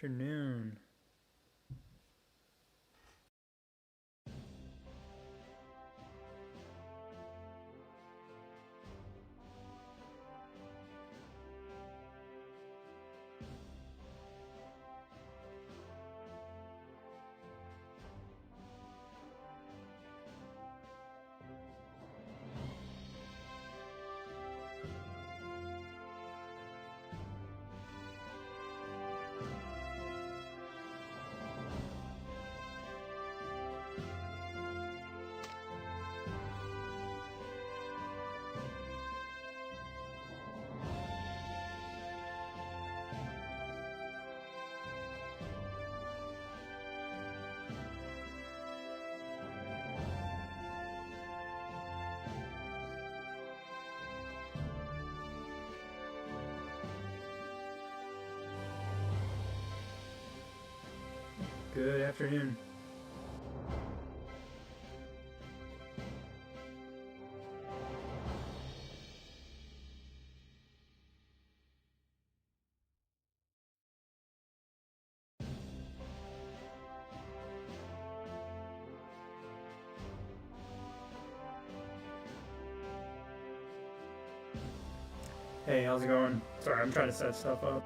afternoon. Good afternoon. Hey, how's it going? Sorry, I'm trying to set stuff up.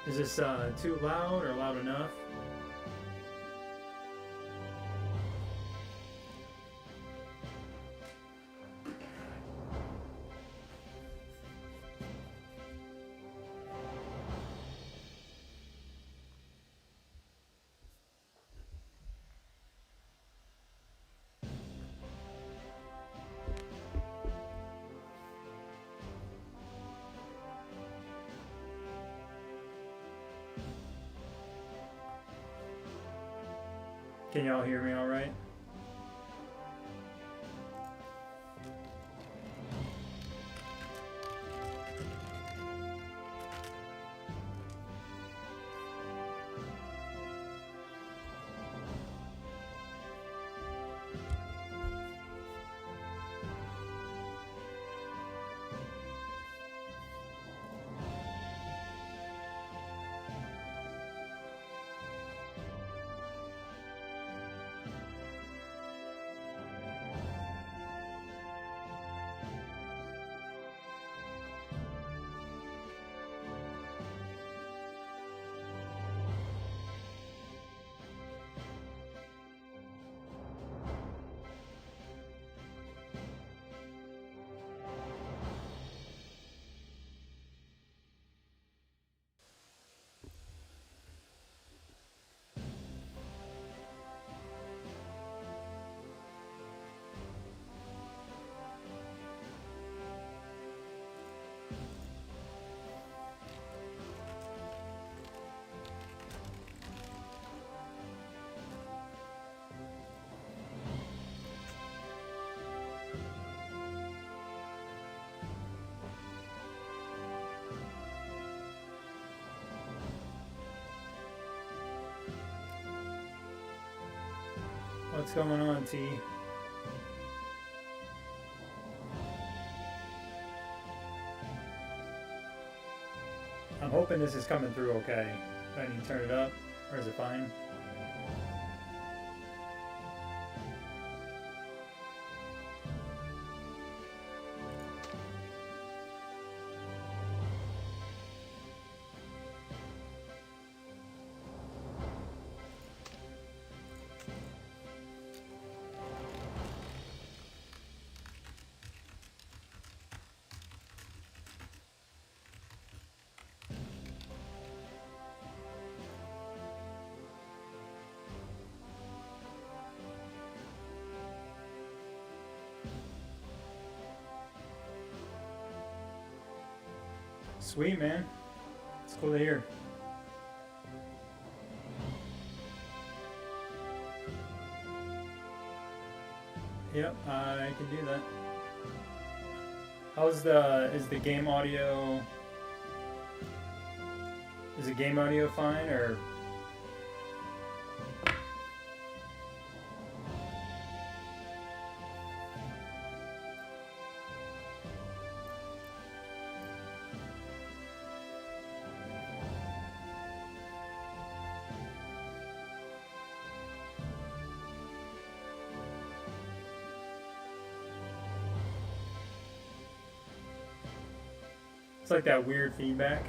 Is this too loud or loud enough? Can y'all hear me all right? What's going on, T? I'm hoping this is coming through okay. Do I need to turn it up, or is it fine? Sweet, man. It's cool to hear. Yep, I can do that. Is the game audio? Is the game audio fine or? It's like that weird feedback.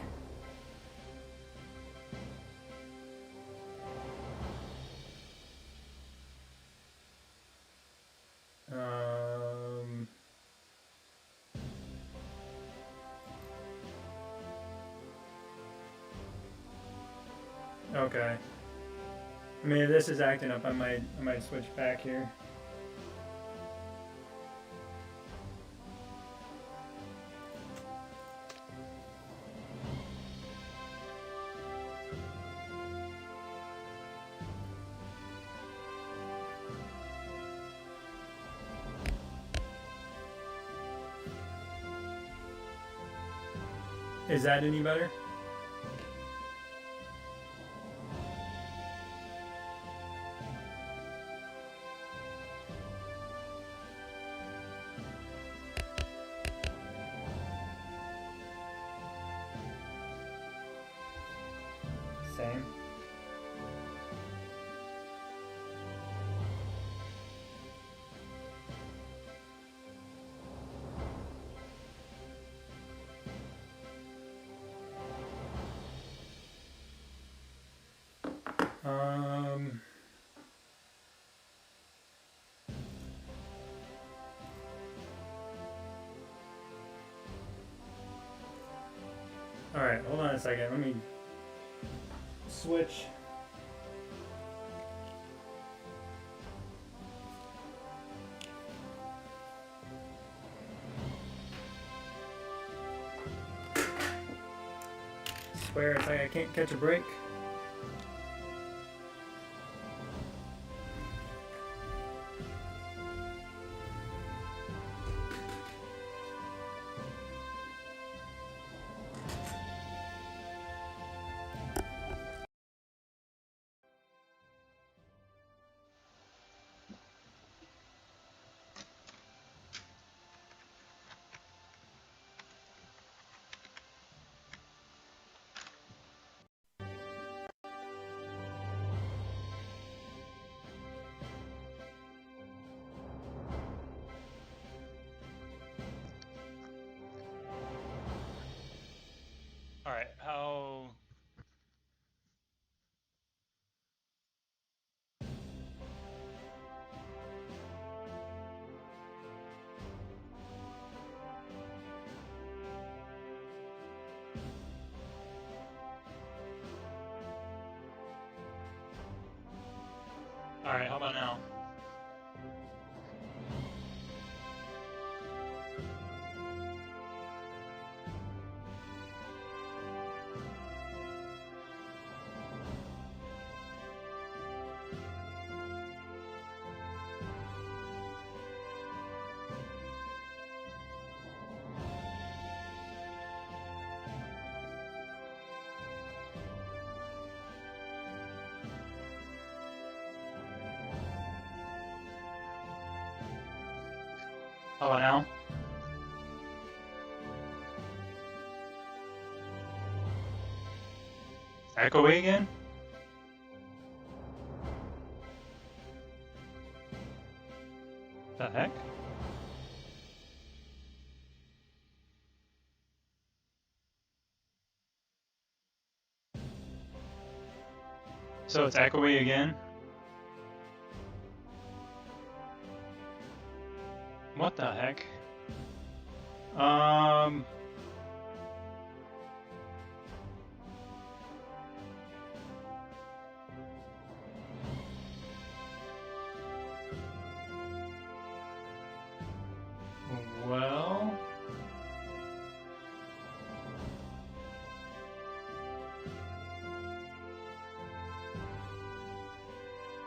Okay. I mean, if this is acting up, I might switch back here. Is that any better? Same. All right, hold on a second. Let me switch. Swear, it's like I can't catch a break. All right, how? All right, how about now? How about now? Echoey again? The heck? So it's echoey again? What the heck? Well,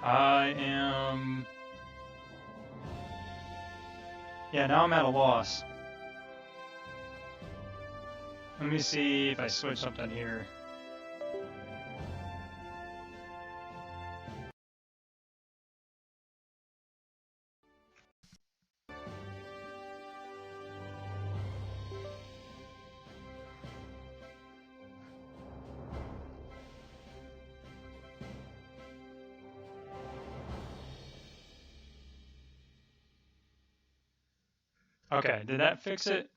I am... Yeah, now I'm at a loss. Let me see if I switch something here. Okay, did that fix it?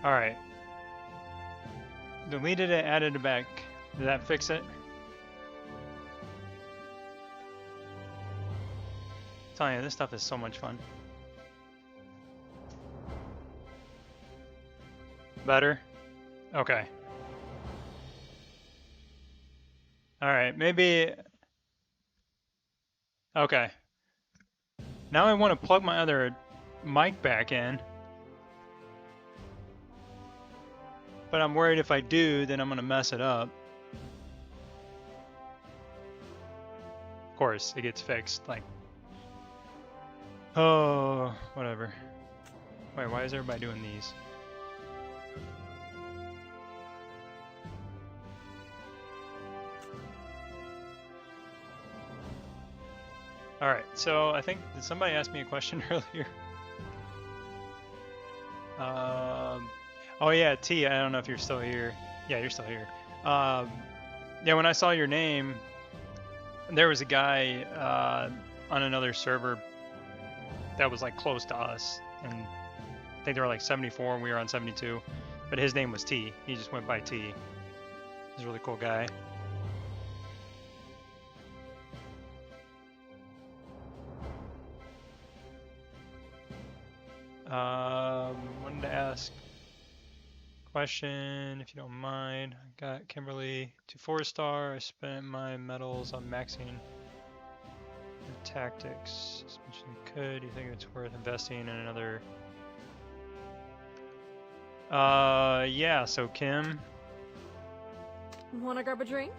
Alright. Deleted it, added it back. Did that fix it? I'm telling you, this stuff is so much fun. Better? Okay. Alright, maybe... Okay. Now I want to plug my other mic back in. But I'm worried if I do, then I'm going to mess it up. Of course, it gets fixed, like... Oh, whatever. Wait, why is everybody doing these? Alright, so I think, did somebody ask me a question earlier? Oh yeah, T, I don't know if you're still here. Yeah, you're still here. Yeah, when I saw your name, there was a guy on another server that was like close to us, and I think they were like 74 and we were on 72, but his name was T. He just went by T. He's a really cool guy. Wanted to ask question, if you don't mind. I got Kimberly to 4-star. I spent my medals on maxing tactics as much as I could. Do you think it's worth investing in another? Yeah, so Kim. Wanna grab a drink?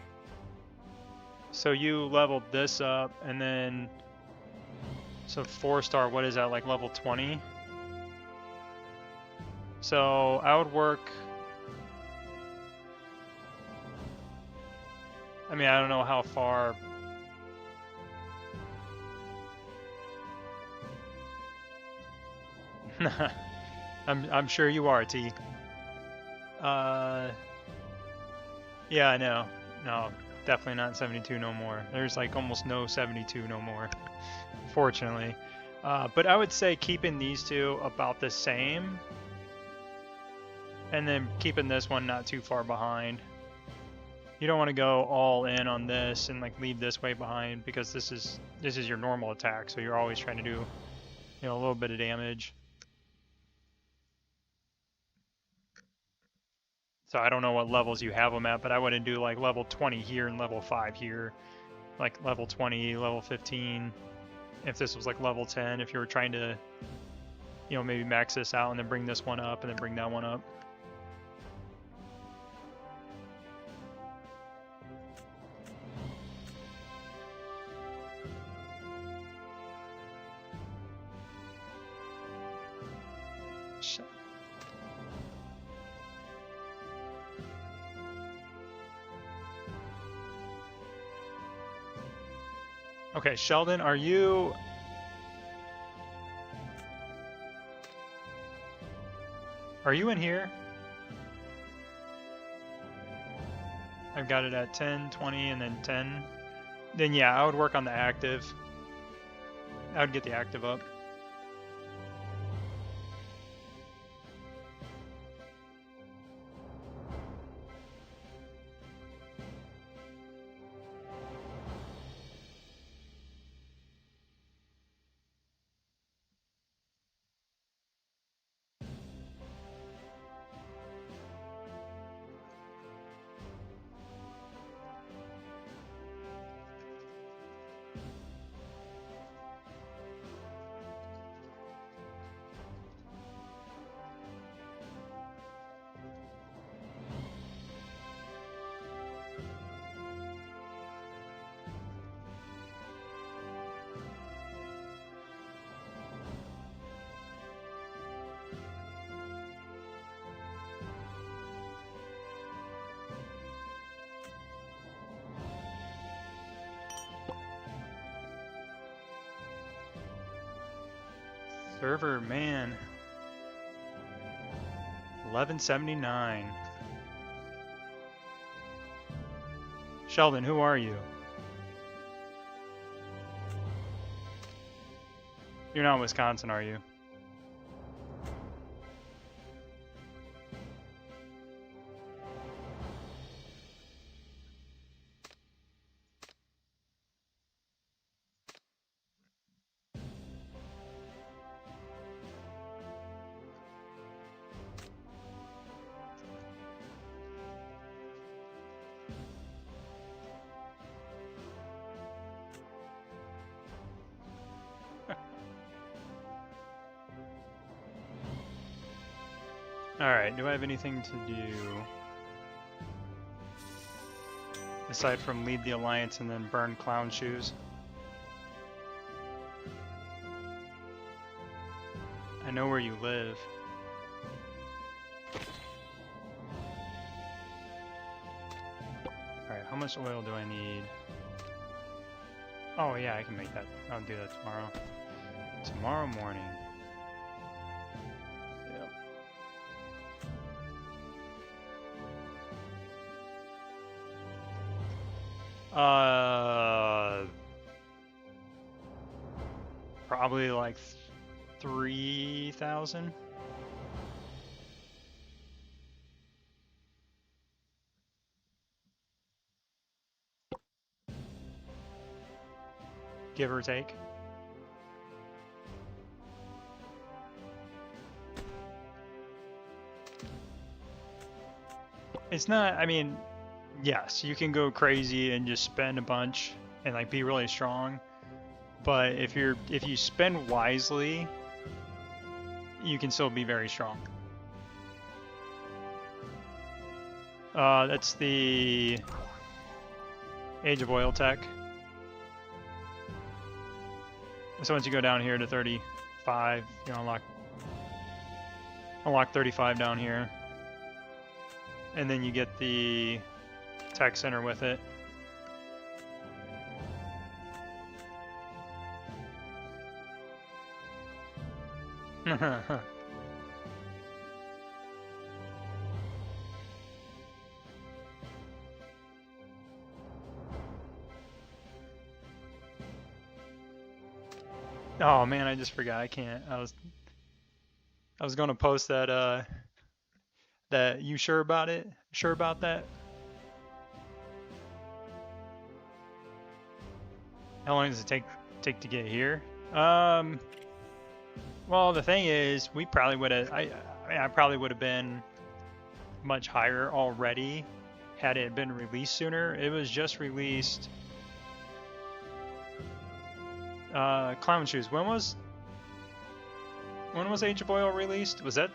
So you leveled this up and then, so 4-star, what is that, like level 20? So I would work, I mean, I don't know how far. I'm sure you are, T. Yeah, I know. No, definitely not 72 no more. There's like almost no 72 no more, fortunately. But I would say keeping these two about the same, and then keeping this one not too far behind. You don't want to go all in on this and like leave this way behind, because this is your normal attack, so you're always trying to do, you know, a little bit of damage. So I don't know what levels you have them at, but I wouldn't do like level 20 here and level 5 here. Like level 20, level 15. If this was like level 10, if you were trying to, you know, maybe max this out and then bring this one up and then bring that one up. Okay, Sheldon, are you... Are you in here? I've got it at 10, 20, and then 10. then yeah, I would work on the active. I would get the active up. Server, man. 1179. Sheldon, who are you? You're not in Wisconsin, are you? Alright, do I have anything to do aside from lead the Alliance and then burn clown shoes? I know where you live. Alright, how much oil do I need? Oh yeah, I can make that. I'll do that tomorrow. Tomorrow morning. Probably like 3,000. Give or take. It's not, I mean, yes, you can go crazy and just spend a bunch and like be really strong. But if you spend wisely, you can still be very strong. That's the Age of Oil tech. So once you go down here to 35, you know, unlock 35 down here. And then you get the tech center with it. Oh man, I just forgot. I can't. I was gonna post that that you sure about it? Sure about that? How long does it take to get here? Well, the thing is, we probably would have. I probably would have been much higher already had it been released sooner. It was just released. Clown shoes. When was Age of Oil released? Was that?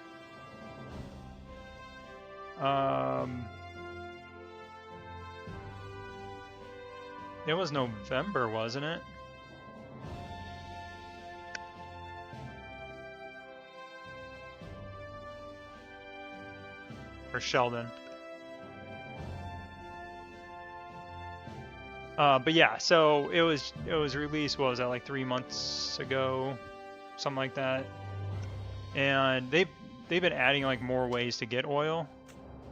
It was November, wasn't it? Or Sheldon. But yeah, so it was released, what was that, like 3 months ago, something like that. And they've been adding like more ways to get oil,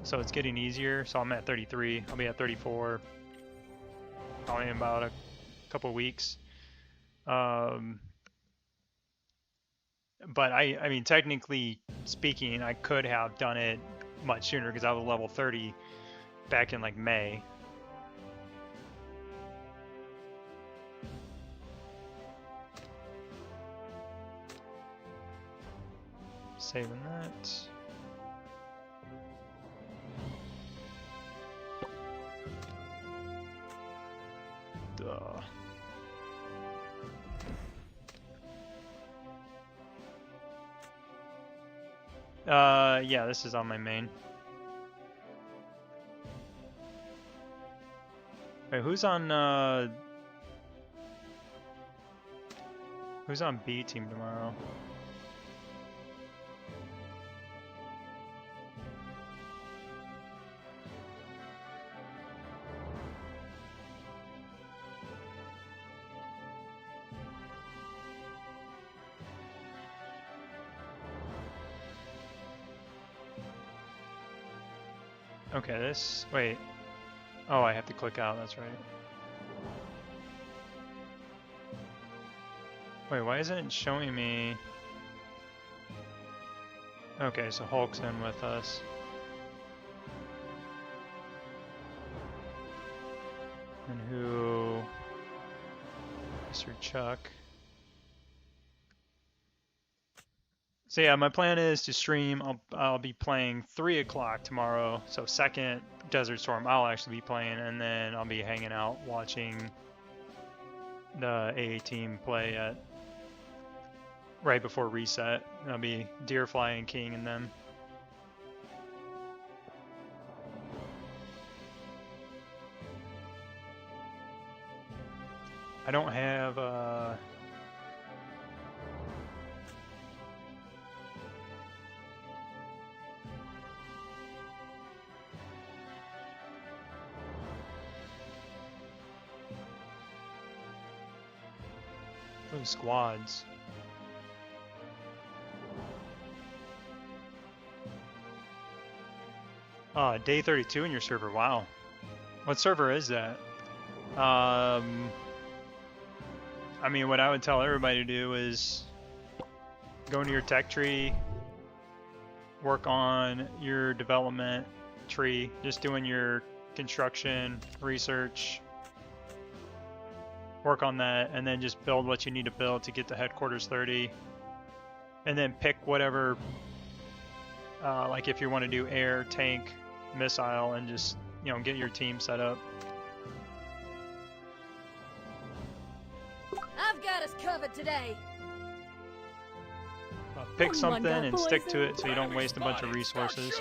so it's getting easier. So I'm at 33. I'll be at 34 probably in about couple weeks. But I mean, technically speaking, I could have done it much sooner because I was level 30 back in like May. Saving that. Duh. Yeah, this is on my main. Wait, who's on B team tomorrow? Okay, this, wait. Oh, I have to click out, that's right. Wait, why isn't it showing me? Okay, so Hulk's in with us. And who? Mr. Chuck. So yeah, my plan is to stream. I'll be playing 3 o'clock tomorrow. So second Desert Storm I'll actually be playing, and then I'll be hanging out watching the AA team play at right before reset. I'll be Deerfly and King and them. I don't have those squads. Day 32 in your server. Wow. What server is that? I mean, what I would tell everybody to do is go into your tech tree, work on your development tree, just doing your construction, research, work on that, and then just build what you need to build to get to headquarters 30. And then pick whatever, like if you want to do air, tank, missile, and just, you know, get your team set up. I've got us covered today. Pick something and stick to it so you don't waste a bunch of resources.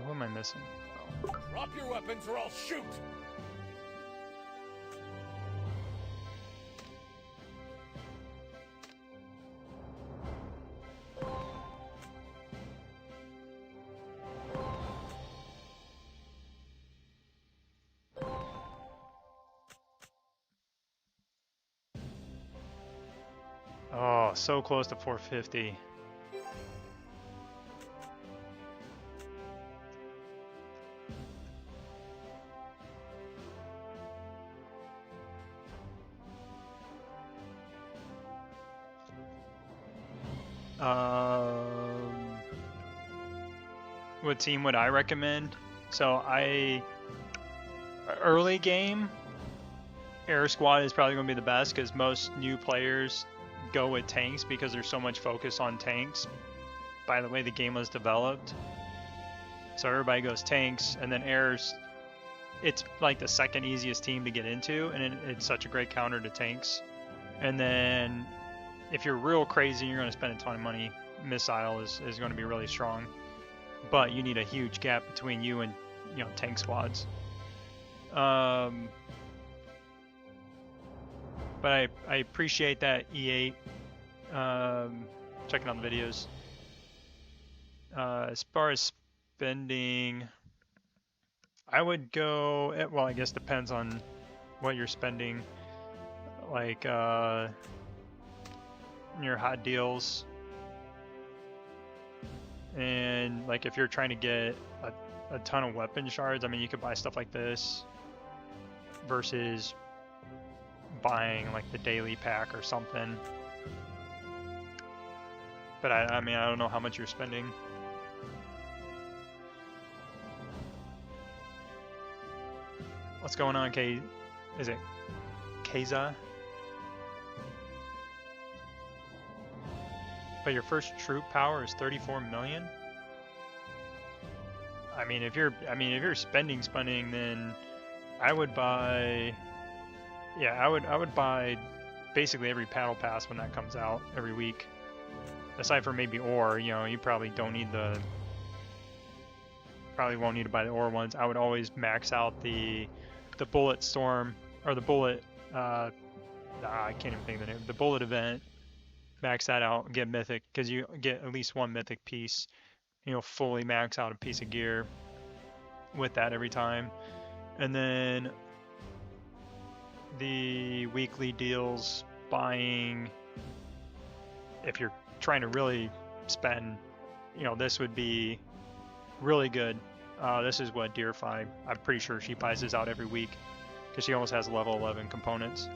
Who am I missing? Oh. Drop your weapons or I'll shoot! Oh, so close to 450. What team would I recommend? So early game, Air Squad is probably going to be the best because most new players go with tanks because there's so much focus on tanks by the way the game was developed. So everybody goes tanks, and then Air's, it's like the second easiest team to get into, and it's such a great counter to tanks. And then if you're real crazy, you're going to spend a ton of money, Missile is going to be really strong. But you need a huge gap between you and, you know, tank squads. But I appreciate that E8 checking out the videos. As far as spending, I would go, well, I guess depends on what you're spending. Like your hot deals. And like if you're trying to get a ton of weapon shards, I mean, you could buy stuff like this versus buying like the daily pack or something. But I mean, I don't know how much you're spending. What's going on, Is it Keza? But your first troop power is 34 million? I mean, if you're spending, then I would buy, yeah, I would buy basically every battle pass when that comes out every week. Aside from maybe ore, you know, you probably don't need probably won't need to buy the ore ones. I would always max out the bullet storm, or the bullet, I can't even think of the name, the bullet event. Max that out and get mythic, because you get at least one mythic piece. You know, fully max out a piece of gear with that every time. And then the weekly deals, buying, if you're trying to really spend, you know, this would be really good. This is what Deer 5, I'm pretty sure she buys this out every week because she almost has level 11 components.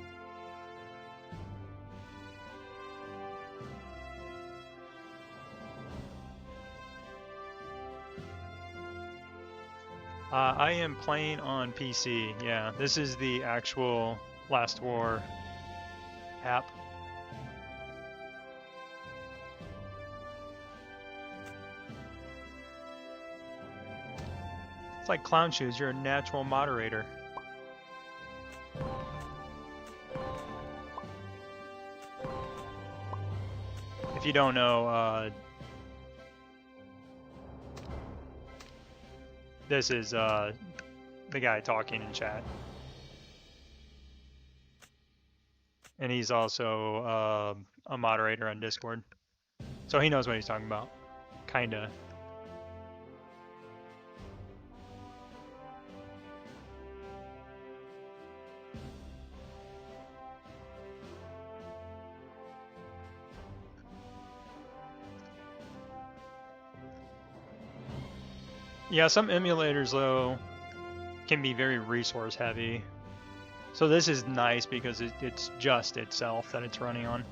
I am playing on PC, yeah. This is the actual Last War app. It's like Clown Shoes, you're a natural moderator. If you don't know, this is the guy talking in chat. And he's also a moderator on Discord. So he knows what he's talking about. Kinda. Yeah, some emulators though can be very resource heavy. So this is nice because it's just itself that it's running on.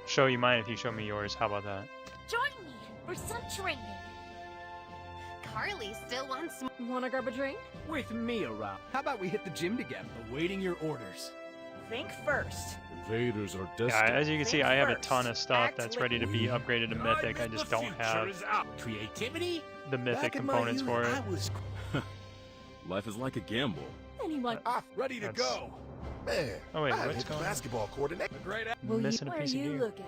Show you mine if you show me yours. How about that? Join me for some training. Carly still wants more. Wanna grab a drink? With me around. How about we hit the gym together? Awaiting your orders. Think first. Invaders are Yeah, destined. as you can see, I have a ton of stuff that's ready to be upgraded to Mythic. I just don't have Creativity? the Mythic Back in my components youth, for it. I was Life is like a gamble. Anyone? Ready to That's- go. Man, Oh wait, I haven't what's hit the going on? basketball court in A great Well, Missing a where piece are of you gear. looking?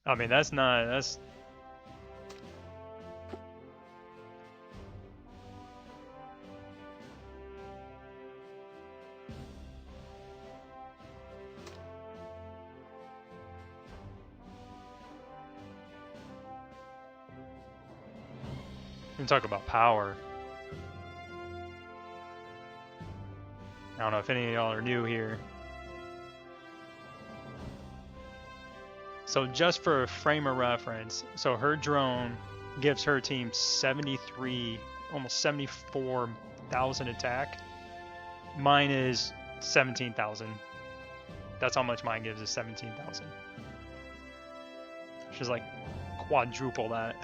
I mean, that's we can talk about power. I don't know if any of y'all are new here. So just for a frame of reference, so her drone gives her team 73, almost 74,000 attack. Mine is 17,000. That's how much mine gives, is 17,000. She's like quadruple that.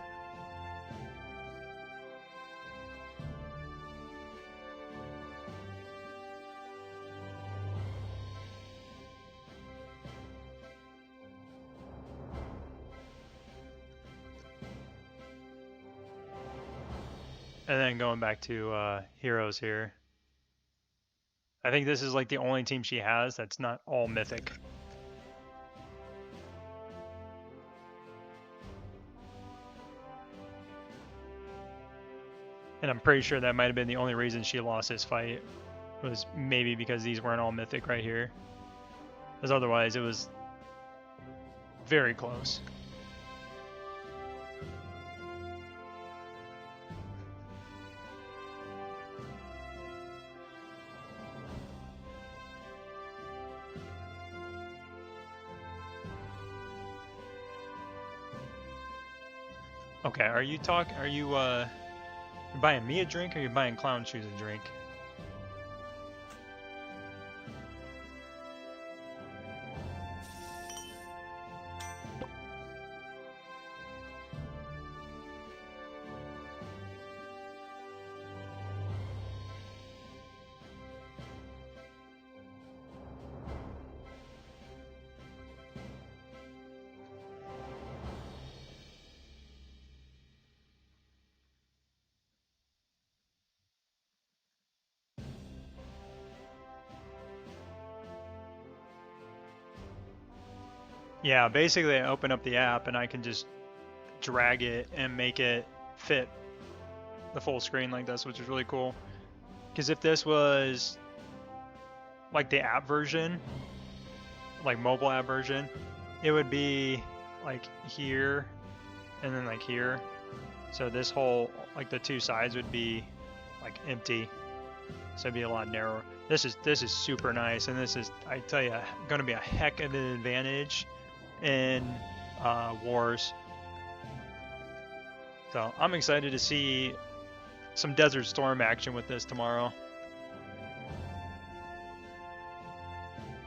And then going back to heroes here. I think this is like the only team she has that's not all mythic. And I'm pretty sure that might have been the only reason she lost this fight, was maybe because these weren't all mythic right here. Because otherwise it was very close. Okay, are you you buying me a drink or you buying Clown Shoes a drink? Yeah, basically I open up the app and I can just drag it and make it fit the full screen like this, which is really cool. Because if this was like the app version, like mobile app version, it would be like here and then like here. So this whole, like the two sides would be like empty. So it'd be a lot narrower. This is super nice, and this is, I tell you, going to be a heck of an advantage in wars. So I'm excited to see some Desert Storm action with this tomorrow.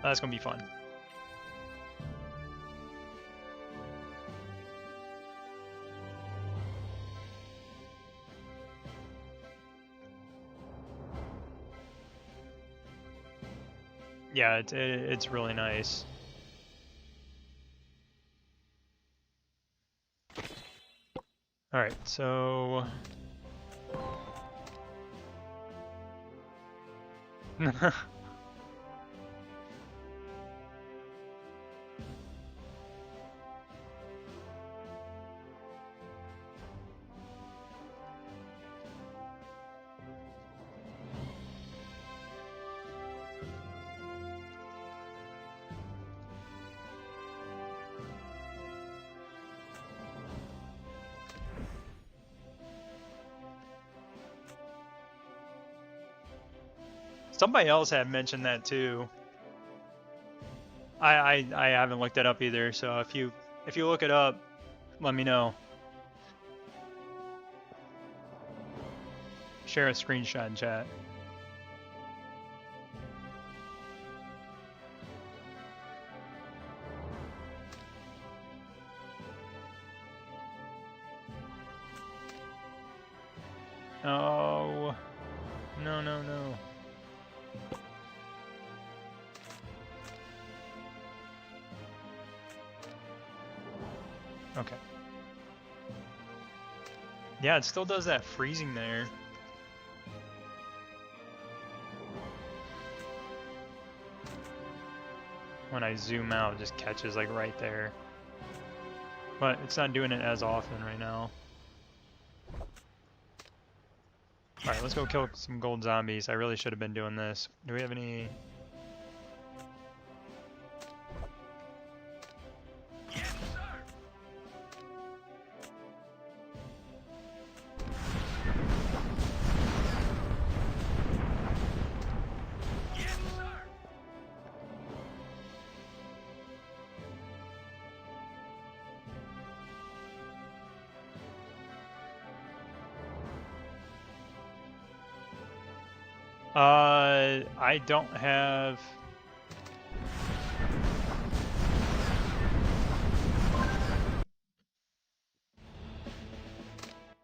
That's gonna be fun. Yeah, it's really nice. All right, so somebody else had mentioned that too. I haven't looked it up either, so if you look it up, let me know. Share a screenshot in chat. Oh, no, no, no. Okay. Yeah, it still does that freezing there. When I zoom out, it just catches like right there. But it's not doing it as often right now. Alright, let's go kill some gold zombies. I really should have been doing this. Do we have any... I don't have...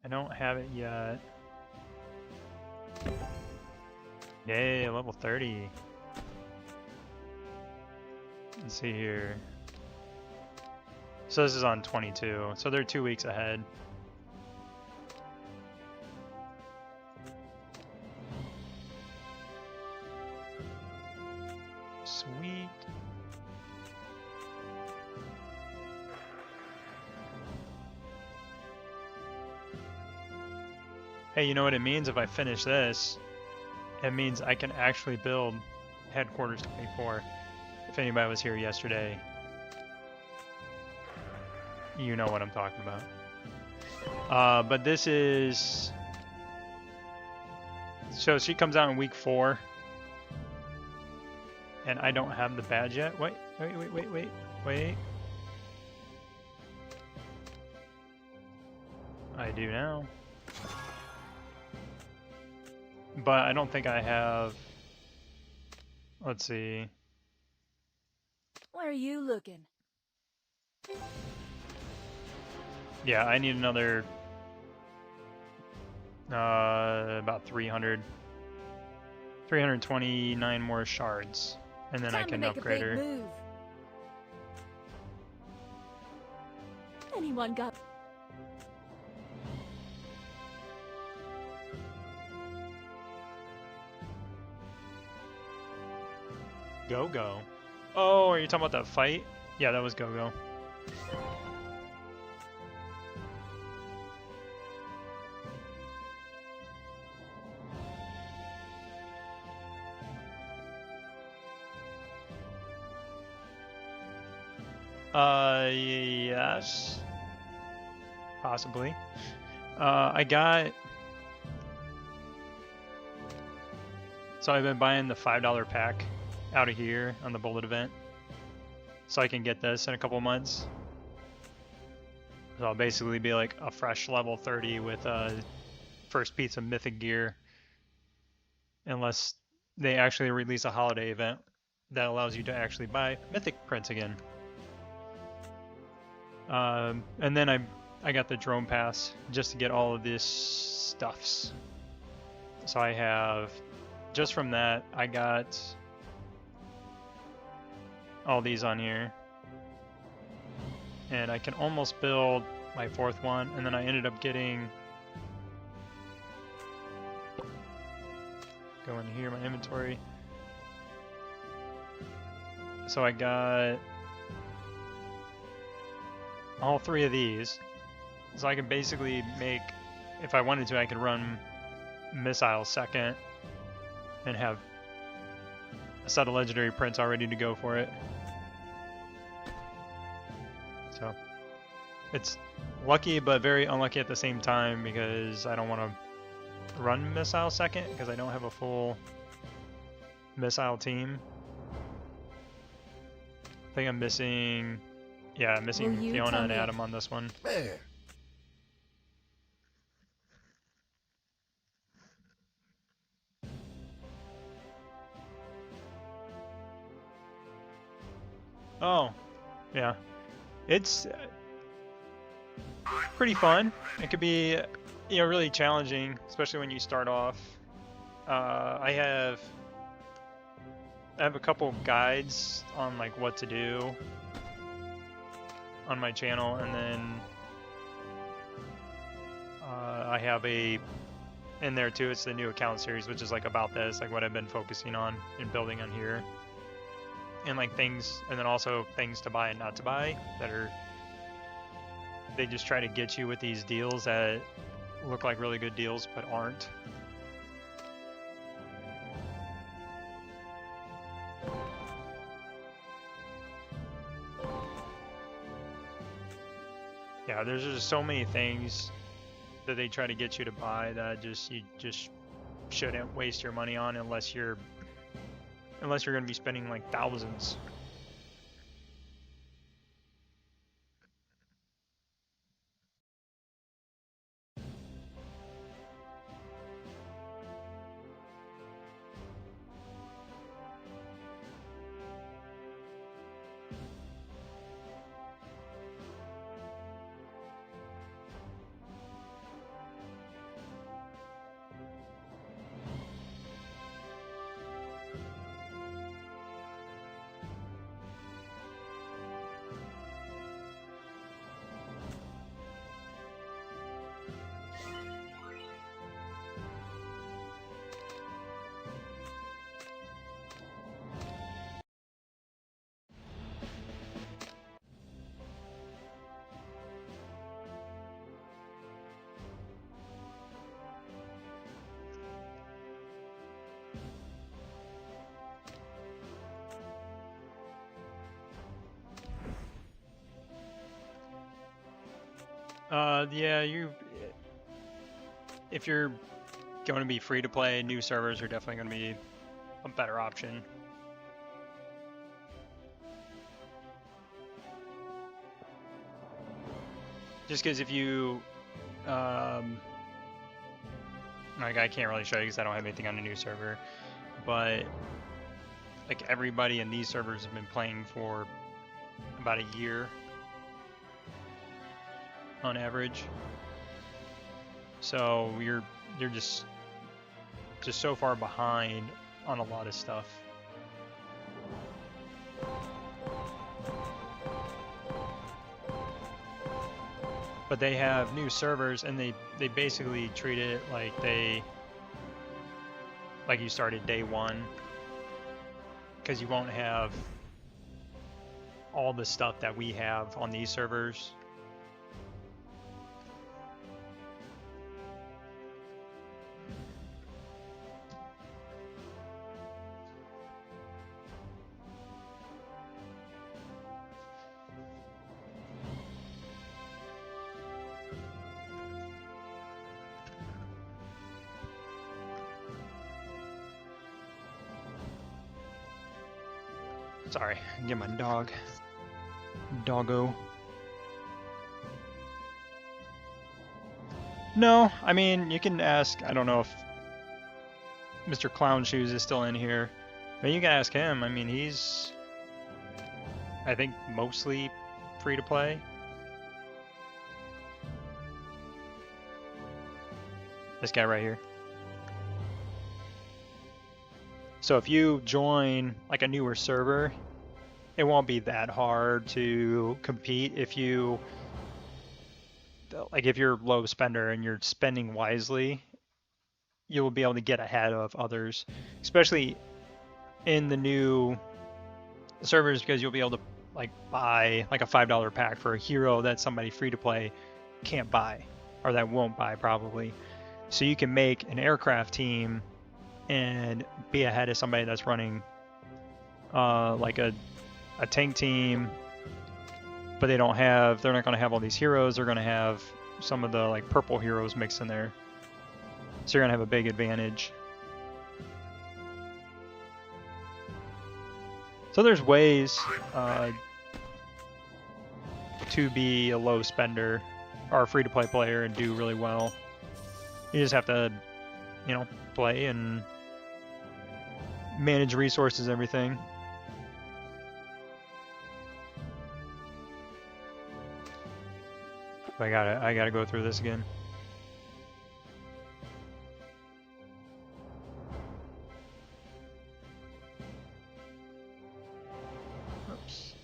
I don't have it yet. Yay, level 30. Let's see here. So this is on 22, so they're 2 weeks ahead. Sweet. Hey, you know what it means if I finish this? It means I can actually build Headquarters 24. If anybody was here yesterday, you know what I'm talking about. But this is... So she comes out in week 4. And I don't have the badge yet. Wait. I do now. But I don't think I have... Let's see. Where are you looking? Yeah, I need another... about 329 more shards. And then I Time to can make upgrade a big her. move. Anyone got... Go-Go. Oh, are you talking about that fight? Yeah, that was Go-Go. Yes. Possibly. I got... So I've been buying the $5 pack out of here on the bullet event. So I can get this in a couple months. So I'll basically be like a fresh level 30 with first piece of mythic gear. Unless they actually release a holiday event that allows you to actually buy mythic prints again. And then I got the drone pass just to get all of this stuffs. So I have, just from that, I got all these on here. And I can almost build my fourth one, and then I ended up getting, go in here, my inventory. So I got all three of these. So I can basically make, if I wanted to, I could run missile second and have a set of legendary prints all ready to go for it. So it's lucky but very unlucky at the same time because I don't want to run missile second because I don't have a full missile team. I think I'm missing, yeah, I'm missing Will you Fiona tell and me- Adam on this one. Man. Oh, yeah. It's pretty fun. It could be, you know, really challenging, especially when you start off. I have a couple guides on like what to do on my channel, and then I have a in there too. It's the new account series, which is like about this, like what I've been focusing on and building on here. And like things, and then also things to buy and not to buy that are, they just try to get you with these deals that look like really good deals but aren't. Yeah, there's just so many things that they try to get you to buy that you just shouldn't waste your money on unless you're going to be spending like thousands. Yeah, if you're going to be free to play, new servers are definitely going to be a better option. Just because if you Like I can't really show you because I don't have anything on the new server, but like everybody in these servers have been playing for about a year on average. So you're just so far behind on a lot of stuff. But they have new servers, and they basically treat it like you started day one, because you won't have all the stuff that we have on these servers. Sorry, get my doggo. No, I mean, you can ask, I don't know if Mr. Clown Shoes is still in here, but you can ask him. I mean, he's, I think, mostly free to play. This guy right here. So if you join like a newer server, it won't be that hard to compete if you, like if you're low spender and you're spending wisely, you will be able to get ahead of others, especially in the new servers, because you'll be able to like buy like a $5 pack for a hero that somebody free to play can't buy, or that won't buy probably. So you can make an aircraft team and be ahead of somebody that's running like a tank team, but they're not going to have all these heroes. They're going to have some of the like purple heroes mixed in there, so you're going to have a big advantage. So there's ways to be a low spender or a free to play player and do really well. You just have to, you know, play and manage resources, everything. I gotta go through this again. Oops.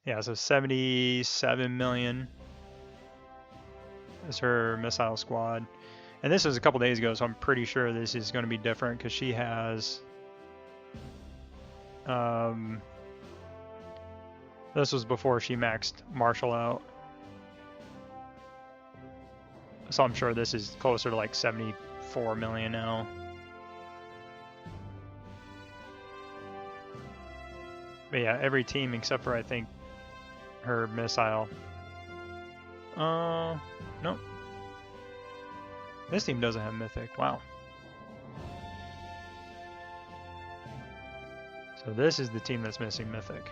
Yeah, so 77 million is her missile squad. And this was a couple days ago, so I'm pretty sure this is going to be different because she has this was before she maxed Marshall out. So I'm sure this is closer to like 74 million now. But yeah, every team except for I think her missile. Nope. This team doesn't have Mythic. Wow. So this is the team that's missing Mythic.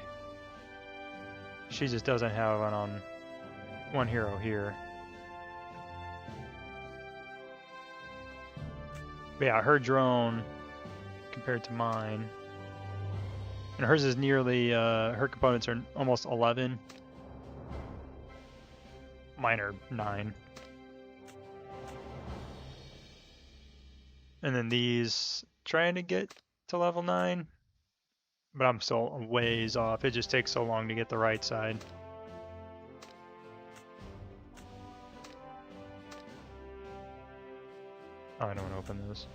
She just doesn't have it on one hero here. But yeah, her drone compared to mine. And hers is nearly, her components are almost 11. Mine are 9. And then these trying to get to level 9, but I'm still a ways off. It just takes so long to get the right side. Oh, I don't want to open this.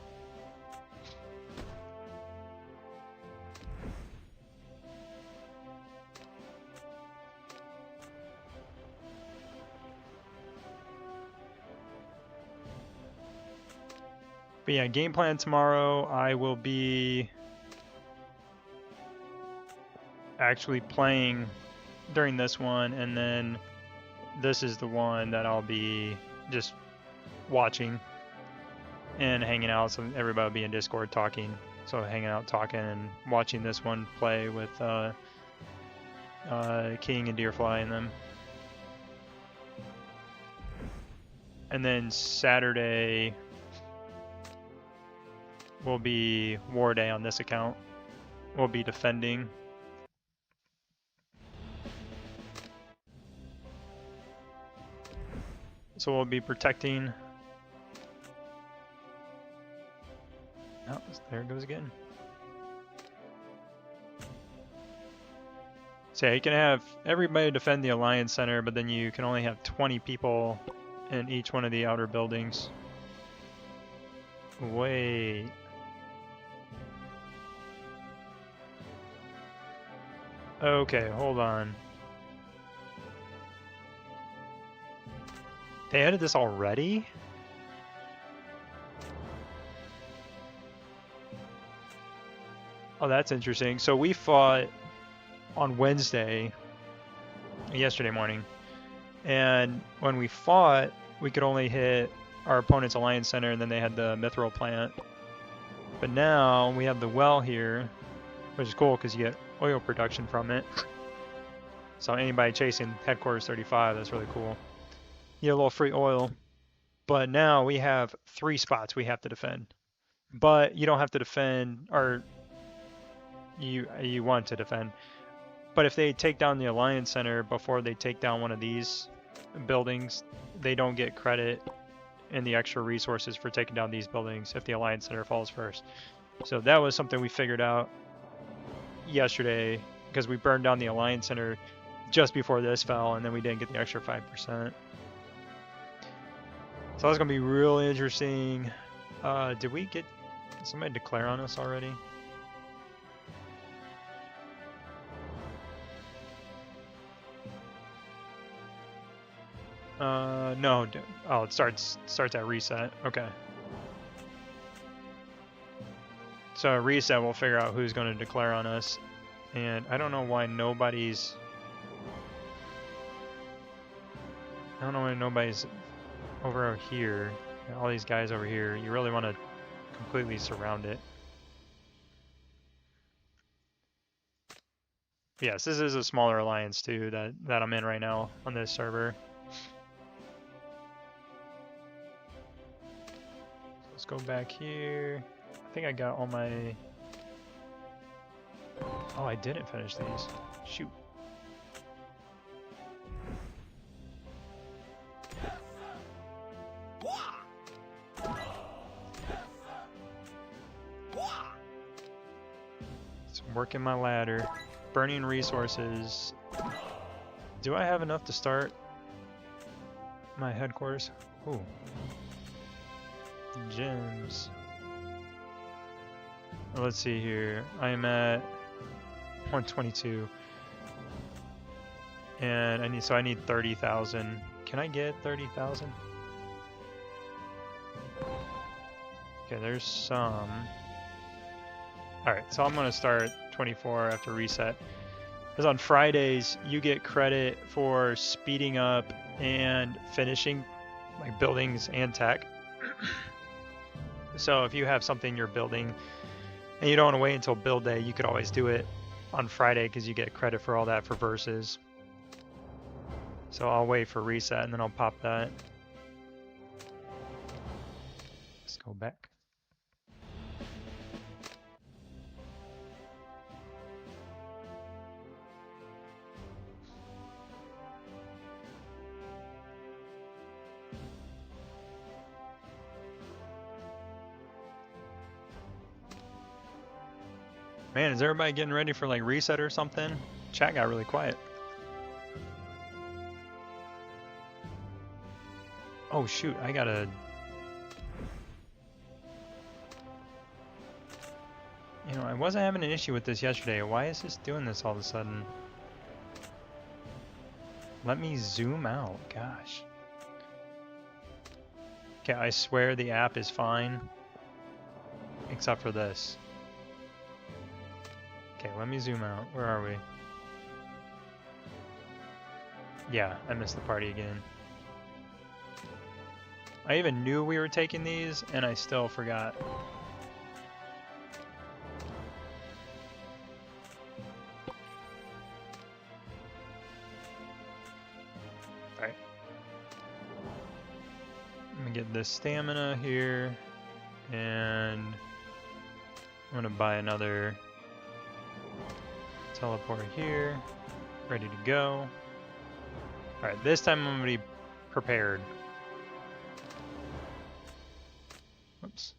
But yeah, game plan tomorrow, I will be actually playing during this one, and then this is the one that I'll be just watching and hanging out, so everybody will be in Discord talking. So hanging out, talking, and watching this one play with King and Deerfly in them. And then Saturday will be War Day on this account. We'll be defending. So we'll be protecting. Oh, there it goes again. So yeah, you can have everybody defend the Alliance Center, but then you can only have 20 people in each one of the outer buildings. Wait. Okay, hold on. They added this already? Oh, that's interesting. So we fought on Wednesday, yesterday morning, and when we fought, we could only hit our opponent's Alliance Center, and then they had the Mithril plant. But now we have the well here, which is cool because you get oil production from it. So anybody chasing Headquarters 35, that's really cool. You get a little free oil. But now we have 3 spots we have to defend. But you don't have to defend, or you want to defend. But if they take down the Alliance Center before they take down one of these buildings, they don't get credit in the extra resources for taking down these buildings if the Alliance Center falls first. So that was something we figured out yesterday because we burned down the Alliance Center just before this fell, and then we didn't get the extra 5%. So that's going to be really interesting. Did we get somebody declare on us already? No. Oh, it starts at reset. Okay. So at reset, we'll figure out who's going to declare on us. And I don't know why nobody's... over here. All these guys over here. You really want to completely surround it. Yes, this is a smaller alliance too that I'm in right now on this server. Let's go back here. I think I got all my... Oh, I didn't finish these. Shoot. So I'm working my ladder. Burning resources. Do I have enough to start my headquarters? Ooh. Gems. Let's see here. I'm at 122. And I need 30,000. Can I get 30,000? Okay, there's some. Alright, so I'm gonna start 24 after reset. Because on Fridays, you get credit for speeding up and finishing like buildings and tech. So if you have something you're building and you don't want to wait until build day, you could always do it on Friday because you get credit for all that for versus. So I'll wait for reset and then I'll pop that. Let's go back. Man, is everybody getting ready for like reset or something? Chat got really quiet. Oh shoot, I gotta... You know, I wasn't having an issue with this yesterday. Why is this doing this all of a sudden? Let me zoom out, gosh. Okay, I swear the app is fine. Except for this. Okay, let me zoom out. Where are we? Yeah, I missed the party again. I even knew we were taking these, and I still forgot. Alright. Let me get this stamina here, and I'm gonna buy another teleport here, ready to go. Alright, this time I'm gonna be prepared. Whoops.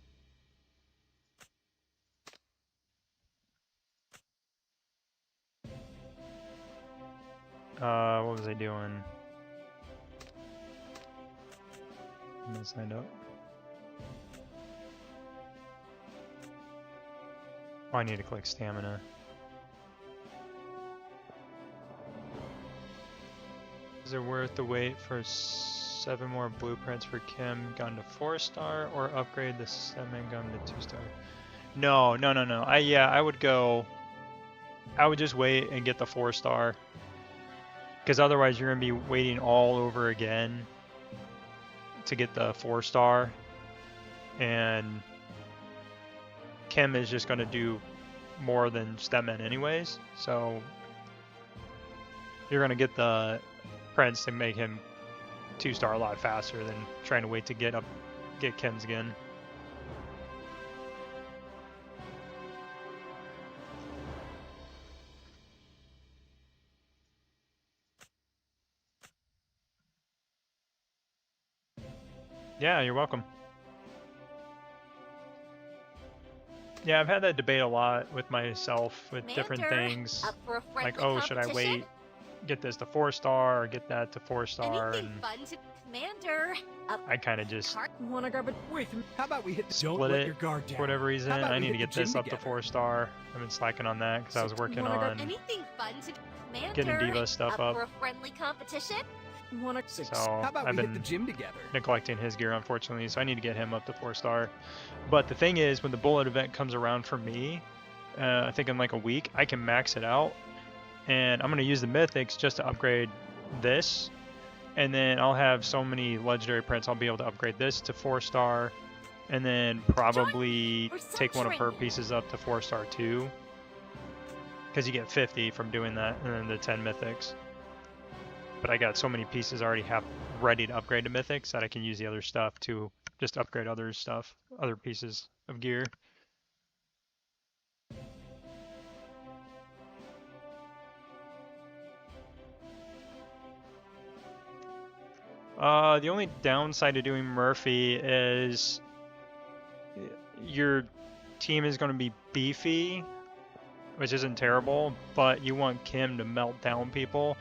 What was I doing? I'm gonna sign up. Oh, I need to click stamina. Is it worth the wait for 7 more blueprints for Kim gun to 4-star, or upgrade the 7 gun to 2-star? No. I would go. I would just wait and get the 4-star, because otherwise you're gonna be waiting all over again to get the 4-star, and Kim is just gonna do more than Stemmen anyways, so you're gonna get the Prince to make him 2-star a lot faster than trying to wait to get Kim's again. Yeah, you're welcome. Yeah, I've had that debate a lot with myself with different Commander, things. up for a friendly Like, oh, should I competition? wait, get this to 4-star, or get that to 4-star? Anything And fun to Commander? Up I kind of just Wanna grab a... Wait, how about we hit the... split Don't let it your guard down. for whatever reason. How about I we need to hit get the gym this up to together? 4-star. I've been slacking on that because I was working Wanna go on Anything fun to Commander? getting Diva stuff up up. for a friendly competition? Wanna... Six. So How about I've we hit been the gym together? neglecting his gear, unfortunately, so I need to get him up to 4-star. But the thing is, when the bullet event comes around for me, I think in like a week, I can max it out, and I'm going to use the mythics just to upgrade this, and then I'll have so many legendary prints I'll be able to upgrade this to 4-star, and then probably or take one of her censoring me. pieces up to 4-star too, because you get 50 from doing that, and then the 10 mythics. But I got so many pieces I already have ready to upgrade to mythics that I can use the other stuff to just upgrade other stuff, other pieces of gear. The only downside to doing Murphy is your team is going to be beefy, which isn't terrible, but you want Kim to melt down people,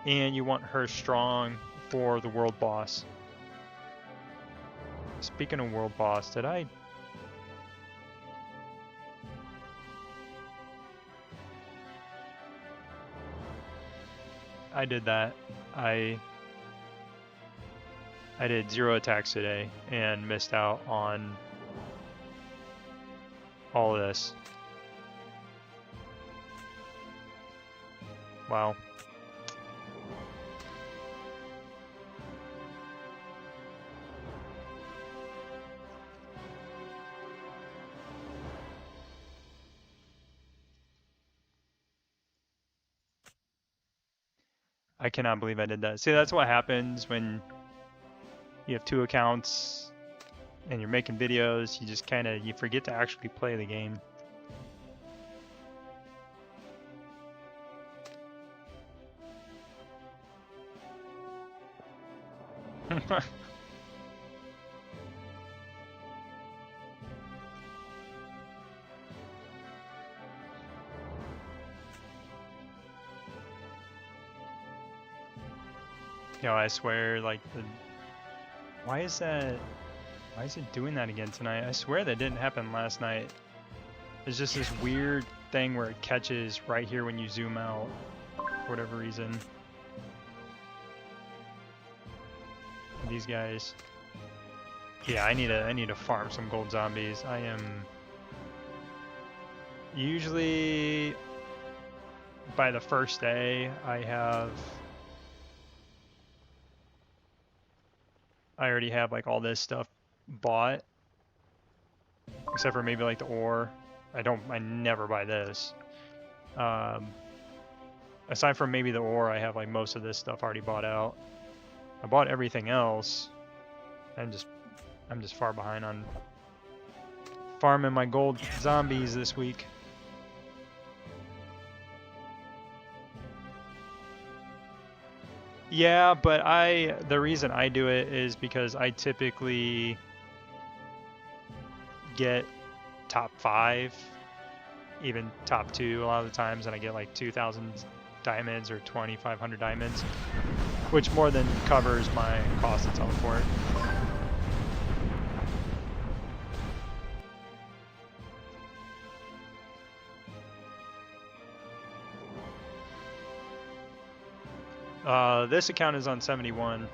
and you want her strong for the world boss. Speaking of world boss, did I... I did that. I did 0 attacks today and missed out on all this. Wow. I cannot believe I did that. See, that's what happens when you have 2 accounts and you're making videos. You just kind of, you forget to actually play the game. Yo, I swear, like, why is that? Why is it doing that again tonight? I swear that didn't happen last night. There's just this weird thing where it catches right here when you zoom out, for whatever reason. These guys. Yeah, I need to farm some gold zombies. I am usually by the first day I already have like all this stuff bought, except for maybe like the ore. I never buy this. Aside from maybe the ore, I have like most of this stuff already bought out. I bought everything else. I'm just far behind on farming my gold zombies this week. Yeah, but the reason I do it is because I typically get top 5, even top 2 a lot of the times, and I get like 2,000 diamonds or 2,500 diamonds, which more than covers my cost of teleport. This account is on 71.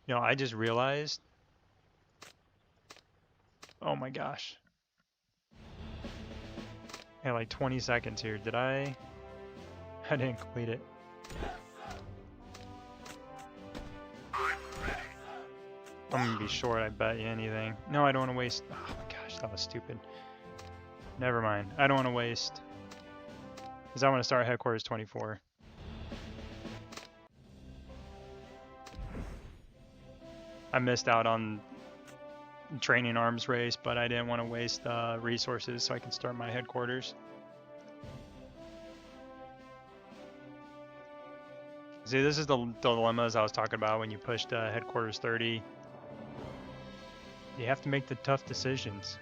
You know, I just realized. Oh my gosh. I had like 20 seconds here. Did I? I didn't complete it. I'm gonna be short, I bet you anything. No, I don't want to waste. Oh my gosh, that was stupid. Never mind. I don't want to waste. Because I want to start headquarters 24. I missed out on training arms race, but I didn't want to waste resources so I can start my headquarters. See, this is the dilemmas I was talking about when you pushed headquarters 30. You have to make the tough decisions.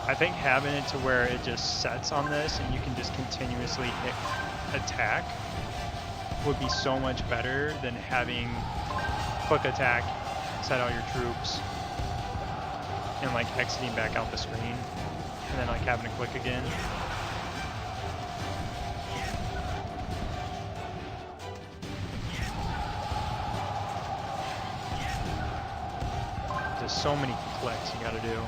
I think having it to where it just sets on this and you can just continuously hit attack would be so much better than having click attack, set all your troops, and like exiting back out the screen, and then like having to click again. There's so many clicks you gotta do.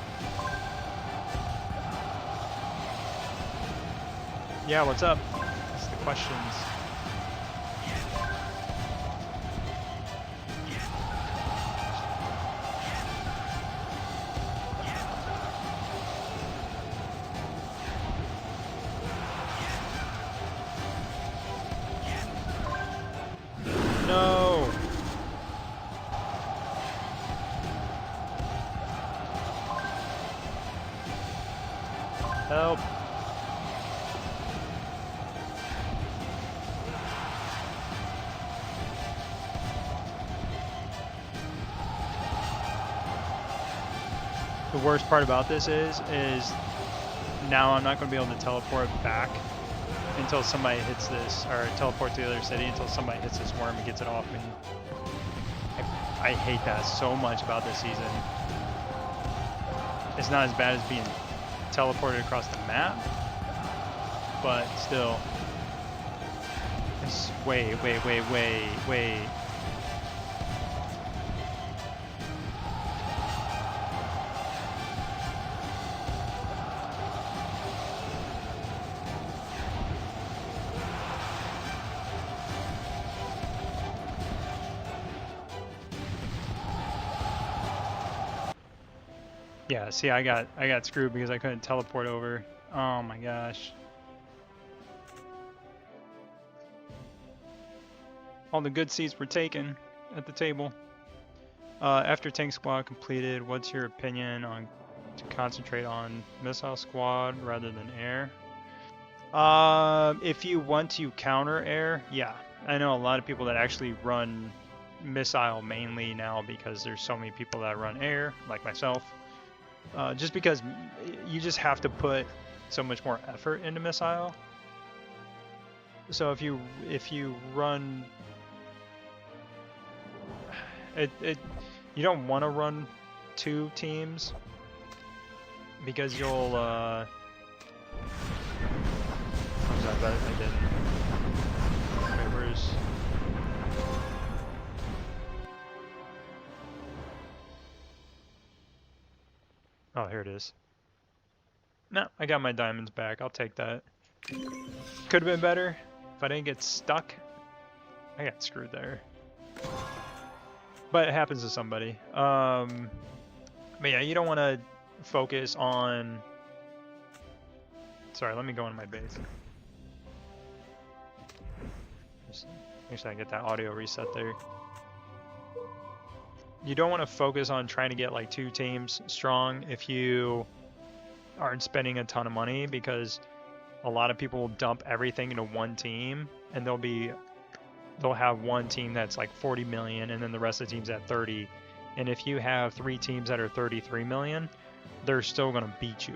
Yeah, what's up? That's the questions. No! Help! The worst part about this is now I'm not going to be able to teleport back until somebody hits this, or teleport to the other city until somebody hits this worm and gets it off me. I hate that so much about this season. It's not as bad as being teleported across the map, but still. It's way. Yeah, see, I got screwed because I couldn't teleport over. Oh my gosh. All the good seats were taken at the table. After tank squad completed, what's your opinion on to concentrate on missile squad rather than air? If you want to counter air, yeah. I know a lot of people that actually run missile mainly now because there's so many people that run air, like myself. Just because you just have to put so much more effort into missile. So if you run you don't want to run 2 teams because you'll I'm sorry, but I didn't. Wait, where's Oh, here it is. No, I got my diamonds back. I'll take that. Could have been better if I didn't get stuck. I got screwed there. But it happens to somebody. But yeah, you don't want to focus on... Sorry, let me go into my base. Make sure I get that audio reset there. You don't want to focus on trying to get like 2 teams strong if you aren't spending a ton of money, because a lot of people will dump everything into one team, and they'll have one team that's like 40 million and then the rest of the team's at 30. And if you have 3 teams that are 33 million, they're still going to beat you.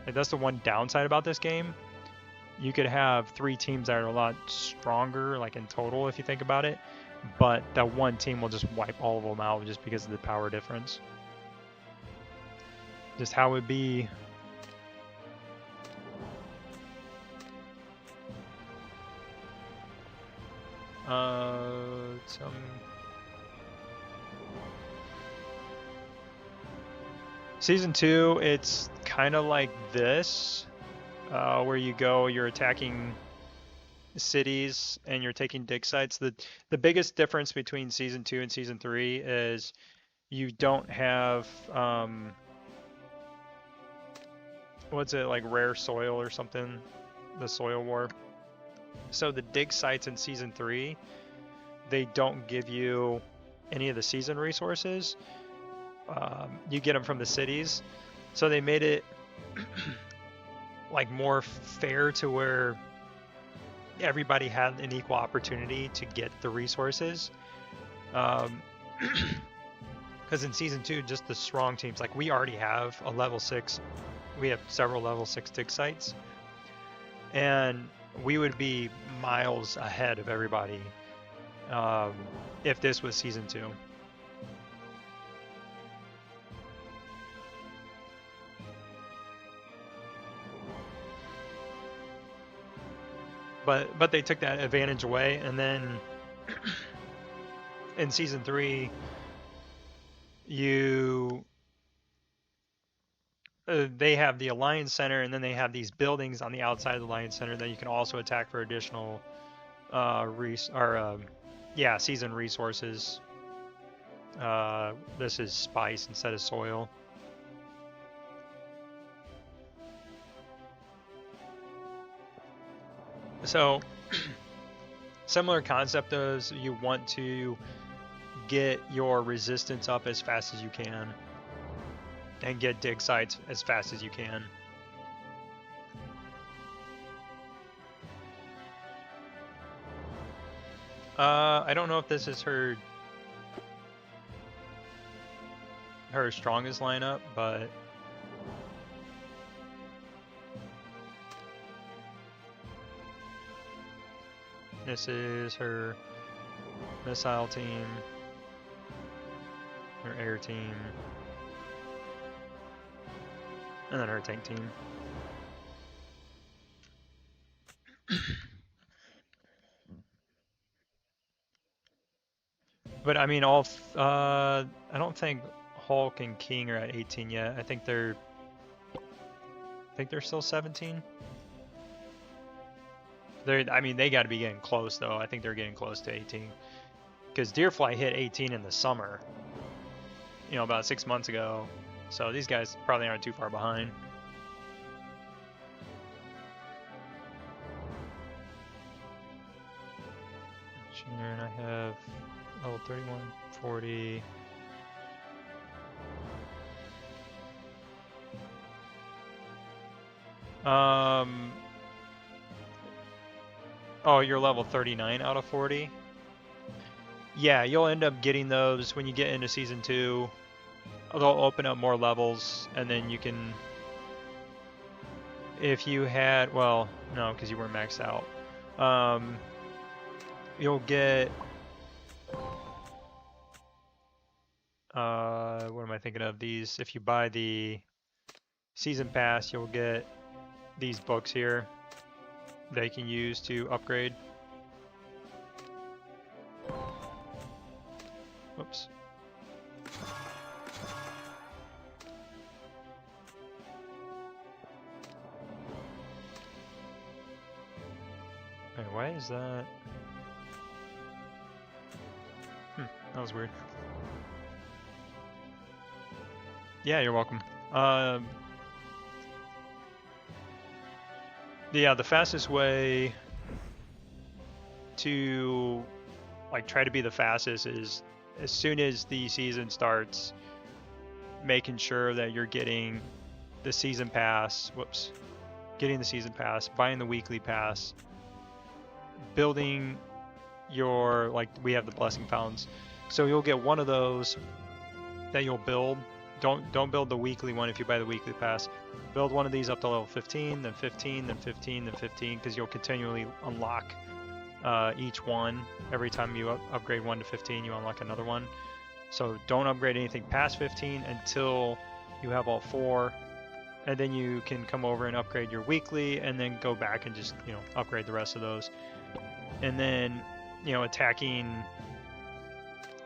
Like, that's the one downside about this game. You could have 3 teams that are a lot stronger, like in total, if you think about it, but that one team will just wipe all of them out just because of the power difference. Just how it would be. Season 2, it's kind of like this, where you go, you're attacking cities and you're taking dig sites. The biggest difference between Season 2 and Season 3 is you don't have, what's it, like rare soil or something? The soil war. So the dig sites in Season 3, they don't give you any of the season resources. You get them from the cities. So they made it like more fair to where everybody had an equal opportunity to get the resources. Because in Season 2, just the strong teams, like we already have a level 6, we have several level 6 dig sites. And we would be miles ahead of everybody if this was Season 2. But they took that advantage away, and then in Season 3, they have the Alliance Center, and then they have these buildings on the outside of the Alliance Center that you can also attack for additional season resources. This is spice instead of soil. So, similar concept is you want to get your resistance up as fast as you can and get dig sites as fast as you can. I don't know if this is her strongest lineup, but this is her missile team, her air team, and then her tank team. But I mean, I don't think Hulk and King are at 18 yet. I think they're still 17. I mean, they got to be getting close though. I think they're getting close to 18, because Deerfly hit 18 in the summer. You know, about 6 months ago. So these guys probably aren't too far behind. And I have level 31, 40. Oh, you're level 39 out of 40? Yeah, you'll end up getting those when you get into Season 2. They'll open up more levels, and then you can... If you had... Well, no, because you weren't maxed out. You'll get... what am I thinking of? These, if you buy the Season Pass, you'll get these books here that you can use to upgrade. Whoops. Wait, why is that? That was weird. Yeah, you're welcome. Yeah, the fastest way to like try to be the fastest is as soon as the season starts, making sure that you're getting the season pass. Getting the season pass, buying the weekly pass, building your, like, we have the blessing fountains, so you'll get one of those that you'll build. Don't build the weekly one if you buy the weekly pass. Build one of these up to level 15, then 15, then 15, then 15, because you'll continually unlock each one. Every time you upgrade 1 to 15, you unlock another one. So don't upgrade anything past 15 until you have all 4, and then you can come over and upgrade your weekly, and then go back and just, you know, upgrade the rest of those. And then, you know, attacking,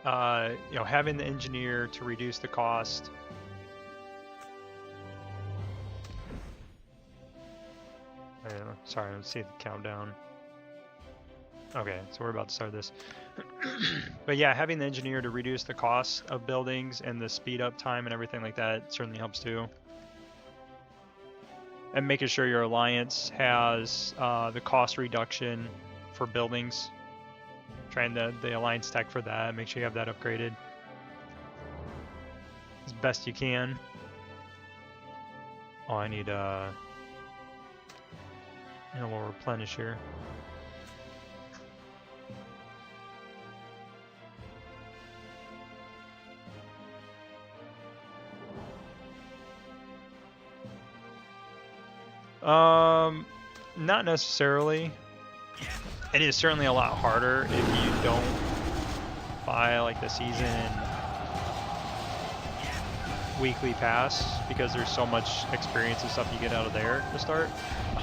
you know, having the engineer to reduce the cost. Sorry, let's see the countdown. Okay, so we're about to start this. But yeah, having the engineer to reduce the cost of buildings and the speed up time and everything like that certainly helps too. And making sure your alliance has the cost reduction for buildings. Trying the alliance tech for that. Make sure you have that upgraded as best you can. Oh, I need a little replenish here. Not necessarily. It is certainly a lot harder if you don't buy like the season weekly pass, because there's so much experience and stuff you get out of there to start.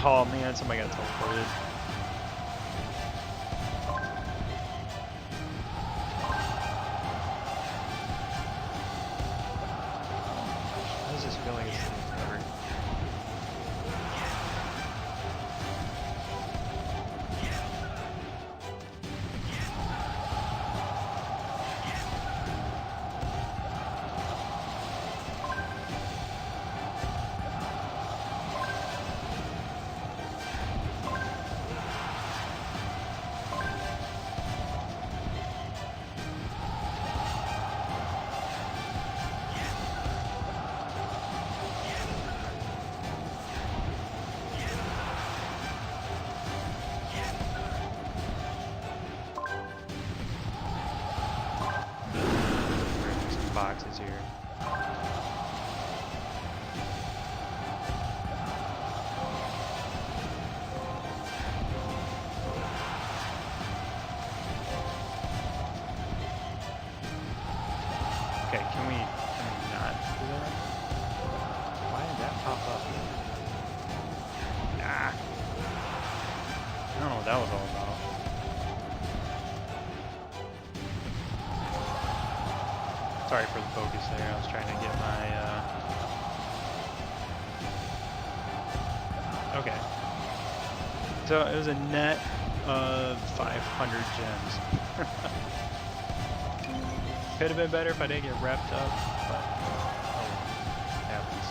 Oh man, somebody got teleported. How does this feel like it's forever? Boxes here. Okay, can we not do that? Why did that pop up? Nah. I don't know what that was all about. Sorry for the focus there, I was trying to get my, Okay. So it was a net of 500 gems. Could have been better if I didn't get wrapped up, but oh, it happens.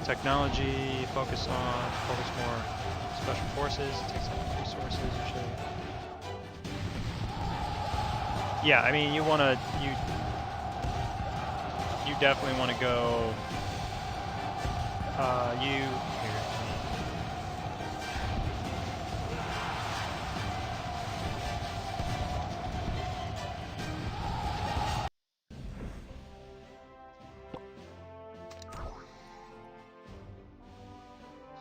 Technology, focus more special forces, take some resources, usually. Yeah, I mean, you definitely want to go, here.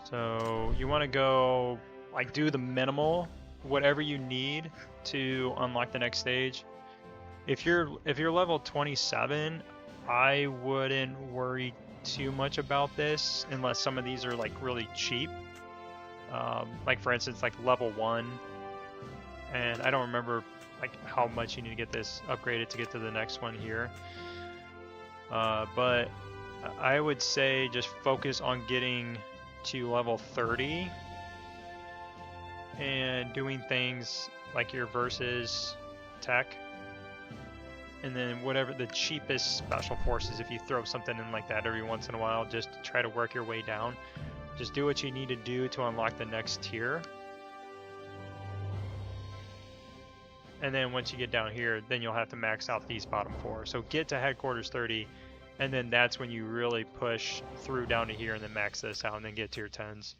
So you want to go, like, do the minimal, whatever you need to unlock the next stage. If you're level 27, I wouldn't worry too much about this unless some of these are like really cheap. Like for instance, like level 1, and I don't remember like how much you need to get this upgraded to get to the next one here. But I would say just focus on getting to level 30 and doing things like your versus tech, and then whatever the cheapest special forces, if you throw something in like that every once in a while, just to try to work your way down. Just do what you need to do to unlock the next tier. And then once you get down here, then you'll have to max out these bottom 4. So get to headquarters 30, and then that's when you really push through down to here and then max this out and then get to your 10s.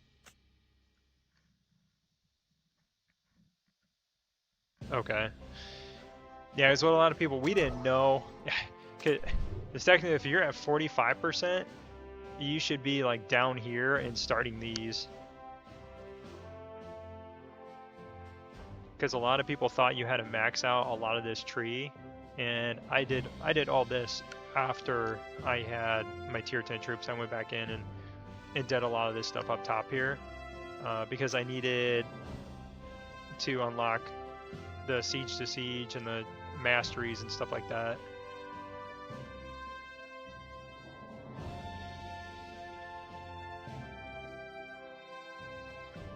Okay. Yeah, it's what a lot of people, we didn't know. It's technically, if you're at 45%, you should be like down here and starting these. Because a lot of people thought you had to max out a lot of this tree, and I did all this after I had my tier 10 troops. I went back in and did a lot of this stuff up top here, because I needed to unlock the siege to siege and the masteries and stuff like that.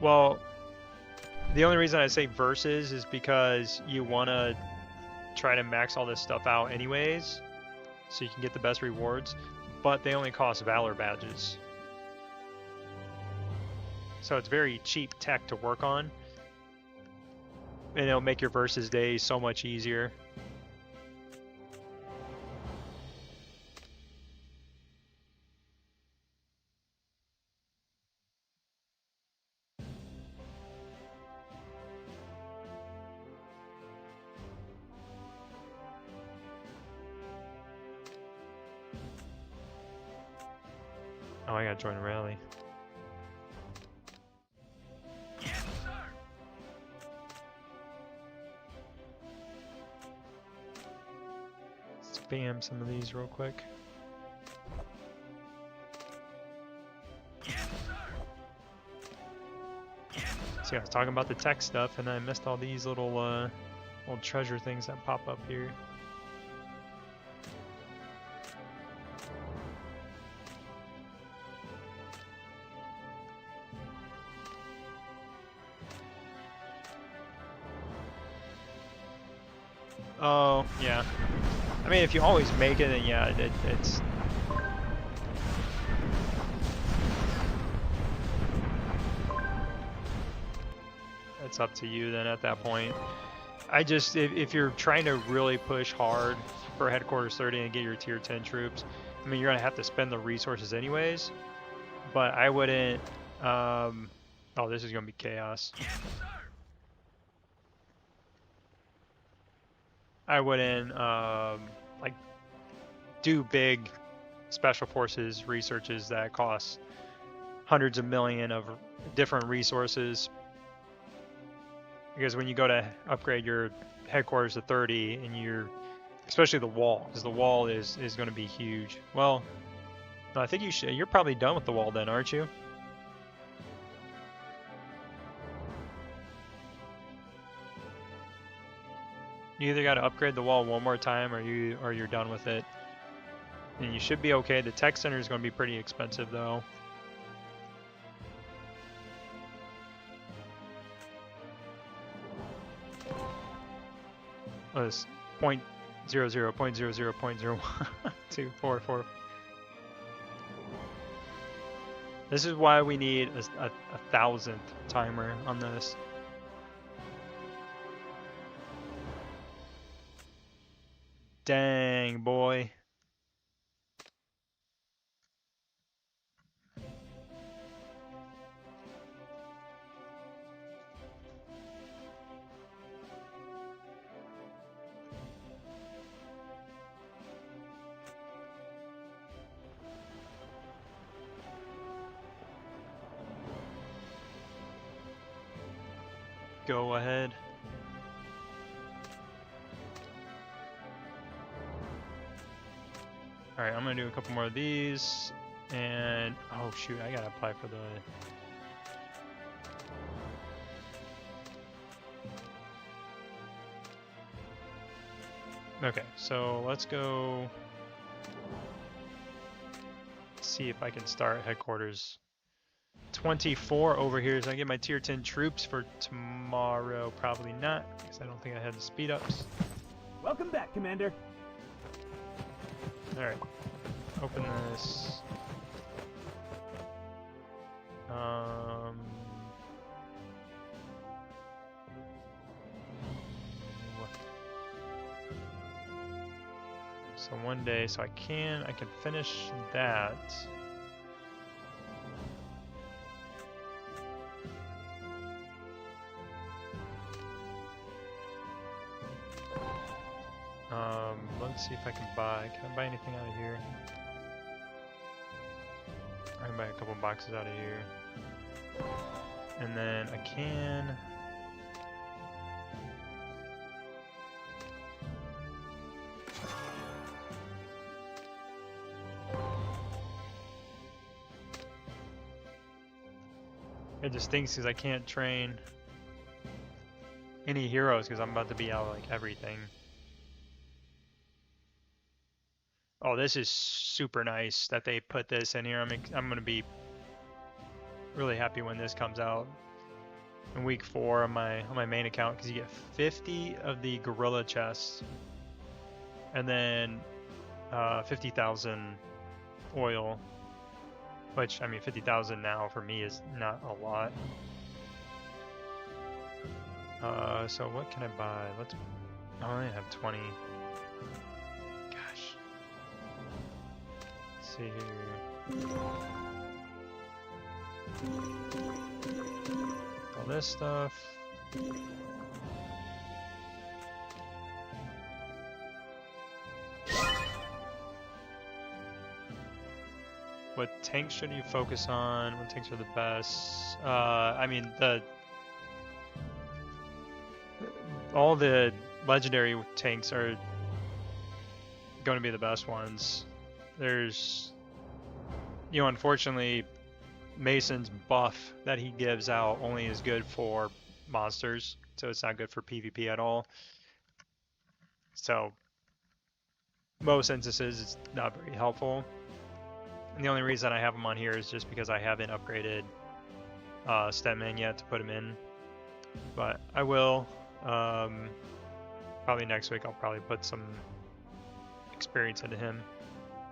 Well, the only reason I say versus is because you want to try to max all this stuff out anyways, so you can get the best rewards, but they only cost Valor badges. So it's very cheap tech to work on, and it'll make your versus days so much easier. Oh, I gotta join a rally. Spam some of these real quick. See, I was talking about the tech stuff and I missed all these little little treasure things that pop up here. Oh, yeah. I mean, if you always make it, then yeah, it's... It's up to you then at that point. I just, if you're trying to really push hard for headquarters 30 and get your tier 10 troops, I mean, you're gonna have to spend the resources anyways, but I wouldn't, oh, this is gonna be chaos. I wouldn't like do big special forces researches that cost hundreds of million of different resources, because when you go to upgrade your headquarters to 30 and you're, especially the wall, because the wall is going to be huge. Well, no, I think you're probably done with the wall then, aren't you? You either got to upgrade the wall one more time, or you're done with it. And you should be okay. The tech center is going to be pretty expensive though. Oh, it's 0.00, 0.00.01244. This is why we need a 1000th timer on this. Dang, boy. Go ahead. Alright, I'm gonna do a couple more of these, and oh shoot, I gotta apply for the... Okay, so let's go see if I can start headquarters 24 over here, so I get my tier 10 troops for tomorrow. Probably not, because I don't think I had the speed ups. Welcome back, Commander. Alright. Open this. So one day, so I can finish that. Let's see if I can buy anything out of here? I can buy a couple boxes out of here. And then I can... It just stinks because I can't train any heroes because I'm about to be out of like everything. Oh, this is super nice that they put this in here. I'm gonna be really happy when this comes out in week 4 on my main account, because you get 50 of the gorilla chests and then 50,000 oil, which I mean 50,000 now for me is not a lot. So what can I buy? I only have 20. Gosh. Let's see here. All this stuff. What tanks should you focus on? What tanks are the best? I mean, all the legendary tanks are going to be the best ones. There's, unfortunately, Mason's buff that he gives out only is good for monsters, so it's not good for PvP at all. So, most instances, it's not very helpful. And the only reason I have him on here is just because I haven't upgraded Stetman yet to put him in. But I will. Probably next week I'll probably put some experience into him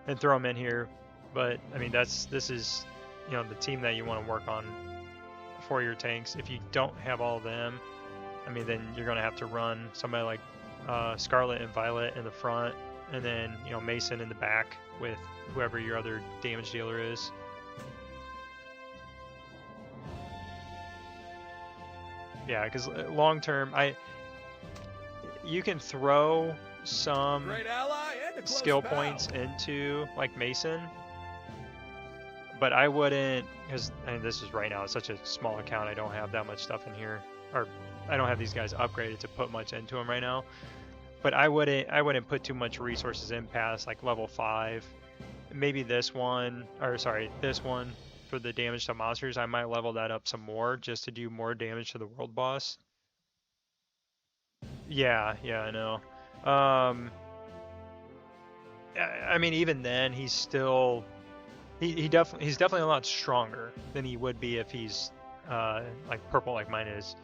and throw him in here. But I mean, this is the team that you want to work on for your tanks. If you don't have all of them, I mean, then you're going to have to run somebody like Scarlet and Violet in the front, and then Mason in the back with whoever your other damage dealer is. Yeah, because long term, you can throw some skill points into like Mason, but I wouldn't, because this is right now, it's such a small account, I don't have that much stuff in here, or I don't have these guys upgraded to put much into them right now. But I wouldn't put too much resources in past like level 5. Maybe this one for the damage to monsters, I might level that up some more just to do more damage to the world boss. Yeah, I know. I mean, even then, he's still he's definitely a lot stronger than he would be if he's like purple like mine is.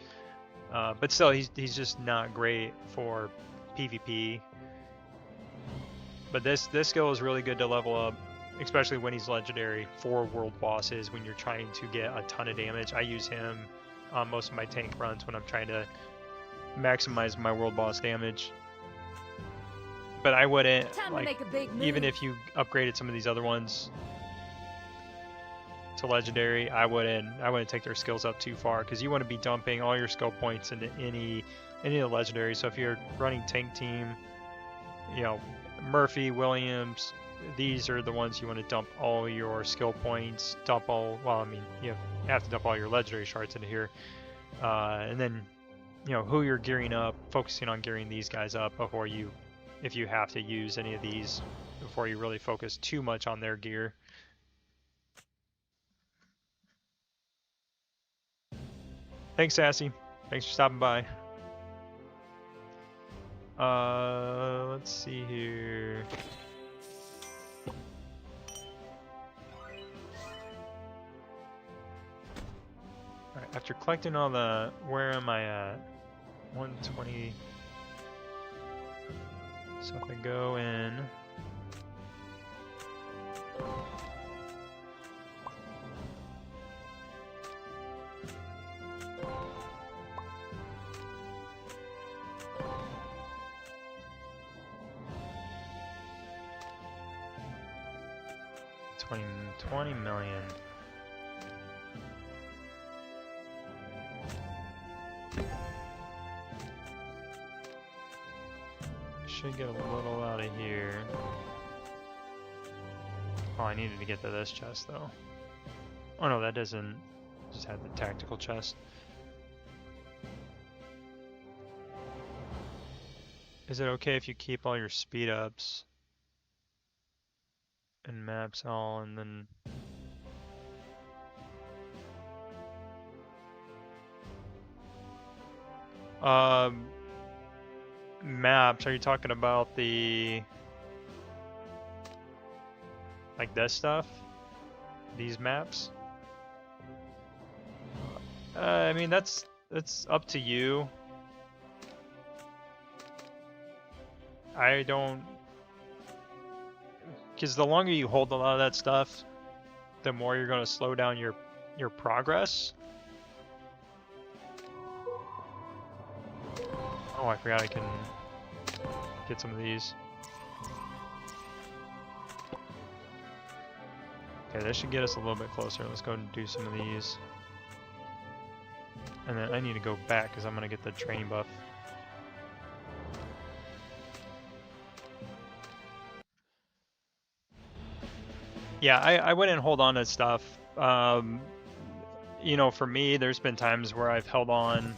But still, he's just not great for PvP. But this skill is really good to level up, especially when he's legendary for world bosses when you're trying to get a ton of damage. I use him on most of my tank runs when I'm trying to maximize my world boss damage. But I wouldn't, like, even if you upgraded some of these other ones to legendary, I wouldn't take their skills up too far, because you want to be dumping all your skill points into any of the legendary. So if you're running tank team, Murphy, Williams, these are the ones you want to dump all your skill points, you have to dump all your legendary shards into here. And then, who you're gearing up, focusing on gearing these guys up before you, if you have to use any of these, before you really focus too much on their gear. Thanks, Sassy. Thanks for stopping by. Let's see here. after collecting all the... Where am I at? 120. So if I go in... $20 million. Should get a little out of here. Oh, I needed to get to this chest though. Oh no, that doesn't. Just had the tactical chest. Is it okay if you keep all your speed ups and maps all and then maps, are you talking about the like this stuff? These maps? I mean that's up to you. I don't, because the longer you hold a lot of that stuff, the more you're going to slow down your progress. Oh, I forgot I can get some of these. Okay, this should get us a little bit closer. Let's go and do some of these. And then I need to go back because I'm going to get the training buff. Yeah, I wouldn't hold on to stuff. You know, for me, there's been times where I've held on.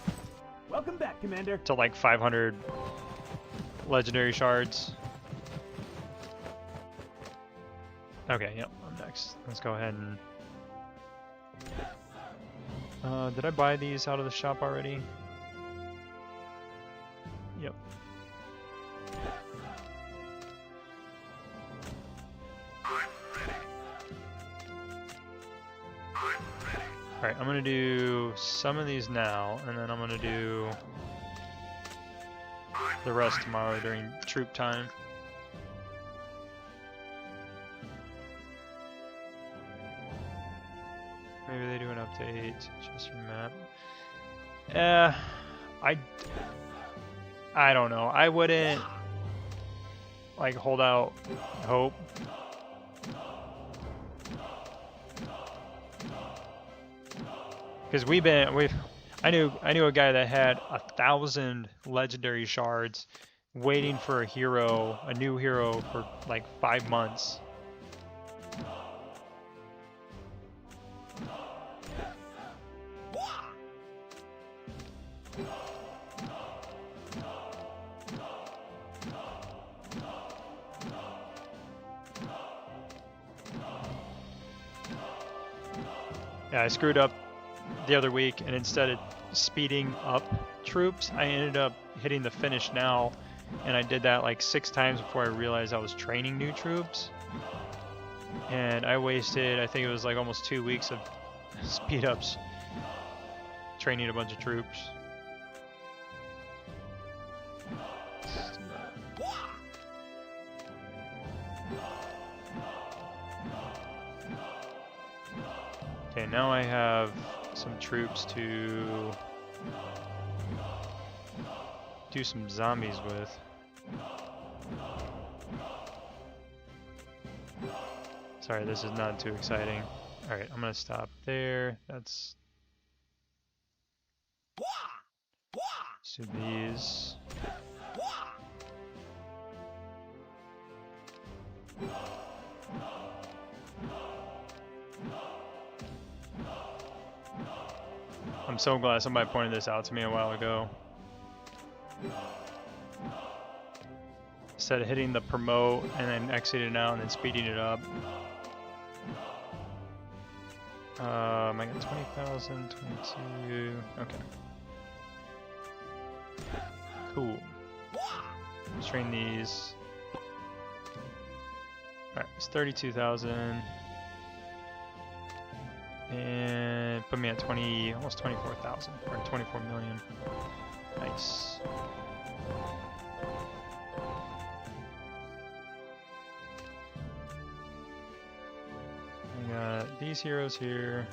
Welcome back, Commander. To like 500 legendary shards. Okay, yep, I'm next. Let's go ahead and... did I buy these out of the shop already? Yep. Alright, I'm gonna do some of these now, and then I'm gonna do the rest tomorrow during troop time. Maybe they do an update, just your map. I don't know. I wouldn't like hold out hope. Because I knew a guy that had 1,000 legendary shards waiting for a new hero for like 5 months. Yeah, I screwed up the other week, and instead of speeding up troops, I ended up hitting the finish now, and I did that like 6 times before I realized I was training new troops, and I wasted, I think it was like almost 2 weeks of speed ups training a bunch of troops. Okay, now I have some troops to do some zombies with. Sorry, this is not too exciting. Alright, I'm gonna stop there. Let's do these. I'm so glad somebody pointed this out to me a while ago. Instead of hitting the promote and then exiting out and then speeding it up. I got 20,000, 22. Okay. Cool. Let's train these. Alright, it's 32,000. And put me at 20, almost 24,000, or 24 million. Nice. I got these heroes here.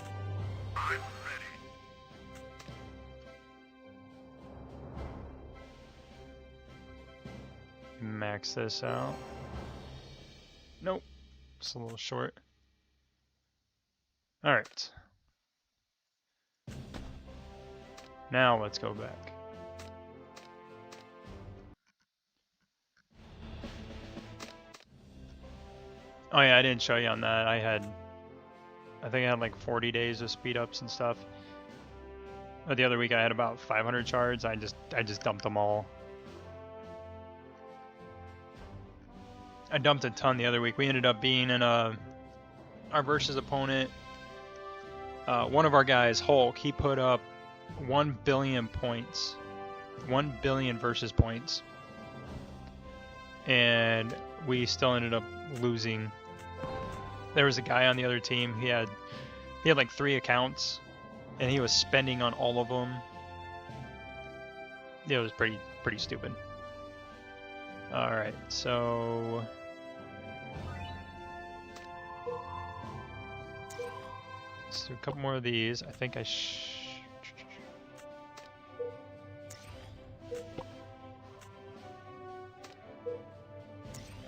Max this out. Nope, it's a little short. All right. Now let's go back. Oh yeah, I didn't show you on that. I think I had like 40 days of speed ups and stuff. But the other week I had about 500 shards. I just dumped them all. I dumped a ton the other week. We ended up being in our versus opponent. One of our guys, Hulk, he put up 1 billion points. 1 billion versus points. And we still ended up losing. There was a guy on the other team. He had like 3 accounts, and he was spending on all of them. It was pretty stupid. All right, so let's do a couple more of these. I think I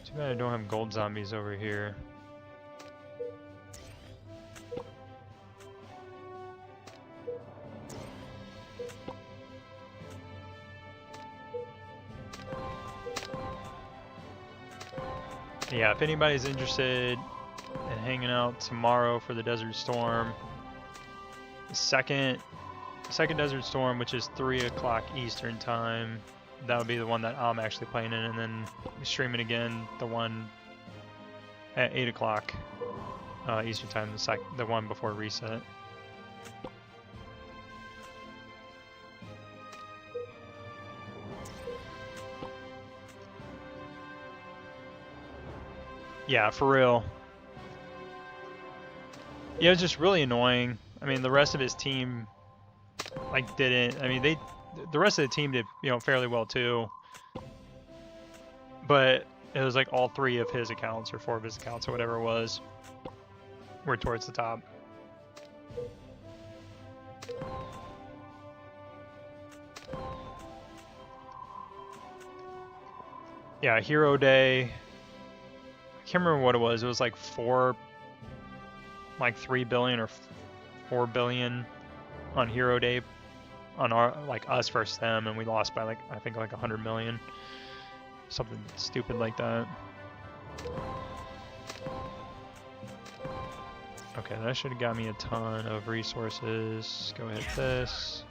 too bad I don't have gold zombies over here. Yeah, if anybody's interested in hanging out tomorrow for the Desert Storm, the second Desert Storm, which is 3 o'clock Eastern time, that would be the one that I'm actually playing in, and then we stream it again, the one at 8 o'clock Eastern time, the one before reset. Yeah, for real. Yeah, it was just really annoying. I mean, the rest of his team, like, didn't. I mean, the rest of the team did, fairly well too. But it was like all 3 of his accounts, or 4 of his accounts, or whatever it was, were towards the top. Yeah, Hero Day. I can't remember what it was. It was like 3 billion or 4 billion on Hero Day, on our, like, us versus them, and we lost by like, I think like 100 million, something stupid like that. Okay, that should have got me a ton of resources. Go hit this.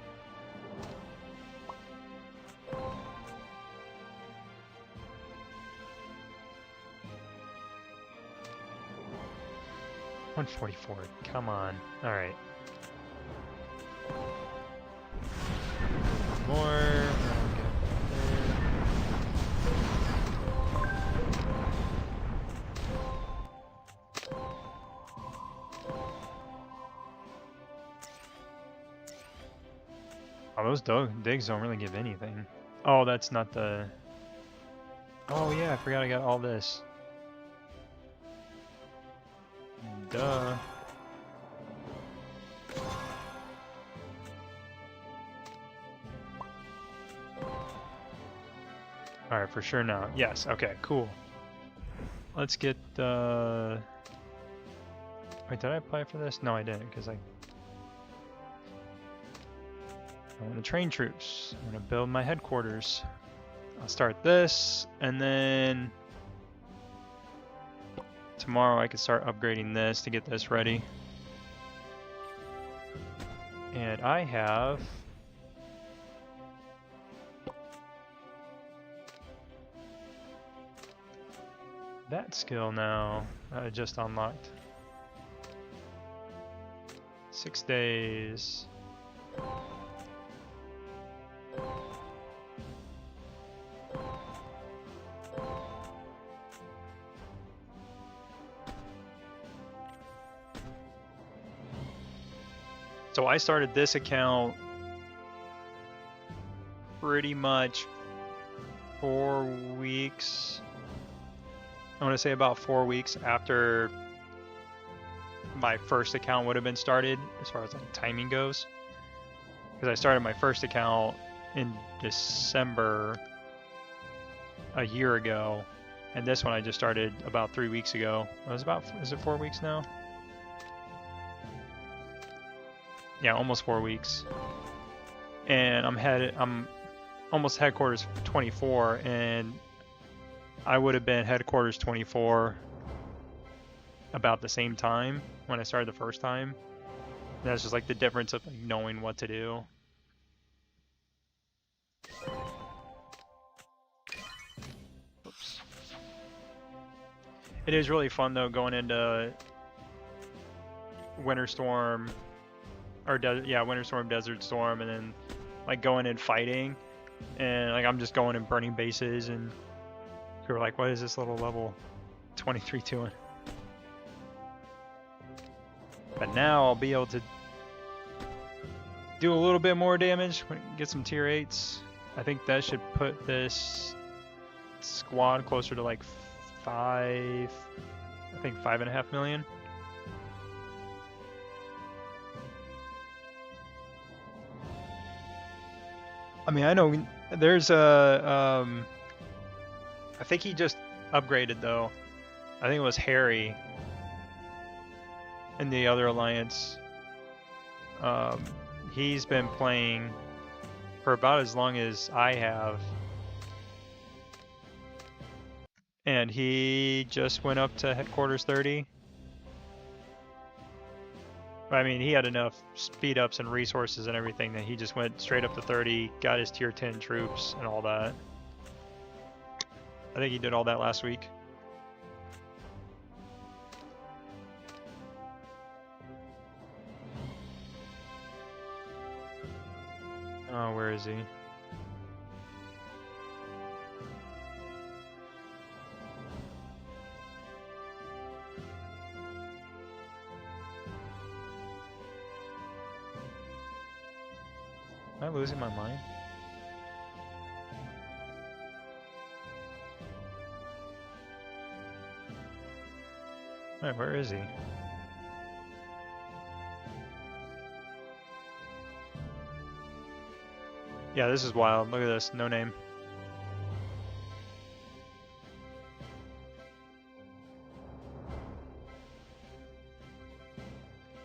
$144. Come on. All right. More. Oh, those digs don't really give anything. Oh, that's not the. Oh yeah, I forgot I got all this. Duh. Alright, for sure now. Yes, okay, cool. Let's get the... Wait, did I apply for this? No, I didn't, because I want to train troops. I'm going to build my headquarters. I'll start this, and then tomorrow I can start upgrading this to get this ready. And I have that skill now. I just unlocked. 6 days. So I started this account pretty much 4 weeks. I want to say about 4 weeks after my first account would have been started, as far as like timing goes. Because I started my first account in December a year ago, and this one I just started about 3 weeks ago. It was about, is it 4 weeks now? Yeah, almost 4 weeks. And I'm almost headquarters 24, and I would have been headquarters 24 about the same time when I started the first time. And that's just like the difference of like knowing what to do. Oops. It is really fun though going into Winter Storm, or Winter Storm, Desert Storm, and then like going and fighting, and like I'm just going and burning bases, and people are like, what is this little level 23 doing? But now I'll be able to do a little bit more damage, get some tier 8s. I think that should put this squad closer to like 5.5 million. I mean, I know there's a, I think he just upgraded though. I think it was Harry in the other alliance. He's been playing for about as long as I have. And he just went up to headquarters 30. I mean, he had enough speed ups and resources and everything that he just went straight up to 30, got his tier 10 troops and all that. I think he did all that last week. Oh, where is he? Am I losing my mind? Alright, where is he? Yeah, this is wild. Look at this. No name.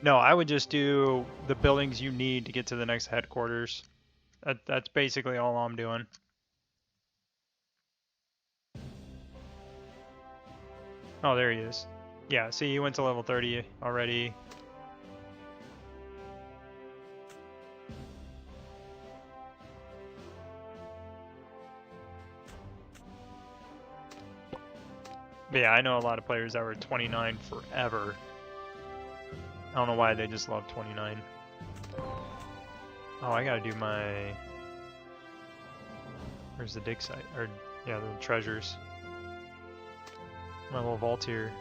No, I would just do the buildings you need to get to the next headquarters. That's basically all I'm doing. Oh, there he is. Yeah, see, he went to level 30 already. But yeah, I know a lot of players that were 29 forever. I don't know why they just love 29. Oh, I gotta do my... Where's the dig site? Or, yeah, the treasures. My little vault here.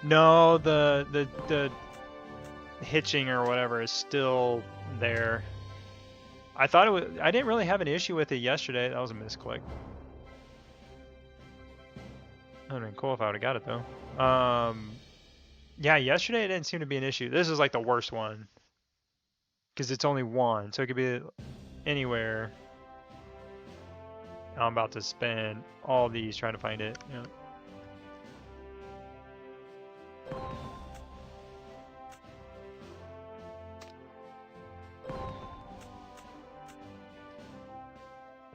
No, the hitching or whatever is still there. I thought it was, I didn't really have an issue with it yesterday. That was a misclick. That would have been cool if I would have got it though. Yeah, yesterday it didn't seem to be an issue. This is like the worst one. Because it's only one, so it could be anywhere. I'm about to spend all these trying to find it. Yeah.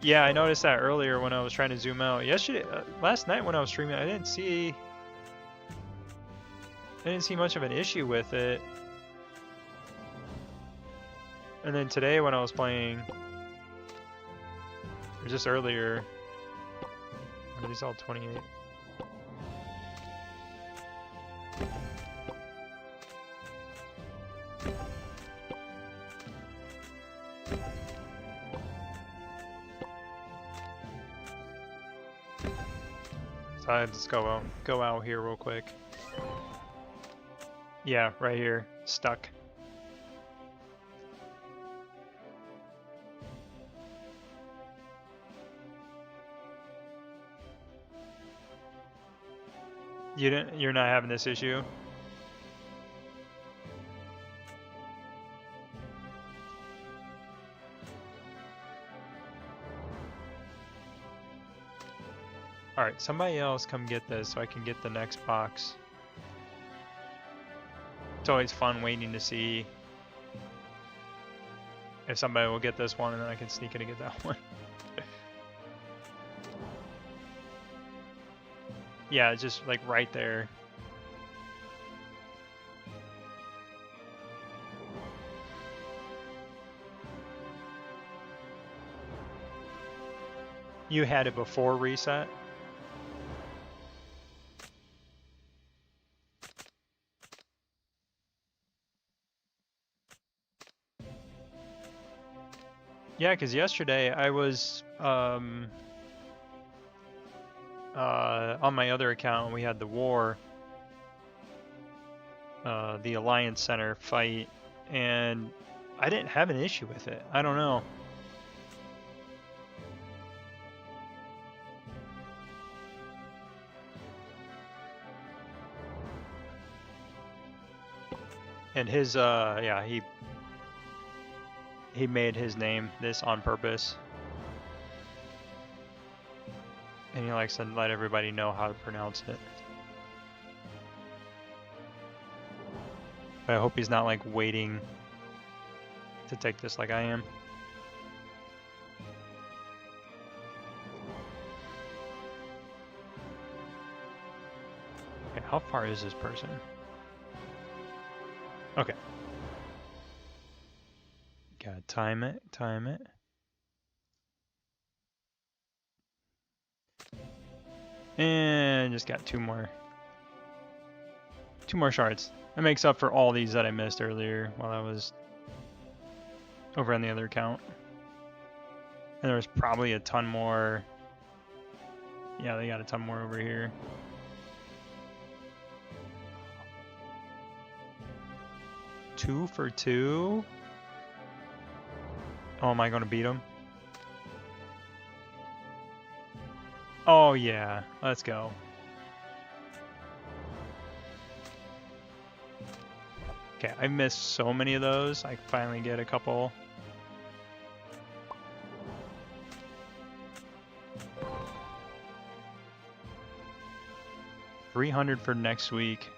Yeah, I noticed that earlier when I was trying to zoom out. Yesterday, last night when I was streaming, I didn't see much of an issue with it. And then today when I was playing, or just earlier, are these all 28? So let's go out here real quick. Yeah, right here, stuck. You're not having this issue? Alright, somebody else come get this so I can get the next box. It's always fun waiting to see if somebody will get this one and then I can sneak in and get that one. Yeah, it's just like right there. You had it before reset? Yeah, because yesterday I was on my other account, we had the war, the Alliance Center fight, and I didn't have an issue with it. I don't know. And his, yeah, he made his name this on purpose. And he likes to let everybody know how to pronounce it. But I hope he's not like waiting to take this like I am. Okay, how far is this person? Okay. Gotta time it, time it. And just got two more shards. That makes up for all these that I missed earlier while I was over on the other account. And there was probably a ton more. Yeah, they got a ton more over here. Two for two? Oh, am I gonna beat him? Oh yeah, let's go. Okay, I missed so many of those. I finally get a couple. $300 for next week.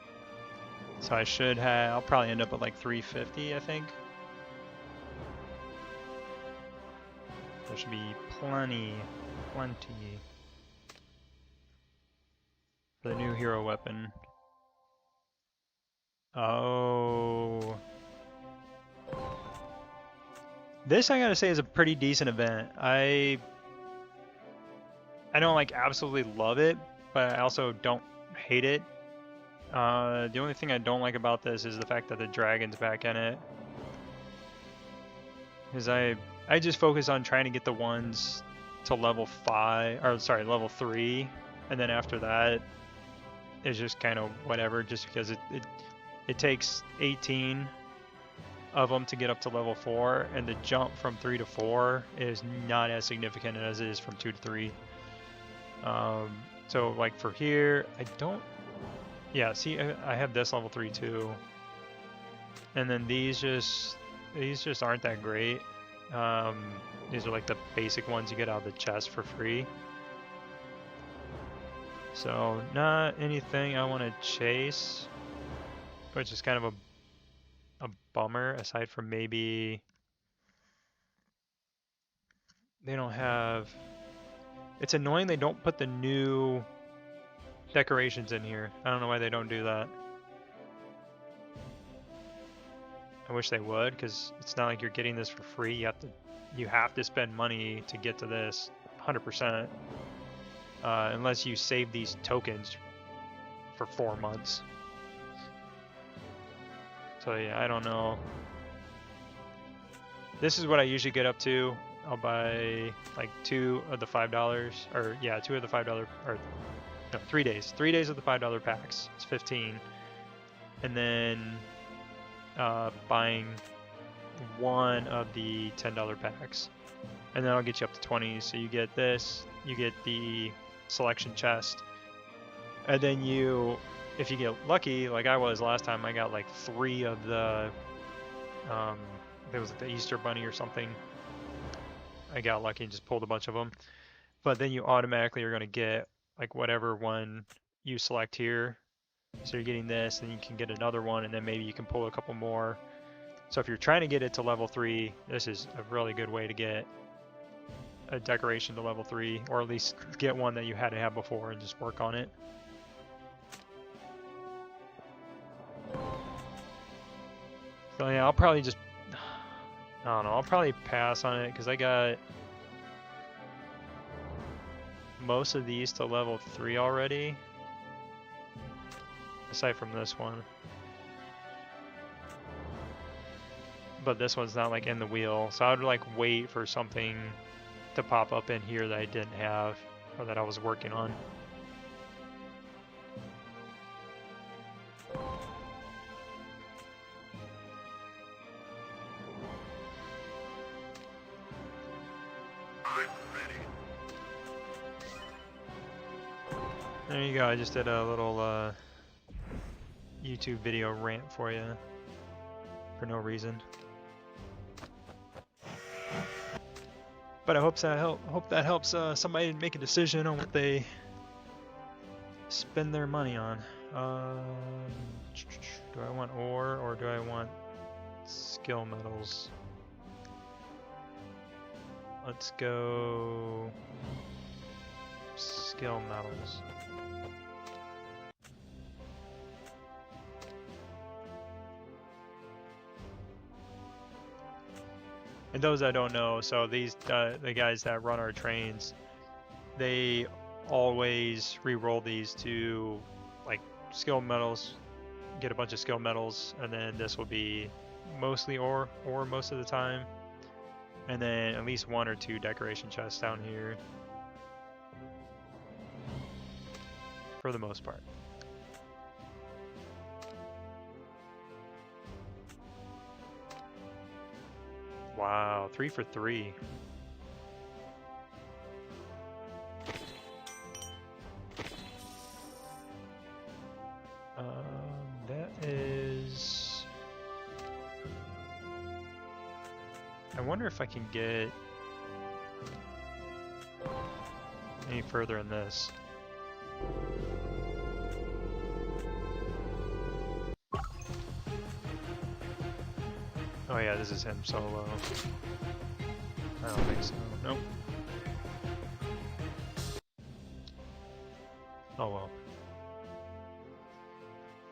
So I should have, I'll probably end up at like 350, I think. There should be plenty for the new hero weapon. Oh. This I gotta say is a pretty decent event. I don't like absolutely love it, but I also don't hate it. The only thing I don't like about this is the fact that the dragon's back in it. Because I just focus on trying to get the ones to level 5, or sorry, level 3, and then after that, it's just kind of whatever, just because it takes 18 of them to get up to level 4, and the jump from 3 to 4 is not as significant as it is from 2 to 3. So like for here, I don't, yeah, see, I have this level 3 too, and then these just aren't that great. These are like the basic ones you get out of the chest for free. So not anything I want to chase, which is kind of a bummer, aside from maybe they don't have, it's annoying they don't put the new decorations in here. I don't know why they don't do that. I wish they would, because it's not like you're getting this for free. You have to spend money to get to this 100%. Unless you save these tokens for 4 months. So yeah, I don't know. This is what I usually get up to. I'll buy like 2 of the $5, or yeah, 2 of the $5, or No, 3 days. 3 days of the $5 packs. It's 15. And then buying one of the $10 packs. And then I'll get you up to 20. So you get this, you get the selection chest. And then you, if you get lucky, like I was last time, I got like 3 of the, it was like the Easter Bunny or something. I got lucky and just pulled a bunch of them. But then you automatically are going to get like whatever one you select here. So you're getting this, and you can get another one, and then maybe you can pull a couple more. So if you're trying to get it to level 3, this is a really good way to get a decoration to level 3, or at least get one that you had to have before and just work on it. So yeah, I'll probably just, I don't know, I'll probably pass on it because I got most of these to level 3 already, aside from this one. But this one's not like in the wheel, so I would like wait for something to pop up in here that I didn't have or that I was working on. There you go, I just did a little YouTube video rant for you for no reason. But I hope that helps somebody make a decision on what they spend their money on. Do I want ore or do I want skill medals? Let's go skill medals. And those I don't know, so these the guys that run our trains, they always re-roll these to like skill medals, get a bunch of skill medals, and then this will be mostly ore most of the time, and then at least 1 or 2 decoration chests down here for the most part. Wow, 3 for 3. That is... I wonder if I can get any further in this. Oh yeah, this is him solo. I don't think so. Nope. Oh well.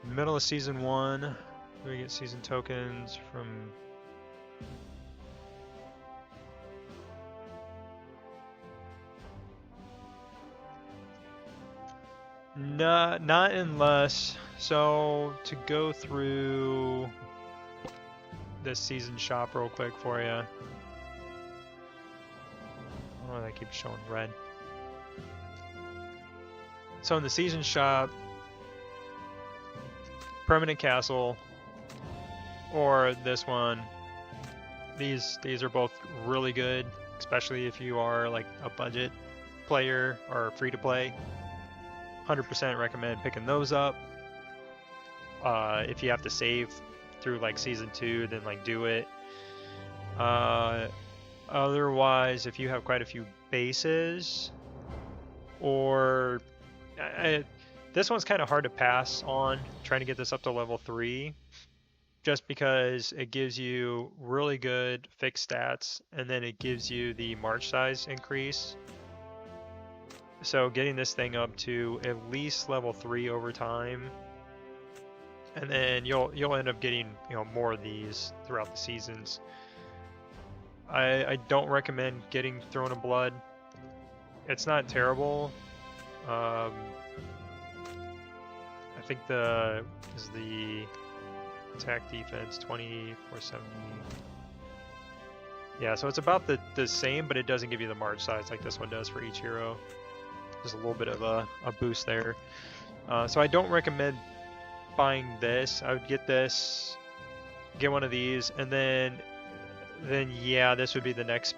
Middle of season 1, we get season tokens from... Not unless... So, to go through this season shop real quick for you. Oh, that keeps showing red. So in the season shop, permanent castle, or this one, these are both really good, especially if you are like a budget player or free to play. 100% recommend picking those up. If you have to save through like season 2, then like do it. Otherwise, if you have quite a few bases, or this one's kind of hard to pass on, trying to get this up to level 3, just because it gives you really good fixed stats, and then it gives you the march size increase. So getting this thing up to at least level 3 over time, and then you'll end up getting, you know, more of these throughout the seasons. I don't recommend getting Throne of Blood. It's not terrible. I think the attack defense 2470. Yeah, so it's about the same, but it doesn't give you the march size like this one does for each hero. Just a little bit of a boost there. So I don't recommend buying this. I would get this, get one of these, and then yeah, this would be the next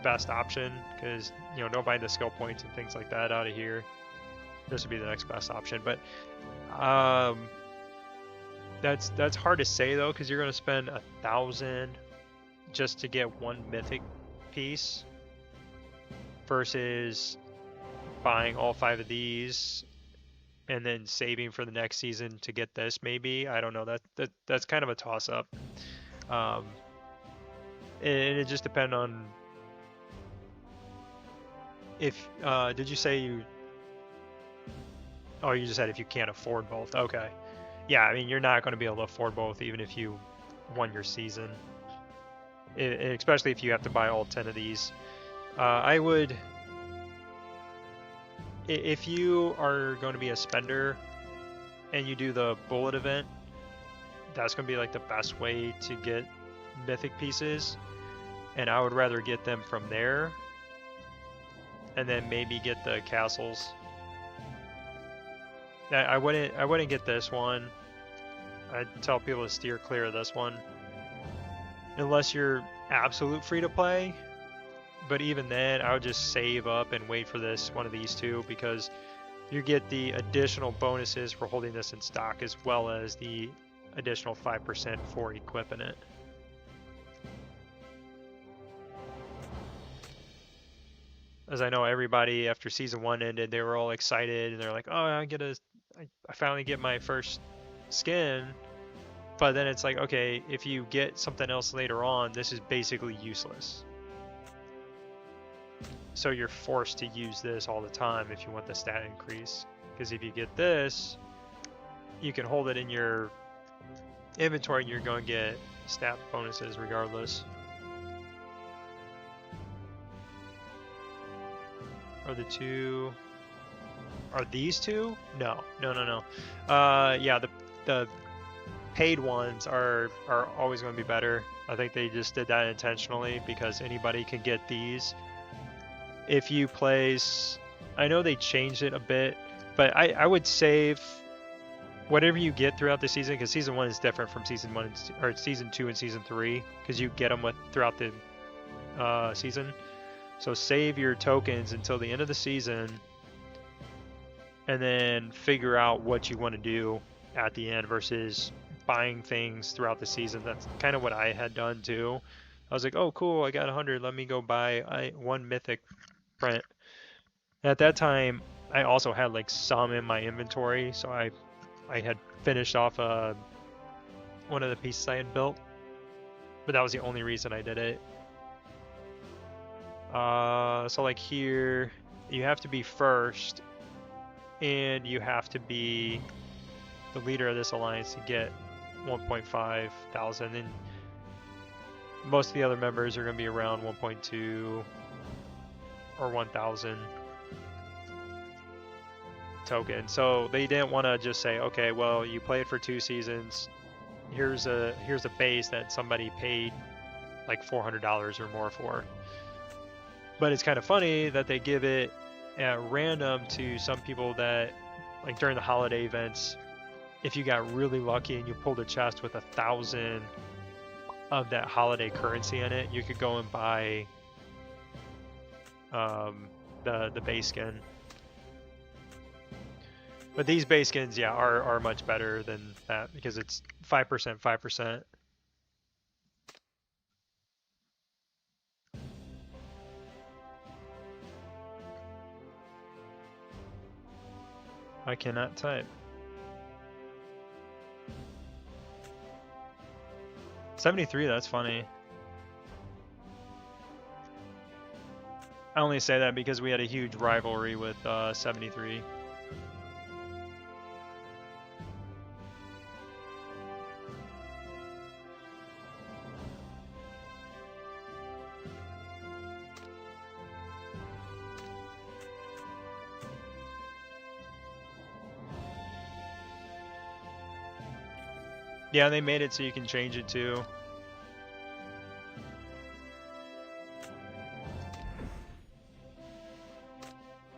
best option, because you know, don't buy the skill points and things like that out of here. This would be the next best option, but that's hard to say though, because you're going to spend 1,000 just to get one mythic piece versus buying all 5 of these and then saving for the next season to get this. Maybe, I don't know, that's kind of a toss up. And it just depends on if did you say you, oh, you just said if you can't afford both. Okay, yeah, I mean, you're not going to be able to afford both even if you won your season, especially if you have to buy all 10 of these. I would, if you are going to be a spender and you do the bullet event, that's going to be like the best way to get mythic pieces, and I would rather get them from there and then maybe get the castles. I wouldn't get this one. I'd tell people to steer clear of this one unless you're absolute free to play. But even then, I would just save up and wait for this one of these two, because you get the additional bonuses for holding this in stock as well as the additional 5% for equipping it. As I know, everybody after season 1 ended, they were all excited and they're like, "Oh, I finally get my first skin." But then it's like, okay, if you get something else later on, this is basically useless. So you're forced to use this all the time if you want the stat increase. Because if you get this, you can hold it in your inventory and you're going to get stat bonuses regardless. Are these two? No. Yeah, the paid ones are always going to be better. I think they just did that intentionally because anybody can get these. If you place, I know they changed it a bit, but I would save whatever you get throughout the season, because season 1 is different from season 1 or season 2 and season 3, because you get them throughout the season. So save your tokens until the end of the season, and then figure out what you want to do at the end versus buying things throughout the season. That's kind of what I had done too. I was like, oh cool, I got 100, let me go buy one mythic print. At that time, I also had like some in my inventory, so I had finished off one of the pieces I had built, but that was the only reason I did it. So like here, you have to be first, and you have to be the leader of this alliance to get 1.5 thousand, and most of the other members are going to be around 1.2 or 1,000 token. So they didn't want to just say, okay, well, you played for 2 seasons, here's a base that somebody paid like $400 or more for. But it's kind of funny that they give it at random to some people that, like during the holiday events, if you got really lucky and you pulled a chest with 1,000 of that holiday currency in it, you could go and buy the base skin. But these base skins, yeah, are much better than that because it's 5%. I cannot type. 73, that's funny. I only say that because we had a huge rivalry with 73. Yeah, they made it so you can change it too.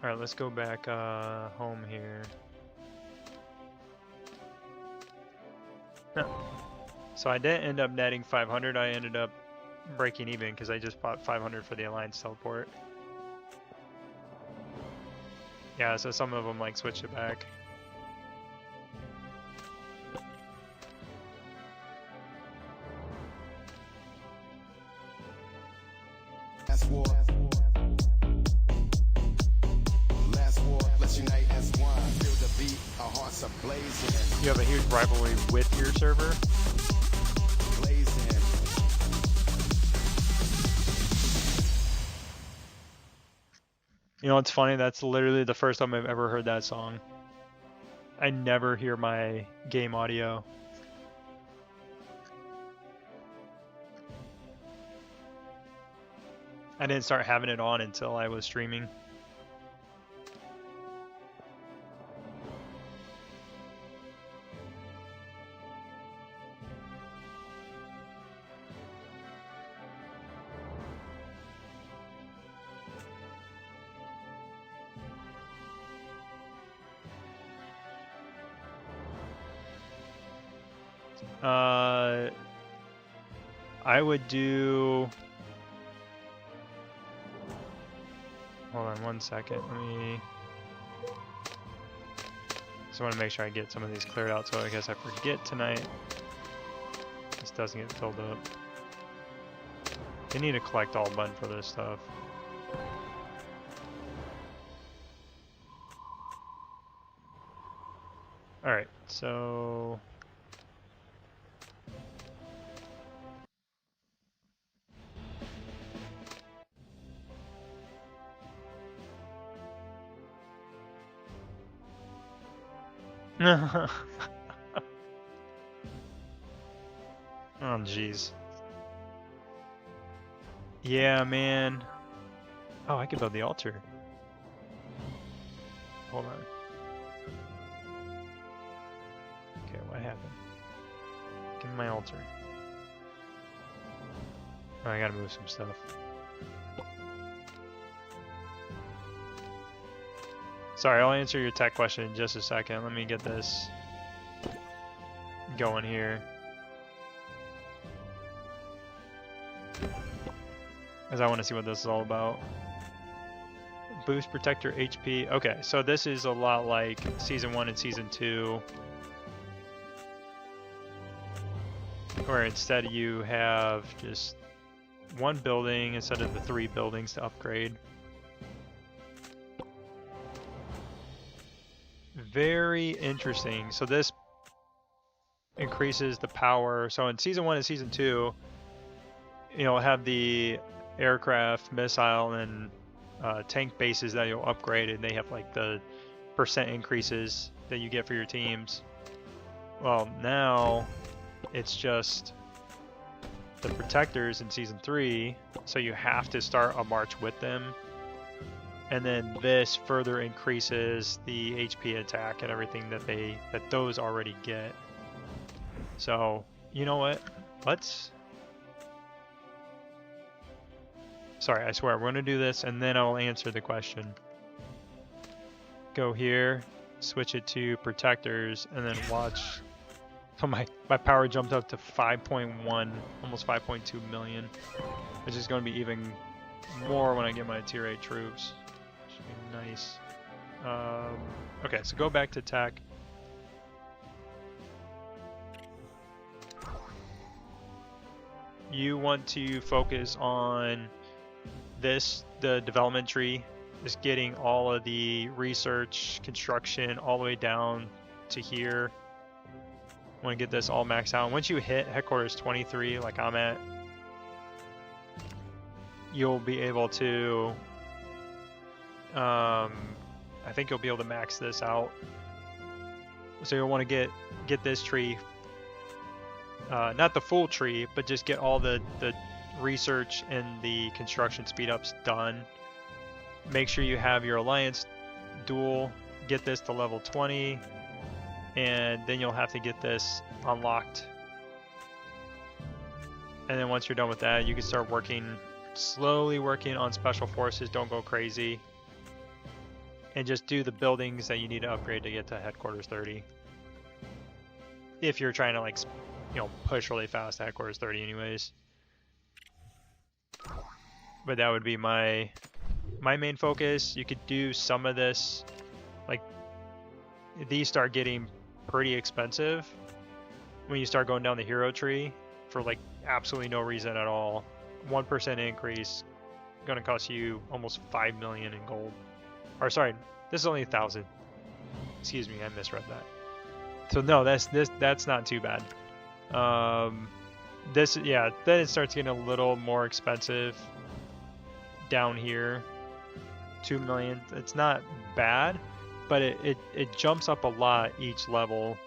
Alright, let's go back home here. No. So I didn't end up netting 500, I ended up breaking even because I just bought 500 for the Alliance teleport. Yeah, so some of them like switched it back. Last war. Last war. Let's unite as one. Feel the beat. Our hearts are blazing. You have a huge rivalry with your server? Blazing. You know what's funny? That's literally the first time I've ever heard that song. I never hear my game audio. I didn't start having it on until I was streaming. I would do... Hold on one second, let me... Just want to make sure I get some of these cleared out, so I guess I forget tonight. This doesn't get filled up. They need a collect all button for this stuff. Alright, so... Oh jeez. Yeah, man. Oh, I could build the altar. Hold on. Okay, what happened? Give me my altar. Oh, I gotta move some stuff. Sorry, I'll answer your tech question in just a second. Let me get this going here. Because I want to see what this is all about. Boost Protector HP. Okay, so this is a lot like Season 1 and Season 2. Where instead you have just one building instead of the 3 buildings to upgrade. Very interesting. So this increases the power. So in Season 1 and Season 2, you'll have the aircraft, missile, and tank bases that you'll upgrade, and they have like the percent increases that you get for your teams. Well, now it's just the protectors in Season 3, so you have to start a march with them. And then this further increases the HP attack and everything that those already get. So, you know what? Let's... Sorry, I swear, we're gonna do this and then I'll answer the question. Go here, switch it to protectors, and then watch. So my power jumped up to 5.1, almost 5.2 million, which is gonna be even more when I get my tier 8 troops. Should be nice. Okay, so go back to tech. You want to focus on this, the development tree, just getting all of the research, construction, all the way down to here. Want to get this all maxed out. Once you hit headquarters 23, like I'm at, you'll be able to, I think you'll be able to max this out. So you'll want to get this tree, not the full tree, but just get all the research and the construction speed ups done. Make sure you have your alliance duel, get this to level 20, and then you'll have to get this unlocked. And then once you're done with that, you can start working, slowly working on special forces. Don't go crazy. and just do the buildings that you need to upgrade to get to headquarters 30. If you're trying to like, you know, push really fast to headquarters 30 anyways. But that would be my main focus. You could do some of this, like these start getting pretty expensive when you start going down the hero tree for like absolutely no reason at all. 1% increase gonna cost you almost 5 million in gold. Or sorry, this is only 1,000. Excuse me, I misread that. So no, that's not too bad. This, yeah, then it starts getting a little more expensive down here. 2 million. It's not bad, but it jumps up a lot each level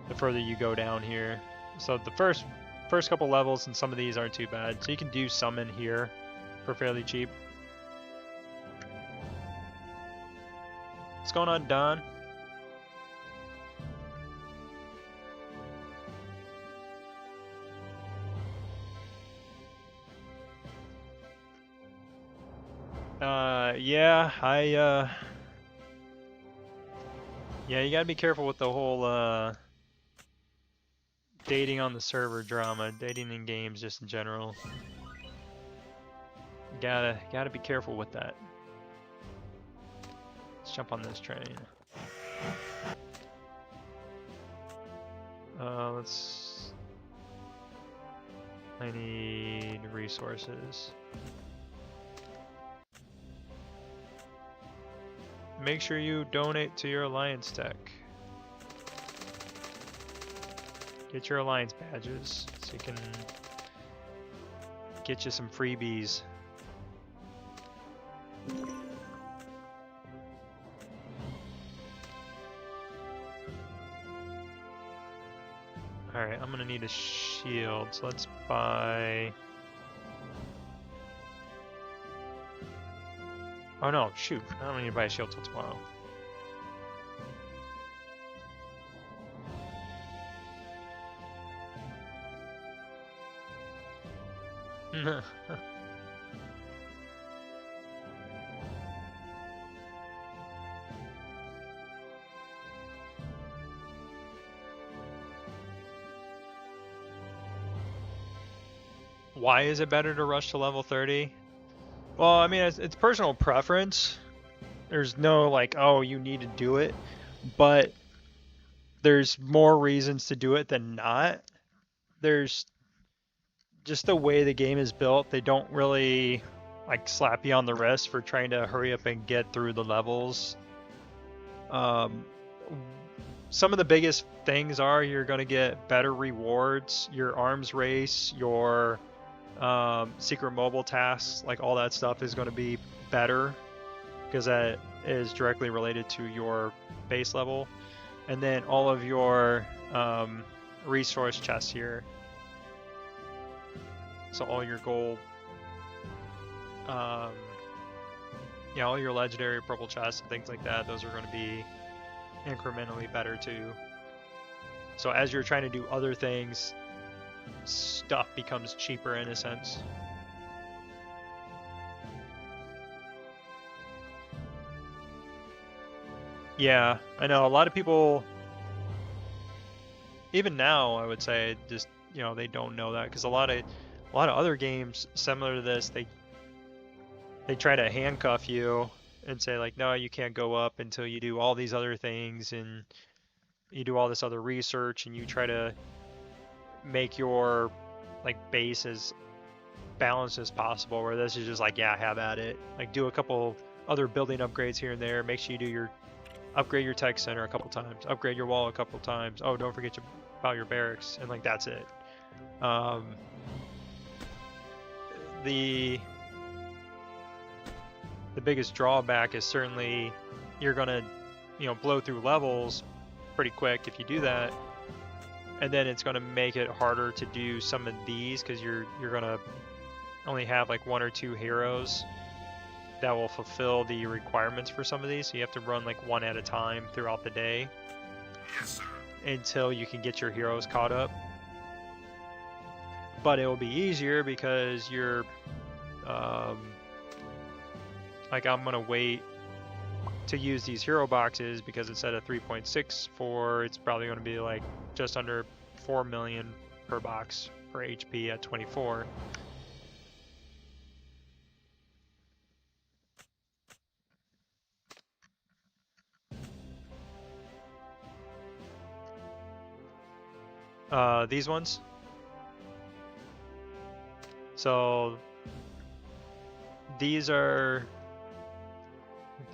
the further you go down here. So the first couple levels and some of these aren't too bad. So you can do some in here for fairly cheap. What's going on, Don? Yeah, yeah, you gotta be careful with the whole, dating on the server drama, dating in games just in general. Gotta be careful with that. Let's jump on this train. I need resources. Make sure you donate to your Alliance tech. Get your Alliance badges so you can get you some freebies. Alright, I'm gonna need a shield, so let's buy... Oh no, shoot, I don't need to buy a shield till tomorrow. Why is it better to rush to level 30? Well, I mean, it's personal preference. There's no like, oh, you need to do it, but there's more reasons to do it than not. There's just the way the game is built. They don't really like slap you on the wrist for trying to hurry up and get through the levels. Some of the biggest things are you're going to get better rewards, your arms race, your secret mobile tasks, like all that stuff is going to be better because that is directly related to your base level. And then all of your resource chests here, so all your gold, yeah, all your legendary purple chests and things like that, those are going to be incrementally better too. So as you're trying to do other things, stuff becomes cheaper in a sense. Yeah, I know a lot of people, even now, I would say, just, you know, they don't know that because a lot of other games similar to this, they try to handcuff you and say like, no, you can't go up until you do all these other things and you do all this other research and you try to make your like base as balanced as possible, where this is just like, yeah, have at it. Like do a couple other building upgrades here and there. Make sure you do upgrade your tech center a couple times, upgrade your wall a couple times. Oh, don't forget about your barracks, and like that's it. The biggest drawback is certainly you're gonna, you know, blow through levels pretty quick if you do that, and then it's gonna make it harder to do some of these because you're gonna only have like 1 or 2 heroes that will fulfill the requirements for some of these, so you have to run like one at a time throughout the day. Yes, sir. Until you can get your heroes caught up. But it will be easier because you're like, I'm gonna wait to use these hero boxes, because instead of 3.64, it's probably going to be like just under 4 million per box for HP at 24. These ones. So these are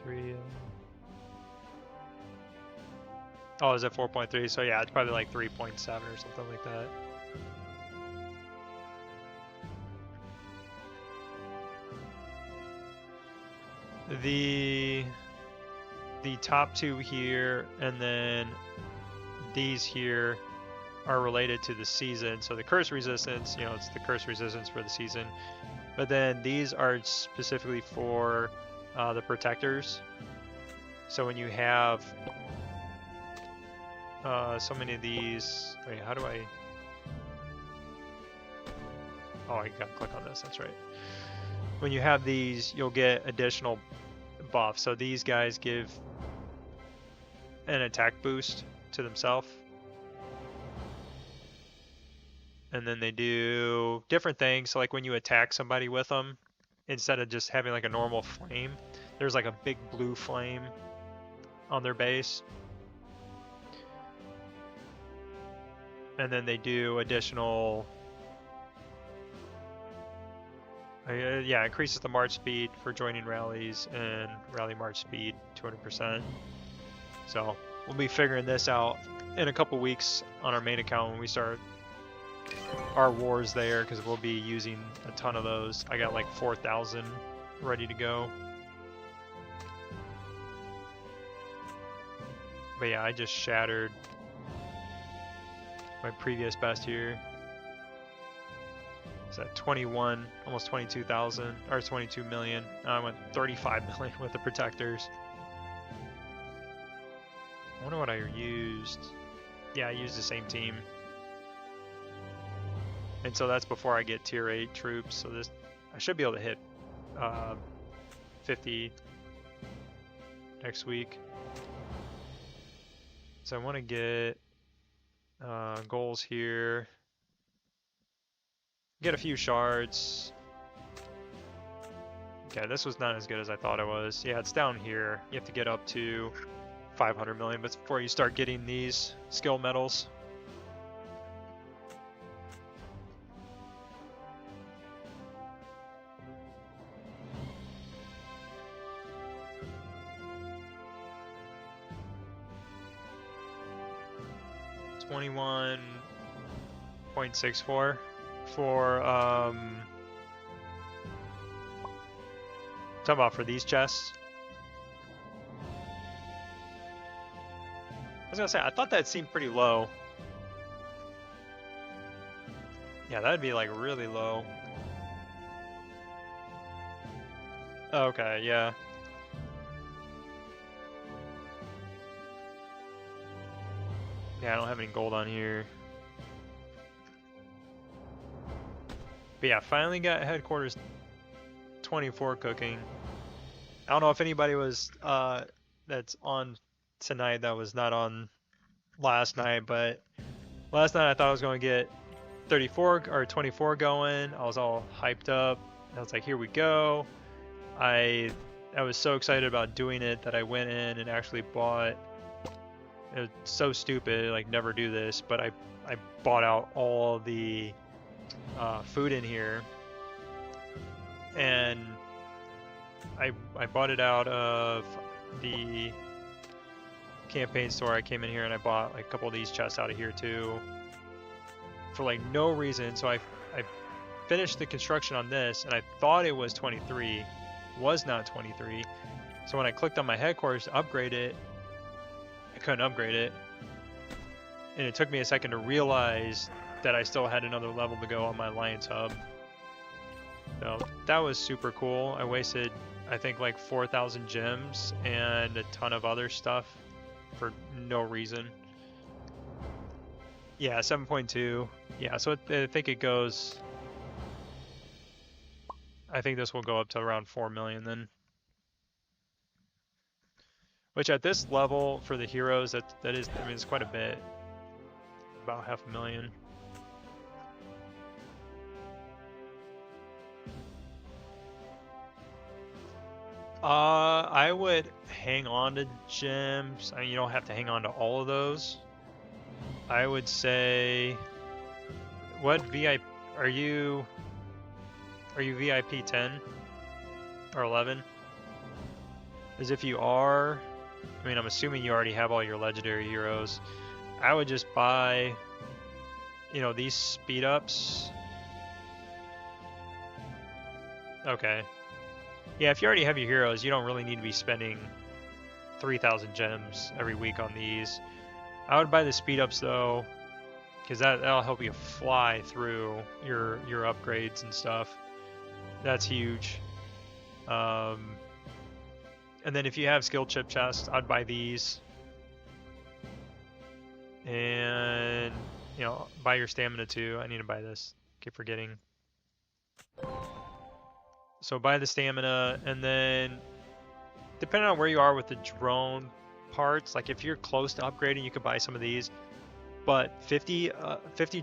3. Oh, is it 4.3? So yeah, it's probably like 3.7 or something like that. The top two here and then these here are related to the season. So the curse resistance, you know, it's the curse resistance for the season. But then these are specifically for the protectors. So when you have so many of these, wait, how do I? Oh, I gotta click on this. That's right. When you have these, you'll get additional buffs. So these guys give an attack boost to themselves. And then they do different things. So like when you attack somebody with them, instead of just having like a normal flame, there's like a big blue flame on their base. And then they do additional, yeah, increases the march speed for joining rallies and rally march speed 200%. So we'll be figuring this out in a couple weeks on our main account when we start our wars there, because we'll be using a ton of those. I got like 4,000 ready to go. But yeah, I just shattered my previous best here. It's at 21, almost 22,000, or 22 million. I went 35 million with the protectors. I wonder what I used. Yeah, I used the same team. And so that's before I get tier 8 troops. So this, I should be able to hit 50 next week. So I want to get goals here. Get a few shards. Okay, this was not as good as I thought it was. Yeah, it's down here. You have to get up to 500 million before you start getting these skill medals. .64 for talk about for these chests. I was gonna say, I thought that seemed pretty low. Yeah, that'd be like really low. Okay, yeah. Yeah, I don't have any gold on here. But yeah, finally got headquarters 24 cooking. I don't know if anybody was that's on tonight that was not on last night, but last night I thought I was going to get 34 or 24 going. I was all hyped up. I was like, here we go. I was so excited about doing it that I went in and actually bought. It was so stupid, like never do this, but I bought out all the food in here, and I bought it out of the campaign store. I came in here and I bought like a couple of these chests out of here too for like no reason. So I finished the construction on this and I thought it was 23, was not 23. So when I clicked on my headquarters to upgrade it, I couldn't upgrade it, and it took me a second to realize that I still had another level to go on my Alliance hub. So that was super cool. I wasted, I think, like 4,000 gems and a ton of other stuff for no reason. Yeah, 7.2. Yeah, so I think it goes, I think this will go up to around 4 million then. Which at this level for the heroes, that is, I mean, it's quite a bit. About 500,000. I would hang on to gems. I mean, you don't have to hang on to all of those. I would say, what VIP are you? Are you VIP 10 or 11? As if you are, I mean, I'm assuming you already have all your legendary heroes. I would just buy, you know, these speed ups. Okay. Yeah, if you already have your heroes, you don't really need to be spending 3,000 gems every week on these. I would buy the speed ups though, because that'll help you fly through your upgrades and stuff. That's huge. And then if you have skill chip chests, I'd buy these. And, you know, buy your stamina too. I need to buy this. Keep forgetting. So buy the stamina, and then depending on where you are with the drone parts, like if you're close to upgrading, you could buy some of these. But 50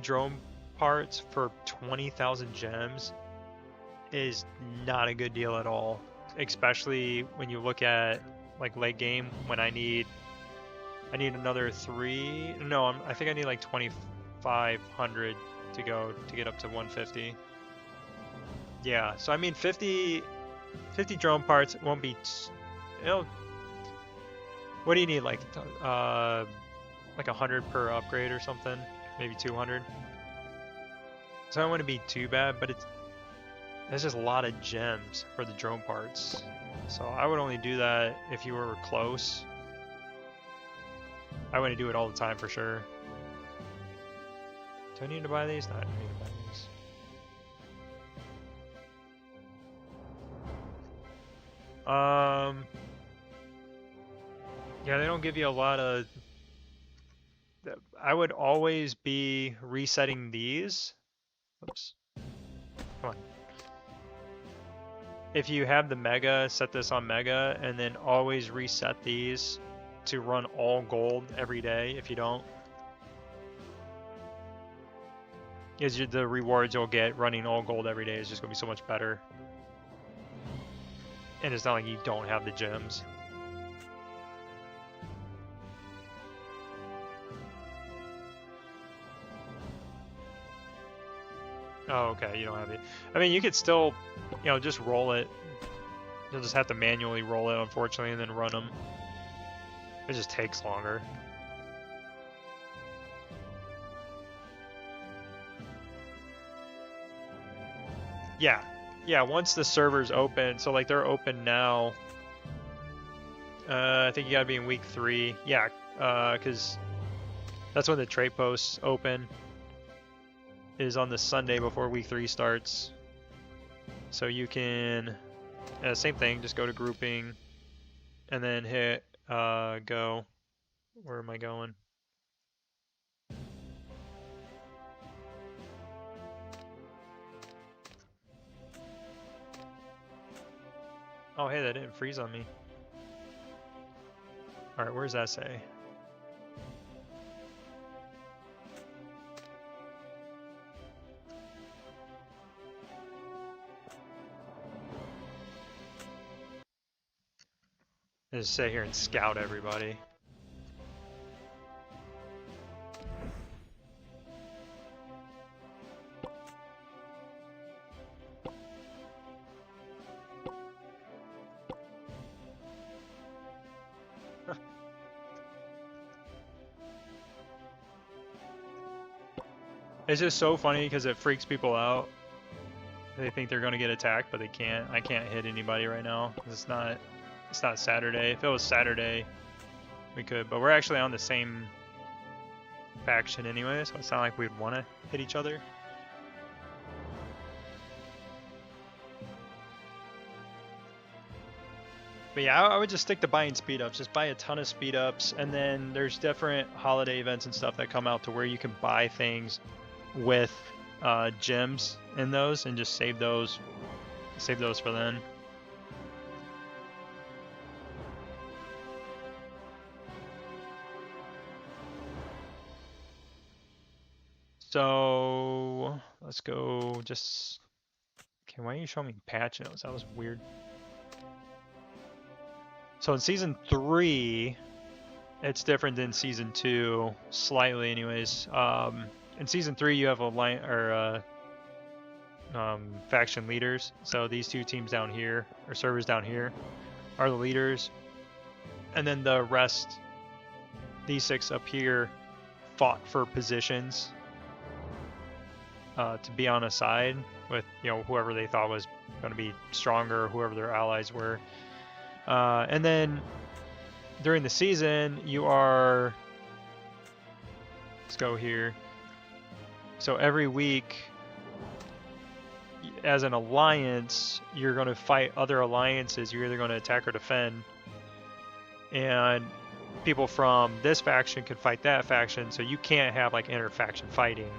drone parts for 20,000 gems is not a good deal at all. Especially when you look at like late game when I need another 3. No, I think I need like 2,500 to go to get up to 150. Yeah, so I mean 50 drone parts won't be, what do you need, like 100 per upgrade or something, maybe 200. So I don't want to be too bad, but there's just a lot of gems for the drone parts. So I would only do that if you were close. I wouldn't do it all the time for sure. Do I need to buy these? No, I don't need to buy these. Yeah, they don't give you a lot of. I would always be resetting these. Oops. Come on. If you have the mega, set this on mega, and then always reset these to run all gold every day. If you don't, is the rewards you'll get running all gold every day is just gonna be so much better. And it's not like you don't have the gems. Oh, okay, you don't have it. I mean, you could still, you know, just roll it. You'll just have to manually roll it, unfortunately, and then run them. It just takes longer. Yeah, once the server's open, so like they're open now. I think you gotta be in week 3. Yeah, because that's when the trade posts open. Is on the Sunday before week 3 starts. So you can, same thing, just go to grouping, and then hit go. Where am I going? Oh hey, that didn't freeze on me. Alright, where's that say? Just sit here and scout everybody. It's just so funny because it freaks people out. They think they're gonna get attacked, but they can't. I can't hit anybody right now. It's not Saturday. If it was Saturday, we could, but we're actually on the same faction anyway, so it's not like we'd want to hit each other. But yeah, I would just stick to buying speed ups. Just buy a ton of speed ups, and then there's different holiday events and stuff that come out to where you can buy things with gems in those, and just save those for then. So let's go just. Okay, why are you showing me patch notes? That was weird. So in season 3, it's different than season 2, slightly, anyways. In season 3, you have a line or faction leaders. So these two teams down here, or servers down here, are the leaders, and then the rest, these 6 up here, fought for positions to be on a side with whoever they thought was going to be stronger, whoever their allies were. And then during the season, you are. Let's go here. So every week, as an alliance, you're going to fight other alliances. You're either going to attack or defend. And people from this faction can fight that faction, so you can't have like inter-faction fighting.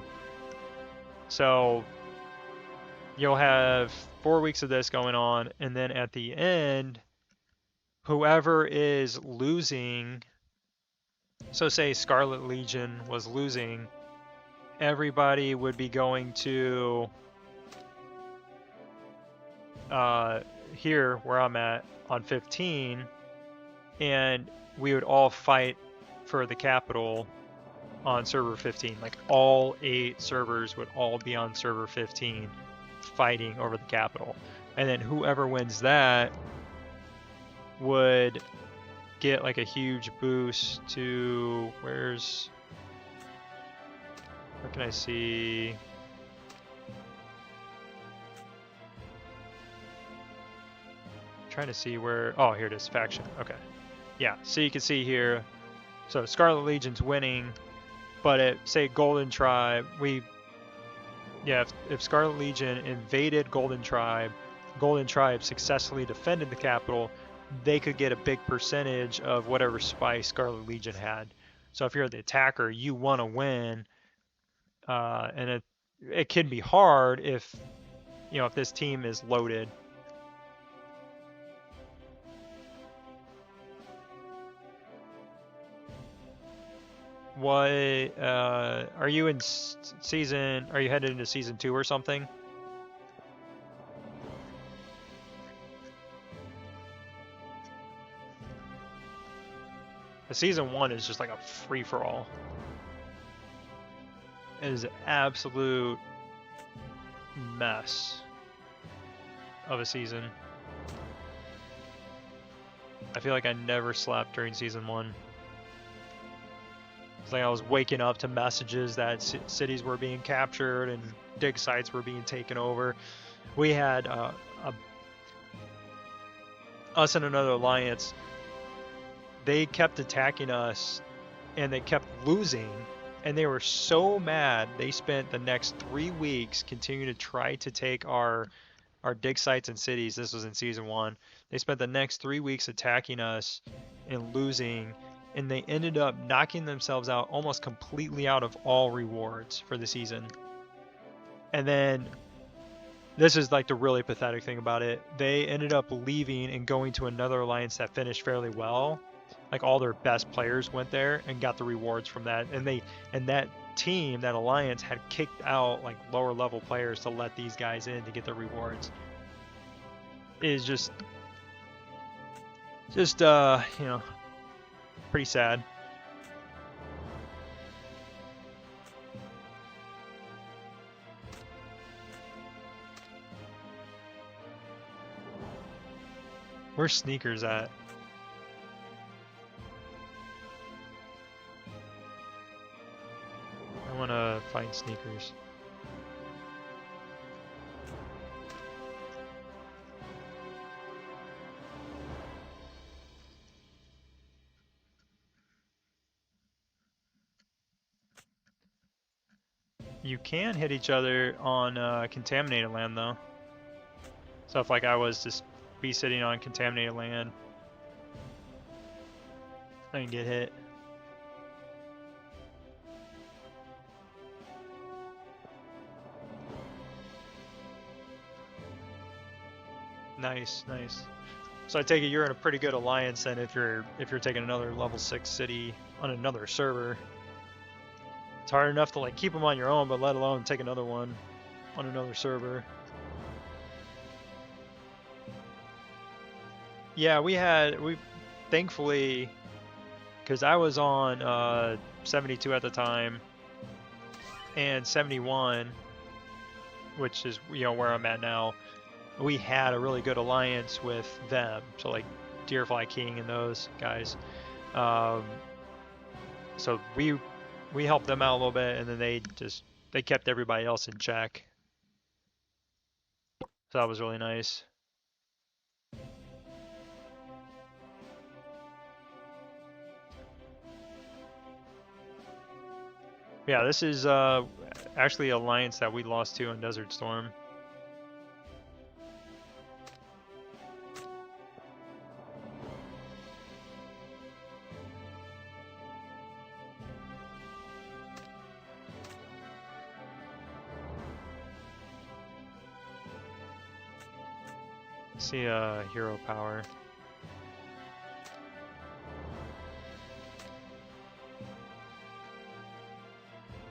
So you'll have 4 weeks of this going on, and then at the end, whoever is losing, so say Scarlet Legion was losing, everybody would be going to here where I'm at on 15, and we would all fight for the capital on server 15. Like all 8 servers would all be on server 15 fighting over the capital. And then whoever wins that would get like a huge boost to where can I see? I'm trying to see where. Oh, here it is, faction. Okay. Yeah, so you can see here, so Scarlet Legion's winning, but at, say, Golden Tribe, if Scarlet Legion invaded Golden Tribe successfully defended the capital, they could get a big percentage of whatever spice Scarlet Legion had. So if you're the attacker, you want to win, and it can be hard if this team is loaded. What are you in season? Are you headed into season 2 or something? The season 1 is just like a free for all. It is an absolute mess of a season. I feel like I never slept during season 1. It's like I was waking up to messages that cities were being captured and dig sites were being taken over. We had us and another alliance. They kept attacking us and they kept losing, and they were so mad they spent the next 3 weeks continuing to try to take our dig sites and cities. This was in season 1. They spent the next 3 weeks attacking us and losing, and they ended up knocking themselves out almost completely out of all rewards for the season. And then this is like the really pathetic thing about it. They ended up leaving and going to another alliance that finished fairly well. Like all their best players went there and got the rewards from that. And that team, that alliance, had kicked out like lower level players to let these guys in to get their rewards. It is just pretty sad. Where's Sneakers at? I want to find Sneakers. You can hit each other on contaminated land though. So if like I was to be sitting on contaminated land, I can get hit. Nice, nice. So I take it you're in a pretty good alliance then if you're taking another level 6 city on another server. It's hard enough to like keep them on your own, but let alone take another one on another server. Yeah, we thankfully, because I was on 72 at the time and 71, which is where I'm at now. We had a really good alliance with them, so like Deerfly King and those guys. So we helped them out a little bit, and then they kept everybody else in check. So that was really nice. Yeah, this is actually an alliance that we lost to in Desert Storm. See hero power.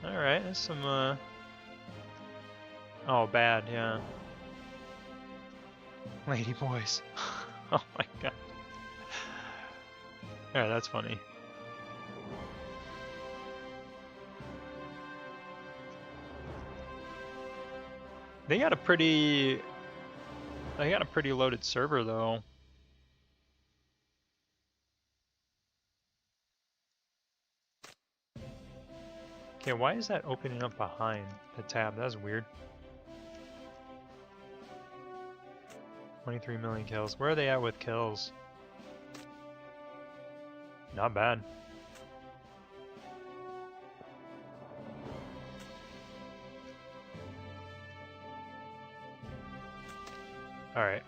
Alright, there's some oh, bad, yeah. Lady boys. Oh my god. Alright, that's funny. They got a pretty loaded server though. Okay, why is that opening up behind the tab? That's weird. 23 million kills. Where are they at with kills? Not bad. Alright.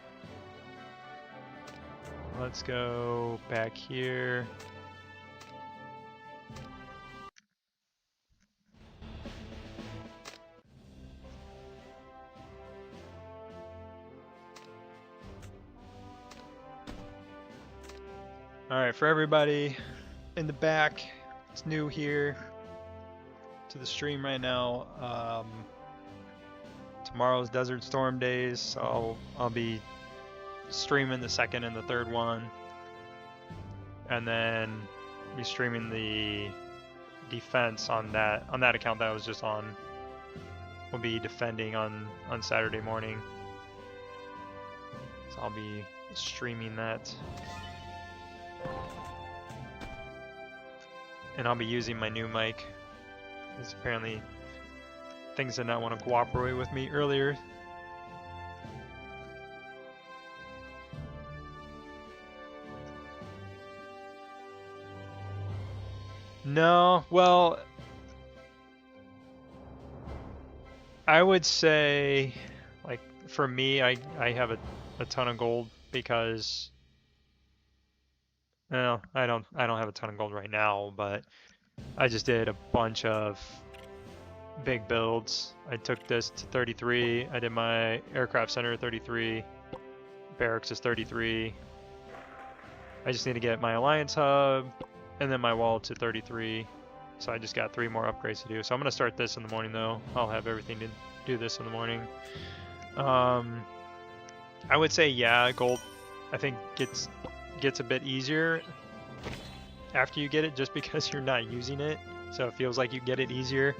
Let's go back here. Alright, for everybody in the back, it's new here to the stream right now. Tomorrow's Desert Storm days, so I'll be streaming the second and the third one, and then be streaming the defense on that account that I was just on. We'll be defending on Saturday morning, so I'll be streaming that. And I'll be using my new mic, because apparently things did not want to cooperate with me earlier. No, well, I would say, like, for me, I have a ton of gold because, well, I don't have a ton of gold right now, but I just did a bunch of big builds. I took this to 33. I did my aircraft center at 33. Barracks is 33. I just need to get my alliance hub and then my wall to 33. So I just got 3 more upgrades to do. So I'm gonna start this in the morning though. I'll have everything to do this in the morning. I would say yeah, gold I think gets a bit easier after you get it, just because you're not using it, so it feels like you get it easier.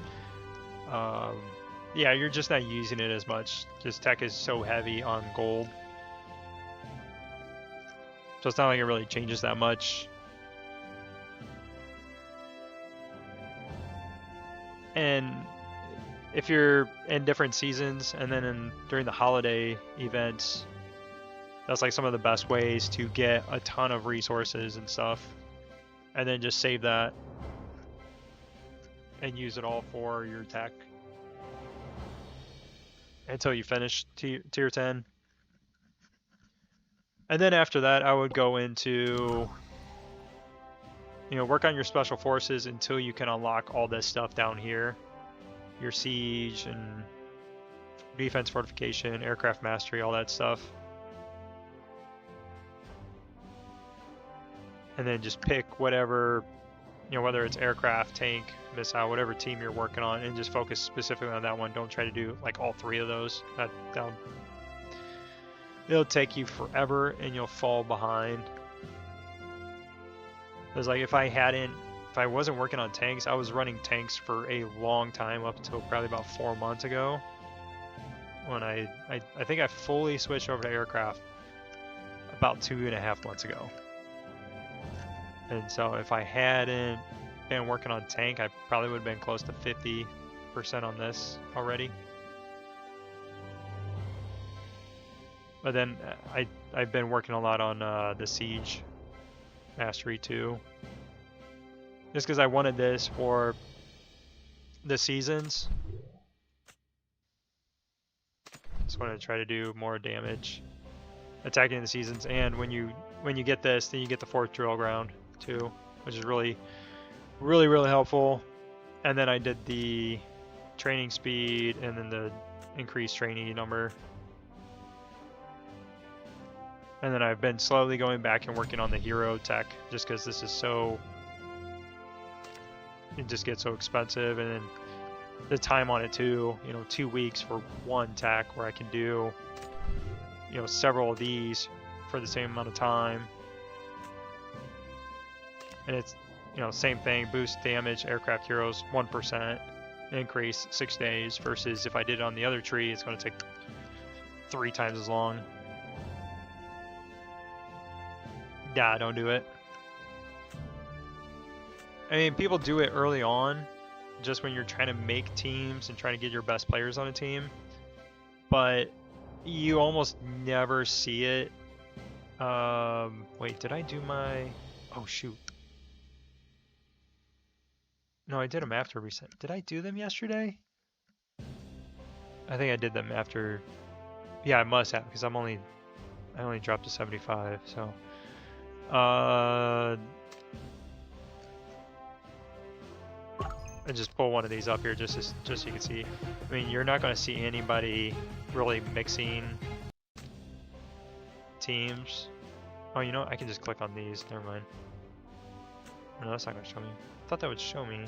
Yeah, you're just not using it as much. Just tech is so heavy on gold, so it's not like it really changes that much. And if you're in different seasons and then during the holiday events, that's like some of the best ways to get a ton of resources and stuff, and then just save that and use it all for your tech until you finish tier 10. And then after that, I would go into, work on your special forces until you can unlock all this stuff down here. Your siege and defense fortification, aircraft mastery, all that stuff. And then just pick whatever you know, whether it's aircraft, tank, missile, whatever team you're working on, and just focus specifically on that one. Don't try to do like all 3 of those. It'll take you forever and you'll fall behind. Because like if I wasn't working on tanks, I was running tanks for a long time up until probably about 4 months ago. When I think I fully switched over to aircraft about 2.5 months ago. And so if I hadn't been working on tank, I probably would have been close to 50% on this already. But then I've been working a lot on the Siege Mastery too. Just because I wanted this for the seasons. Just wanted to try to do more damage attacking the seasons, and when you get this, then you get the 4th drill ground too, which is really helpful. And then I did the training speed and then the increased trainee number. And then I've been slowly going back and working on the hero tech, just because this is so, it just gets so expensive. And then the time on it too, you know, 2 weeks for one tech, where I can do, you know, several of these for the same amount of time. And it's, you know, same thing, boost damage, aircraft heroes 1%, increase 6 days, versus if I did it on the other tree, it's going to take 3 times as long. Yeah, don't do it. I mean, people do it early on, just when you're trying to make teams and trying to get your best players on a team, but you almost never see it. Wait, did I do my... Oh, shoot. No, I did them after reset. Did I do them yesterday? I think I did them after... Yeah, I must have, because I only dropped to 75, so... I just pull one of these up here just so you can see. I mean, you're not going to see anybody really mixing teams. Oh, you know what? I can just click on these. Never mind. No, that's not going to show me. I thought that would show me.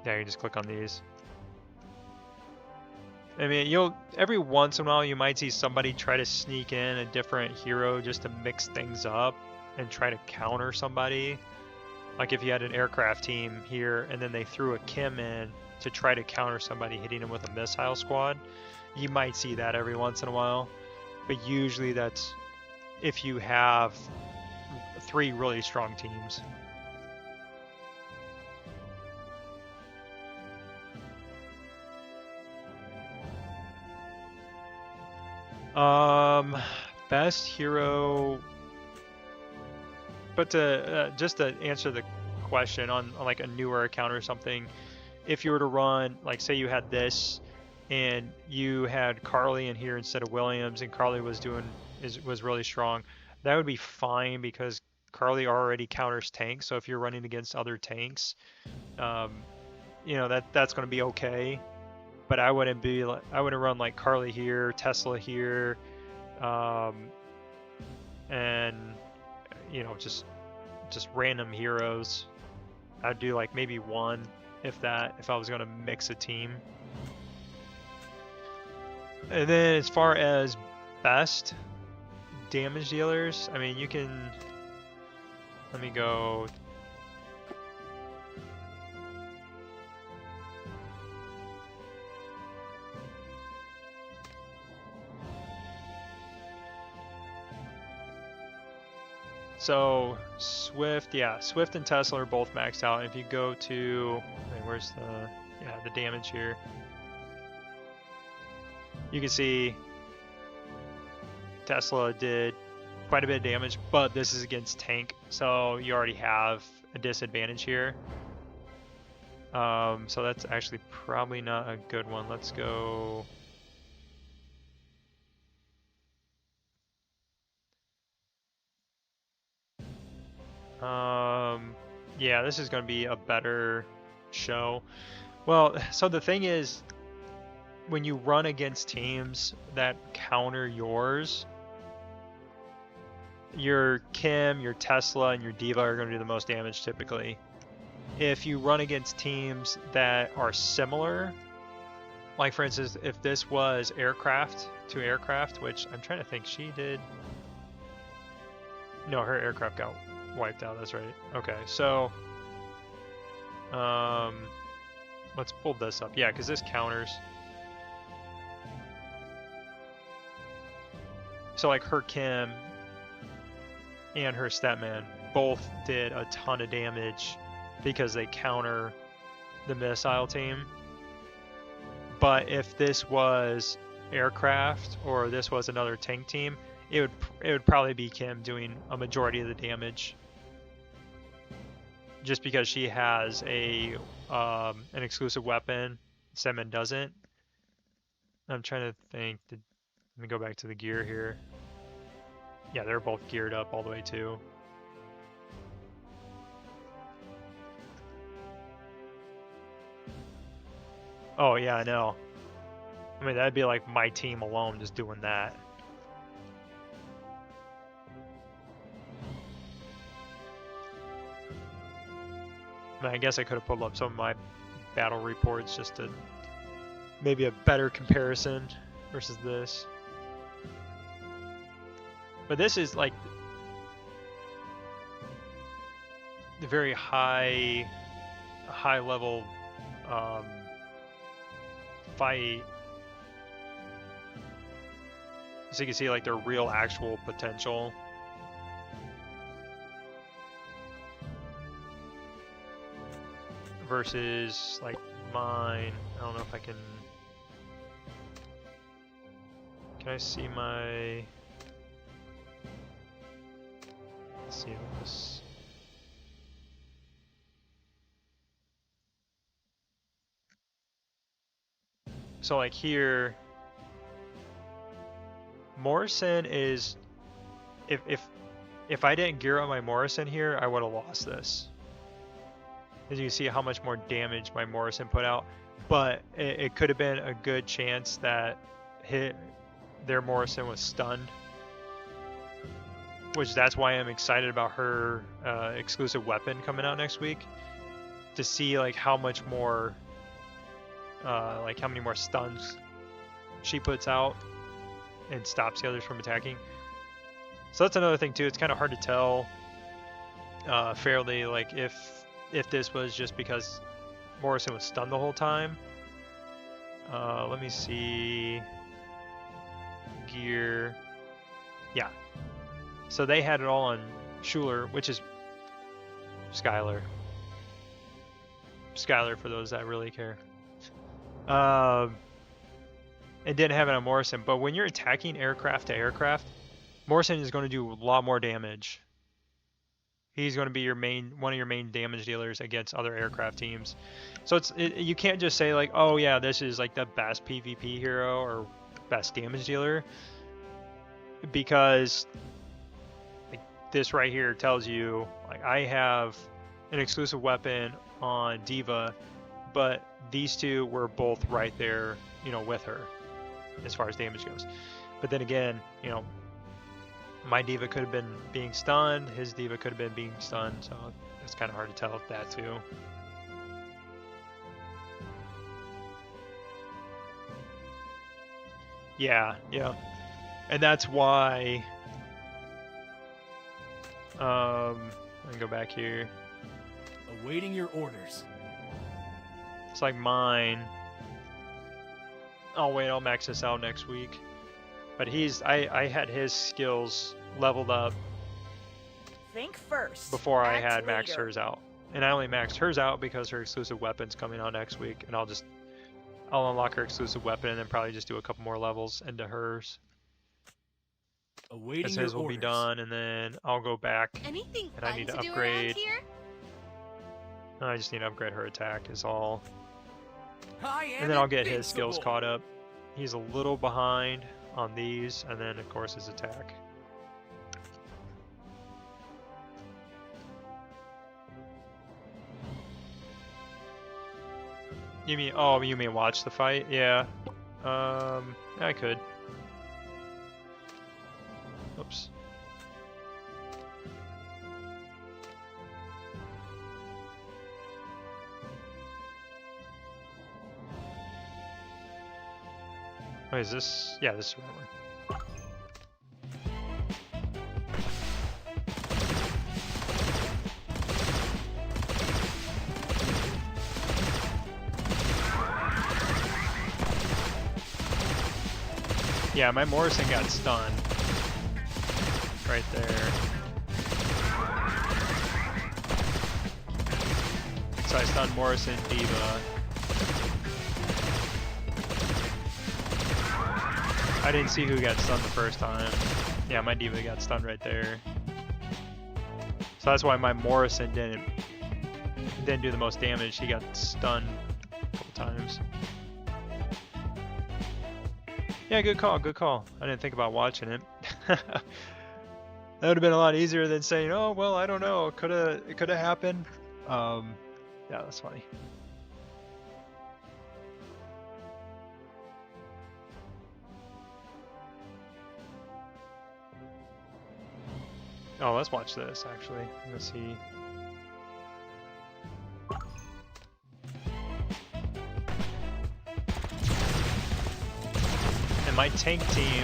Yeah, you just click on these. I mean, every once in a while you might see somebody try to sneak in a different hero just to mix things up and try to counter somebody. Like if you had an aircraft team here and then they threw a Kim in to try to counter somebody hitting them with a missile squad, you might see that every once in a while. But usually that's if you have 3 really strong teams. Best hero, but to just to answer the question on like a newer account or something, if you were to run, like say you had this and you had Carly in here instead of Williams, and Carly was really strong, that would be fine because Carly already counters tanks. So if you're running against other tanks, you know, that's going to be okay. But I wouldn't run like Carly here, Tesla here, and you know, just random heroes. I'd do like maybe one, if I was gonna mix a team. And then as far as best damage dealers, I mean, you can, let me go. So Swift and Tesla are both maxed out. And if you go to, where's the damage here? You can see Tesla did quite a bit of damage, but this is against tank, so you already have a disadvantage here. So that's actually probably not a good one. Let's go. Yeah, this is going to be a better show. Well, so the thing is, when you run against teams that counter yours, your Kim, your Tesla, and your Diva are going to do the most damage typically. If you run against teams that are similar, like for instance, if this was aircraft to aircraft, which I'm trying to think she did. No, her aircraft got wiped out, that's right. Okay, so let's pull this up. Yeah, because this counters. So like her Kim and her Statman both did a ton of damage because they counter the missile team. But if this was aircraft or this was another tank team, it would probably be Kim doing a majority of the damage, just because she has an exclusive weapon. Statman doesn't. I'm trying to think. Let me go back to the gear here. Yeah, they're both geared up all the way too. Oh yeah, I know. I mean, that'd be like my team alone just doing that. I mean, I guess I could have pulled up some of my battle reports just to maybe a better comparison versus this. But this is like the very high level fight. So you can see like their real actual potential. Versus like mine. I don't know if I can. Can I see my? Let's see this. So like here, Morrison is, if I didn't gear up my Morrison here, I would have lost this. As you can see how much more damage my Morrison put out, but it could have been a good chance that their Morrison was stunned, which that's why I'm excited about her exclusive weapon coming out next week, to see like how much more, like how many more stuns she puts out and stops the others from attacking. So that's another thing too. It's kind of hard to tell fairly, like if this was just because Morrison was stunned the whole time. Let me see. Gear. Yeah. So they had it all on Schuler, which is Skylar. Skylar for those that really care. It didn't have it on Morrison, but when you're attacking aircraft to aircraft, Morrison is going to do a lot more damage. He's going to be one of your main damage dealers against other aircraft teams. So you can't just say like, oh yeah, this is like the best PvP hero or best damage dealer, because like, this right here tells you like I have an exclusive weapon on Diva, but these two were both right there, you know, with her as far as damage goes. But then again, you know, my Diva could have been being stunned, his Diva could have been being stunned, so it's kind of hard to tell with that too. Yeah, and that's why let me go back here. Awaiting your orders. It's like mine. Oh wait, I'll max this out next week. But I had his skills leveled up Think first. before I act had maxed later. hers out. And I only maxed hers out because her exclusive weapon's coming out next week, and I'll unlock her exclusive weapon and then probably just do a couple more levels into hers. Awaiting Because your his will be orders. done, and then I'll go back. Anything And I fun need to to do upgrade. around here? I just need to upgrade her attack is all. I am And then I'll get his skills invincible. caught up. He's a little behind on these, and then of course his attack. You mean watch the fight? Yeah. I could. Oops. Oh, is this? Yeah, this is the right one. Yeah, my Morrison got stunned. Right there. So I stunned Morrison, Diva. I didn't see who got stunned the first time. Yeah, my Diva got stunned right there. So that's why my Morrison didn't do the most damage. He got stunned a couple times. Yeah, good call, good call. I didn't think about watching it. That would have been a lot easier than saying, "Oh, well, I don't know. It could have happened." Yeah, that's funny. Oh, let's watch this actually. Let's see. And my tank team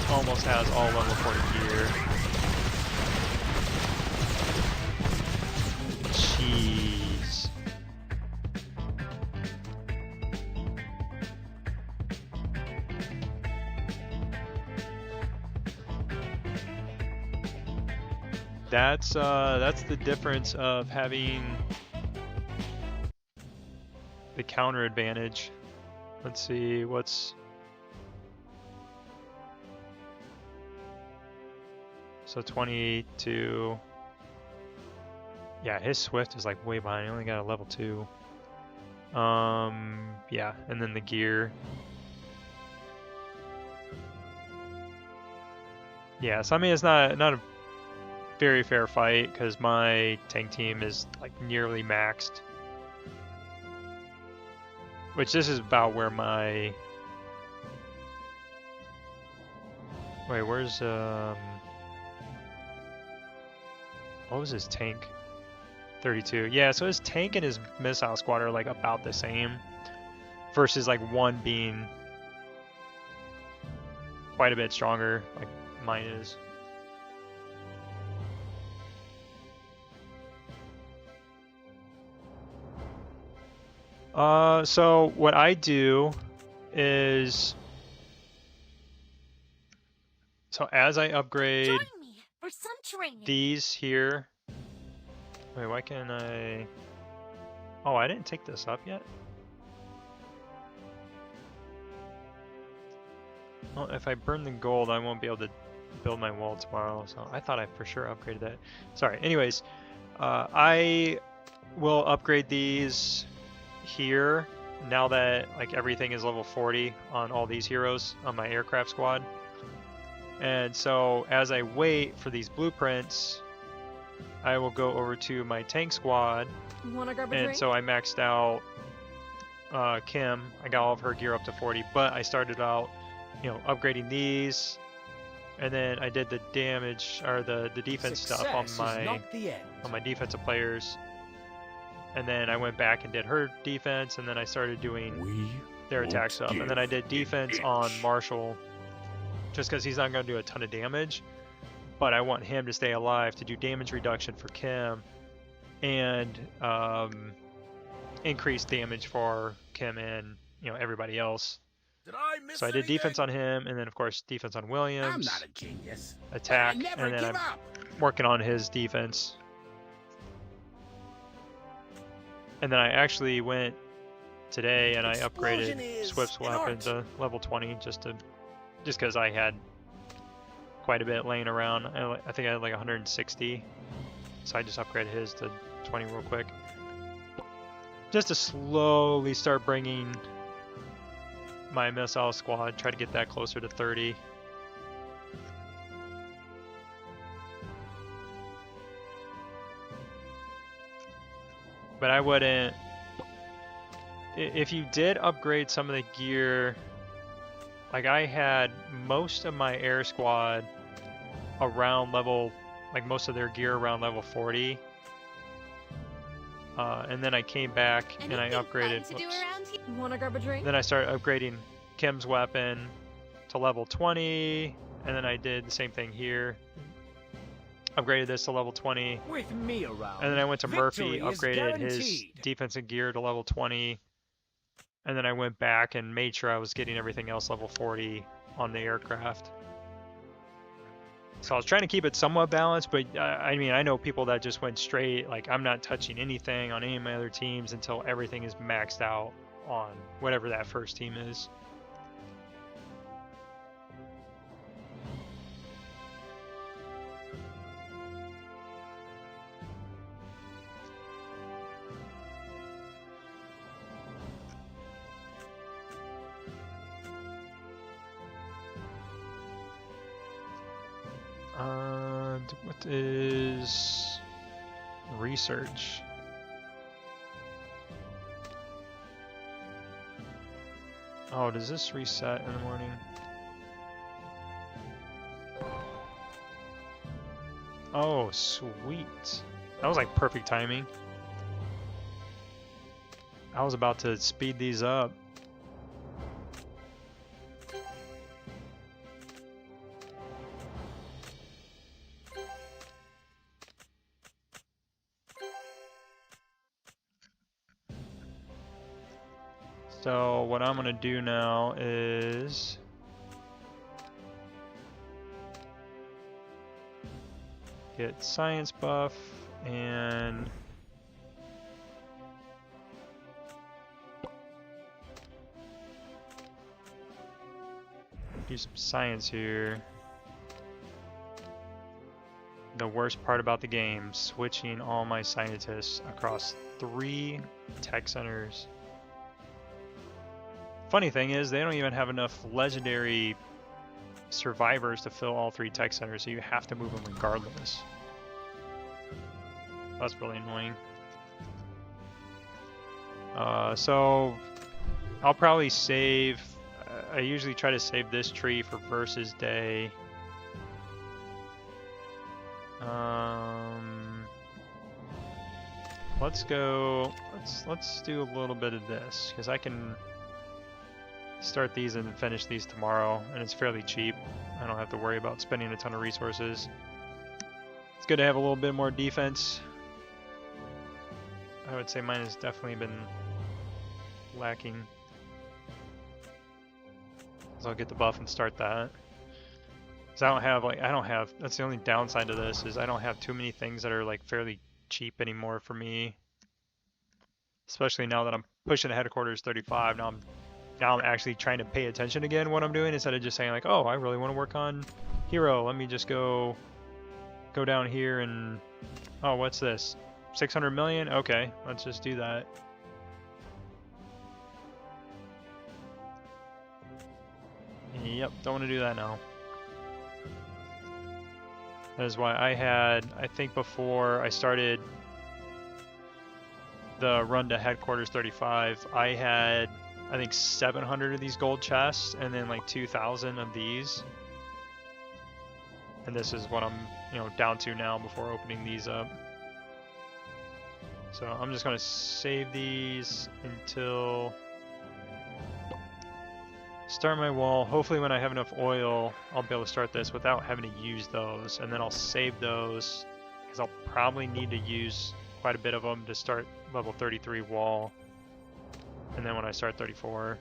almost has all level 40 gear. Jeez. That's the difference of having the counter advantage. Let's see what's so 22. Yeah, his Swift is like way behind. He only got a level 2. Yeah, and then the gear. Yeah, so I mean it's not a very fair fight because my tank team is like nearly maxed. Which this is about where my wait, where's what was his tank? 32. Yeah, so his tank and his missile squad are like about the same versus like one being quite a bit stronger like mine is. So what I do is, so as I upgrade Join me for some training. these here, wait, why can't I, oh, I didn't take this up yet? Well, if I burn the gold, I won't be able to build my wall tomorrow, so I thought I for sure upgraded that. Sorry, anyways, I will upgrade these here now that like everything is level 40 on all these heroes on my aircraft squad. And so as I wait for these blueprints, I will go over to my tank squad. Wanna grab a And drink? so I maxed out Kim. I got all of her gear up to 40, but I started out, you know, upgrading these, and then I did the damage or the defense stuff on my defensive players. And then I went back and did her defense, and then I started doing their attack stuff. And then I did defense on Marshall, just because he's not going to do a ton of damage. But I want him to stay alive to do damage reduction for Kim, and increase damage for Kim and, you know, everybody else. Did I miss So I did defense on him, and then of course defense on Williams. I'm not a genius. Attack, I never and then give I'm up. working on his defense. And then I actually went today and I Explosion upgraded is Swift's an weapon art. to level 20 just because I had quite a bit laying around. I think I had like 160, so I just upgraded his to 20 real quick, just to slowly start bringing my missile squad, try to get that closer to 30. But I wouldn't, if you did upgrade some of the gear, like I had most of my air squad around level, like most of their gear around level 40. And then I came back and I upgraded. Wanna grab a drink? Then I started upgrading Kim's weapon to level 20, and then I did the same thing here. Upgraded this to level 20. With me around. And then I went to Murphy, victory is upgraded his guaranteed. defensive gear to level 20. And then I went back and made sure I was getting everything else level 40 on the aircraft. So I was trying to keep it somewhat balanced, but I mean, I know people that just went straight, like, I'm not touching anything on any of my other teams until everything is maxed out on whatever that first team is. What is research? Oh, does this reset in the morning? Oh, sweet. That was like perfect timing. I was about to speed these up. So what I'm gonna do now is get science buff and do some science here. The worst part about the game, switching all my scientists across 3 tech centers. Funny thing is, they don't even have enough legendary survivors to fill all 3 tech centers, so you have to move them regardless. That's really annoying. So I'll probably save. I usually try to save this tree for versus day. Let's go. Let's do a little bit of this because I can start these and finish these tomorrow, and it's fairly cheap. I don't have to worry about spending a ton of resources. It's good to have a little bit more defense. I would say mine has definitely been lacking. So I'll get the buff and start that. Cause I don't have that's the only downside to this is I don't have too many things that are like fairly cheap anymore for me. Especially now that I'm pushing headquarters 35. Now I'm actually trying to pay attention again what I'm doing instead of just saying like, oh, I really want to work on hero. Let me just go down here and, oh, what's this? 600 million? Okay, let's just do that. Yep, don't want to do that now. That is why I think before I started the run to headquarters 35, I had, I think 700 of these gold chests and then like 2,000 of these. And this is what I'm, down to now before opening these up. So I'm just going to save these until start my wall. Hopefully when I have enough oil, I'll be able to start this without having to use those. And then I'll save those because I'll probably need to use quite a bit of them to start level 33 wall. And then when I start 34,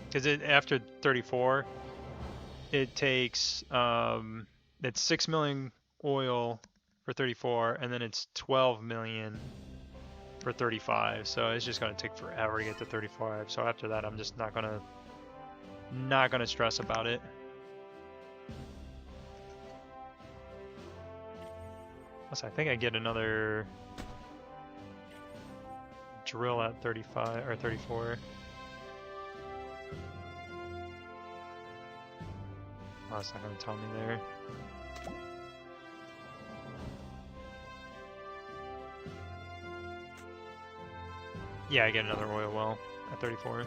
because after 34, it takes, it's 6 million oil for 34, and then it's 12 million for 35. So it's just going to take forever to get to 35. So after that, I'm just not gonna stress about it. Plus, I think I get another drill at 35 or 34. Oh, it's not gonna tell me there. Yeah, I get another oil well at 34.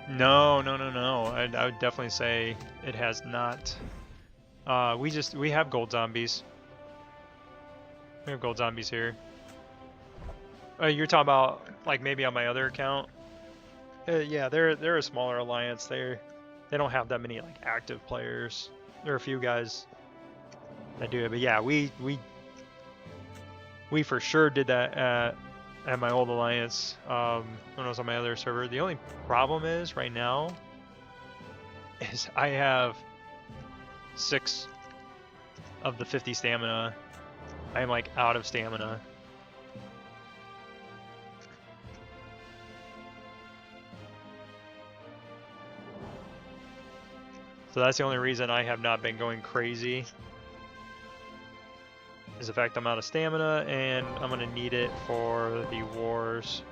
No, no, no, no. I would definitely say it has not. We have gold zombies. We have gold zombies here. You're talking about like maybe on my other account? Yeah, they're a smaller alliance. They don't have that many like active players. There are a few guys that do it, but yeah, we for sure did that at my old alliance when I was on my other server. The only problem is right now is I have 6 of the 50 stamina. I am like out of stamina. So that's the only reason I have not been going crazy, is the fact I'm out of stamina and I'm gonna need it for the wars.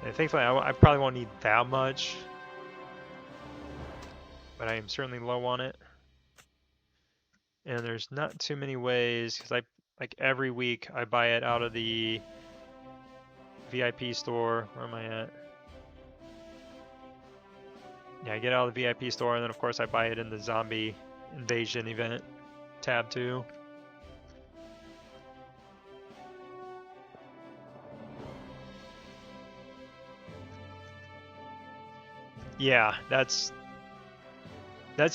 And thankfully I probably won't need that much, but I am certainly low on it. And there's not too many ways, because I like every week I buy it out of the VIP store. Where am I at? Yeah, I get it out of the VIP store, and then of course I buy it in the zombie invasion event tab too. Yeah, that's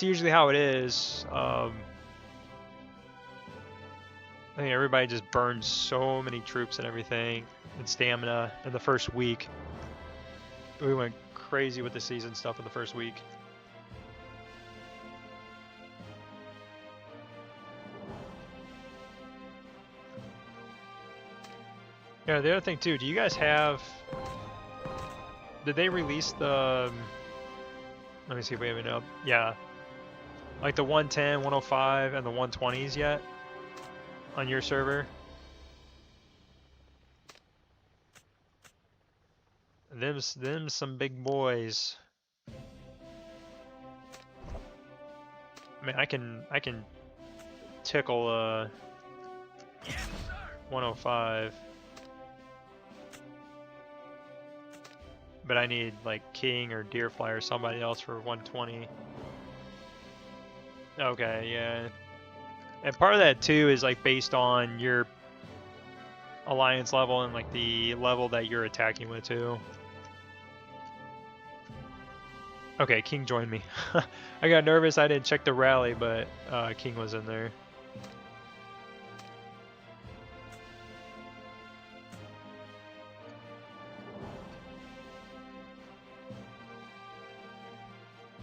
usually how it is. I think everybody just burns so many troops and everything and stamina in the first week. We went crazy with the season stuff in the first week. Yeah, the other thing too, do you guys have... Did they release the... Let me see if we have it up. Yeah. Like the 110, 105, and the 120s yet? On your server? Them some big boys. I mean, I can tickle 105. But I need like King or Deerfly or somebody else for 120. Okay, yeah. And part of that too is like based on your alliance level and like the level that you're attacking with too. Okay, King joined me. I got nervous, I didn't check the rally, but King was in there.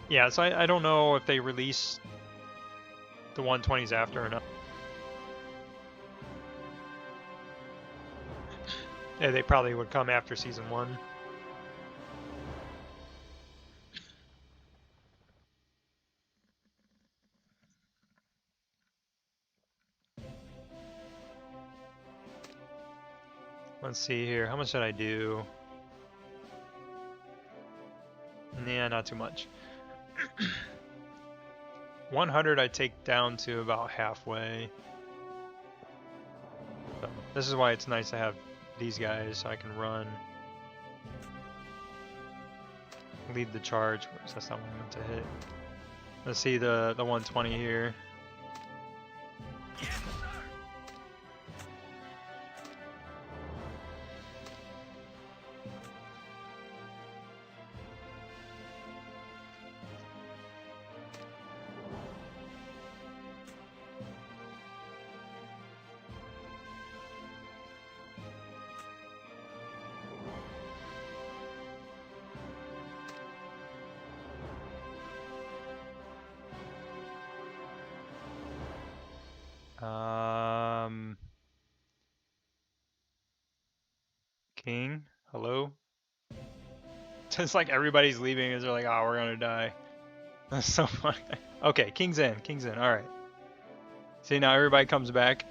Yeah, so I don't know if they release the 120s after or not. Yeah, they probably would come after Season 1. Let's see here, how much did I do? Nah, not too much. 100 I take down to about halfway. So this is why it's nice to have these guys so I can run. Lead the charge. That's not what I meant to hit. Let's see the 120 here. King, hello? It's like everybody's leaving as they're like, oh, we're gonna die. That's so funny. Okay, King's in, alright. See, now everybody comes back.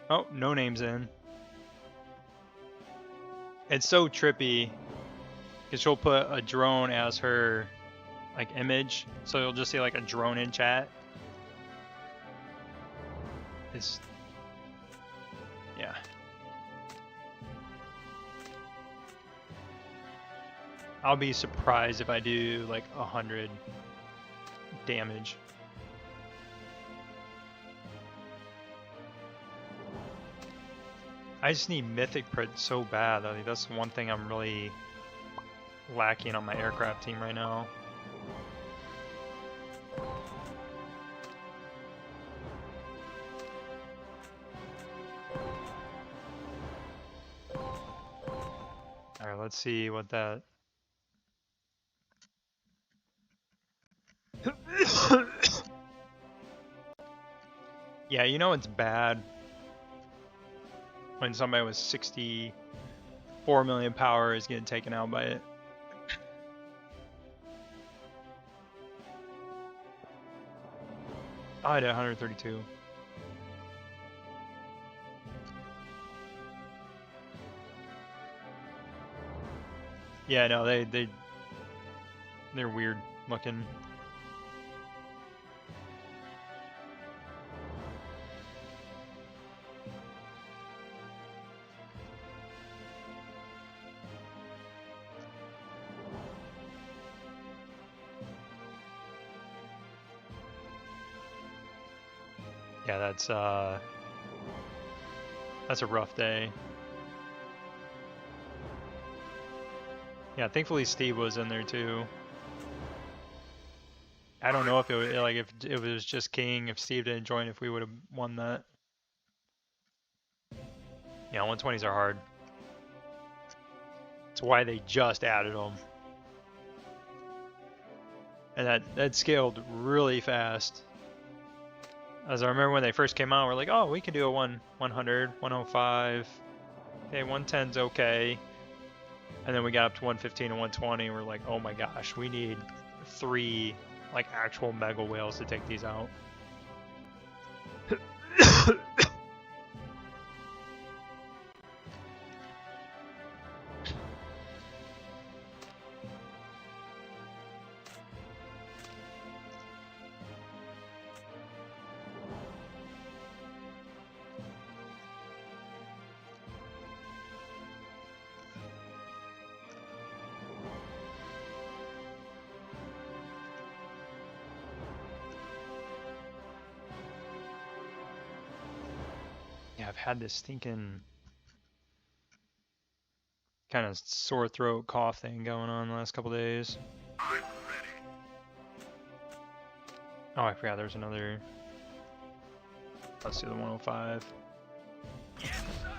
Oh, no name's in. It's so trippy, because she'll put a drone as her like image, so you'll just see like a drone in chat. It's... yeah. I'll be surprised if I do like 100 damage. I just need mythic crit so bad. I think that's one thing I'm really lacking on my aircraft team right now. Alright, let's see what that... Yeah, you know it's bad when somebody with 64 million power is getting taken out by it. Oh, I did 132. Yeah, no, they're weird looking. Yeah, that's a rough day. Yeah, thankfully Steve was in there too. I don't know if it was like if it was just King, if Steve didn't join, if we would have won that. Yeah, 120s are hard. That's why they just added them. And that scaled really fast. As I remember when they first came out, we're like, oh, we can do a 100, 105. Okay, 110's okay. And then we got up to 115 and 120, and we're like, oh my gosh, we need 3 like actual mega whales to take these out. I've had this stinking kind of sore throat cough thing going on the last couple days. Oh, I forgot there's another. Let's do the 105. Yes, sir.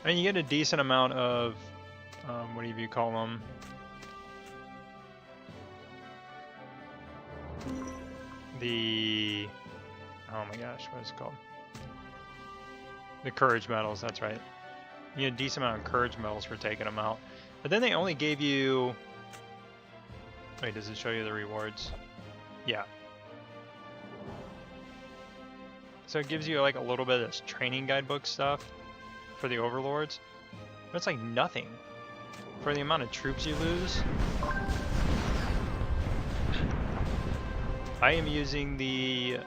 I mean, you get a decent amount of, what do you call them? Oh my gosh, what is it called? The courage medals, that's right. You get a decent amount of courage medals for taking them out. But then they only gave you... Wait, does it show you the rewards? Yeah. So it gives you like a little bit of this training guidebook stuff for the overlords. But it's like nothing for the amount of troops you lose. I am using the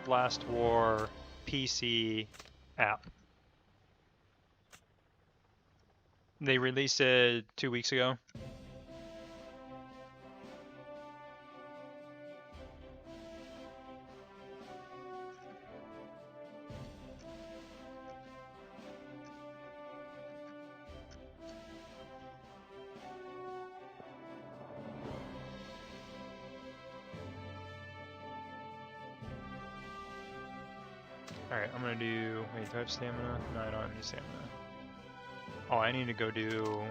Last War PC app. They released it 2 weeks ago. Alright, I'm gonna do... Wait, do I have stamina? No, I don't have any stamina. Oh, I need to go do...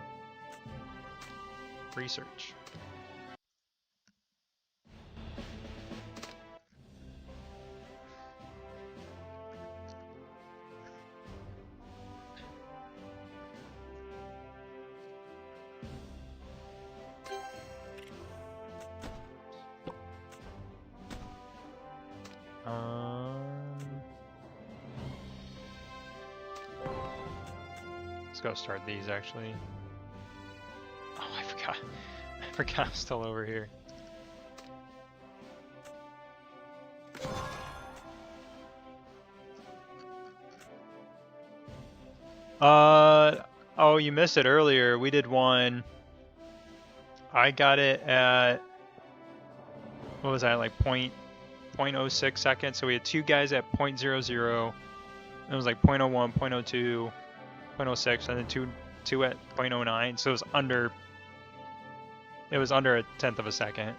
research. Let's go start these actually. Oh, I forgot. I forgot I'm still over here. Oh, you missed it earlier. We did one. I got it at, what was that, like 0.06 seconds. So we had two guys at 0.00. It was like 0.01, 0.02, 0.06, and then two at 0.09. So it was under a tenth of a second.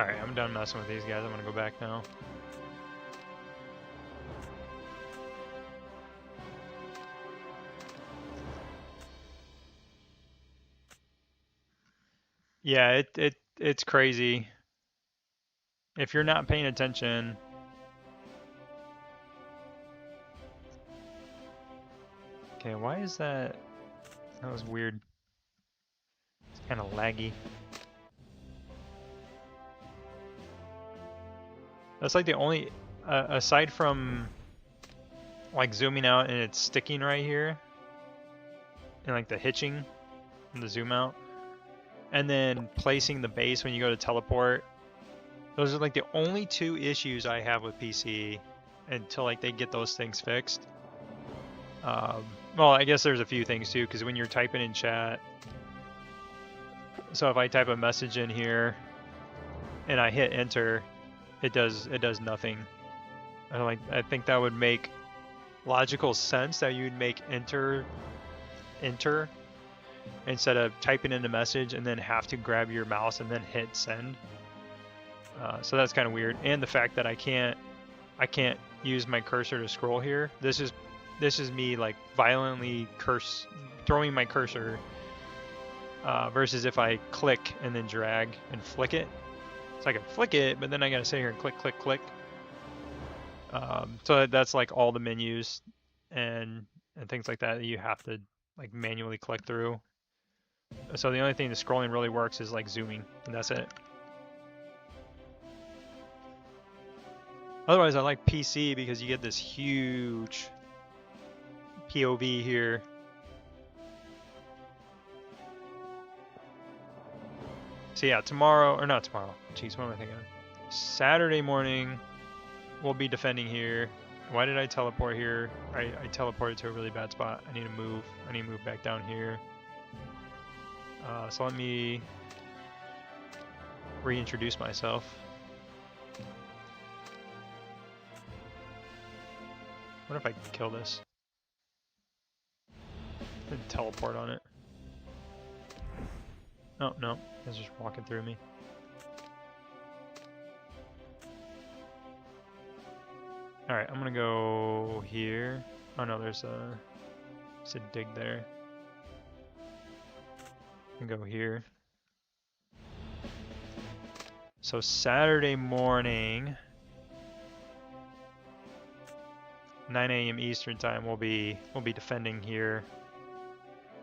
Alright, I'm done messing with these guys. I'm gonna go back now. Yeah, it's crazy. If you're not paying attention. Okay, why is that? That was weird. It's kind of laggy. That's like the only, aside from like zooming out and it's sticking right here, and like the hitching and the zoom out, and then placing the base when you go to teleport. Those are like the only two issues I have with PC until like they get those things fixed. Well, I guess there's a few things too, because when you're typing in chat, so if I type a message in here and I hit enter, it does nothing. I think that would make logical sense that you'd make enter instead of typing in a message and then have to grab your mouse and then hit send. So that's kind of weird. And the fact that I can't use my cursor to scroll here. This is me like violently throwing my cursor versus if I click and then drag and flick it. So I can flick it, but then I gotta sit here and click, click, click. So that's like all the menus and things like that you have to like manually click through. So the only thing the scrolling really works is like zooming, and that's it. Otherwise, I like PC because you get this huge POV here. So yeah, tomorrow, or not tomorrow, jeez, what am I thinking of? Saturday morning, we'll be defending here. Why did I teleport here? I teleported to a really bad spot. I need to move back down here. So let me reintroduce myself. What if I kill this? And teleport on it. Oh, no. It's just walking through me. Alright, I'm gonna go here. Oh no, there's a dig there. I can go here. So Saturday morning, 9 a.m. Eastern time, we'll be defending here.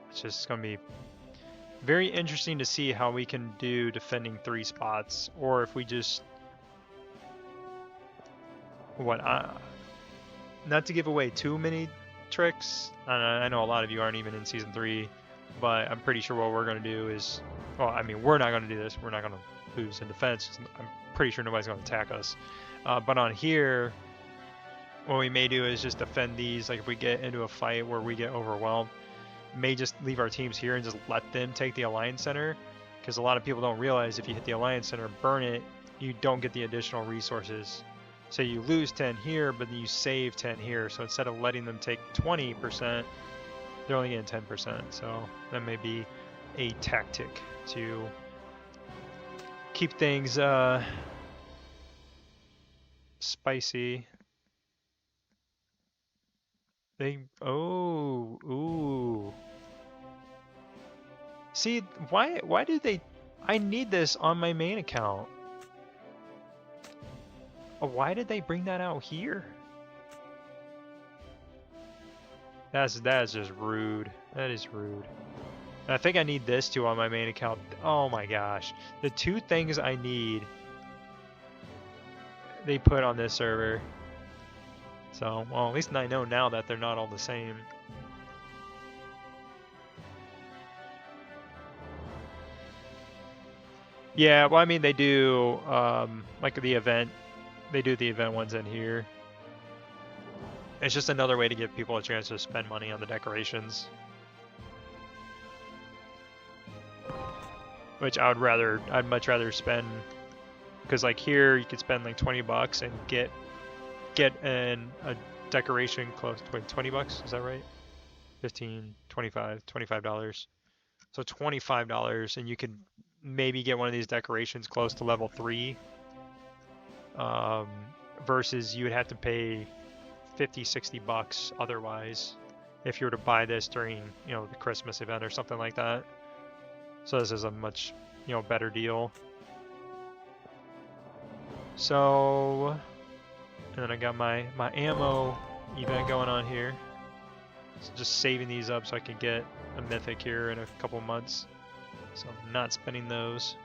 It's just gonna be very interesting to see how we can do defending 3 spots, or if we just not to give away too many tricks. I know a lot of you aren't even in season 3, but I'm pretty sure what we're gonna do is, well, I mean, we're not gonna do this. We're not gonna lose in defense. I'm pretty sure nobody's gonna attack us. But on here, what we may do is just defend these. Like if we get into a fight where we get overwhelmed, may just leave our teams here and just let them take the Alliance Center, because a lot of people don't realize if you hit the Alliance Center, burn it, you don't get the additional resources. So you lose 10 here, but then you save 10 here. So instead of letting them take 20%, they're only getting 10%. So that may be a tactic to keep things spicy. Ooh. See, why did they, I need this on my main account. Why did they bring that out here? That is just rude. That is rude. And I think I need this too on my main account. Oh my gosh. The 2 things I need, they put on this server. So, well, at least I know now that they're not all the same. Yeah, well, I mean, they do, like the event, they do the event ones in here. It's just another way to give people a chance to spend money on the decorations. Which I'd much rather spend, because like here you could spend like 20 bucks and get a decoration close to, wait, 20 bucks, is that right? 15, 25, $25. So $25, and you could maybe get one of these decorations close to level 3, versus you would have to pay 50, 60 bucks otherwise if you were to buy this during, you know, the Christmas event or something like that. So this is a much, you know, better deal. So, and then I got my ammo event going on here. So just saving these up so I can get a mythic here in a couple months. So I'm not spending those.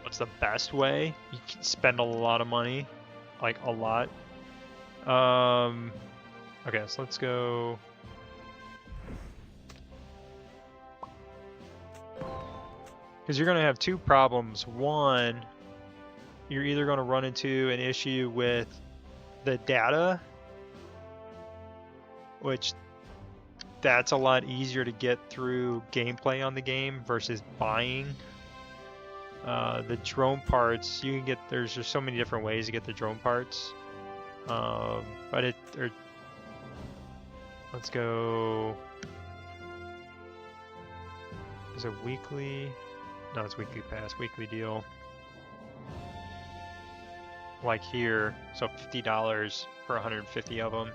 What's the best way? You can spend a lot of money, like a lot. Okay, so let's go. Because you're going to have two problems. One, you're either going to run into an issue with the data, which that's a lot easier to get through gameplay on the game versus buying. The drone parts, you can get, there's just so many different ways to get the drone parts. But let's go. Is it weekly? No, it's weekly pass, weekly deal. Like here, so $50 for 150 of them.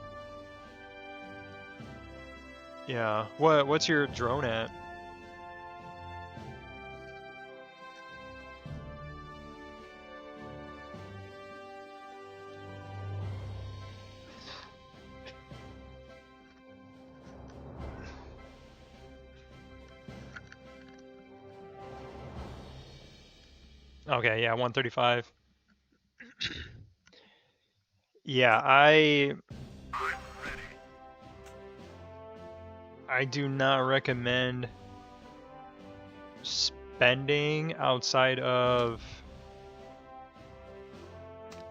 Yeah. What's your drone at? Okay, yeah, 135. Yeah, I do not recommend spending outside of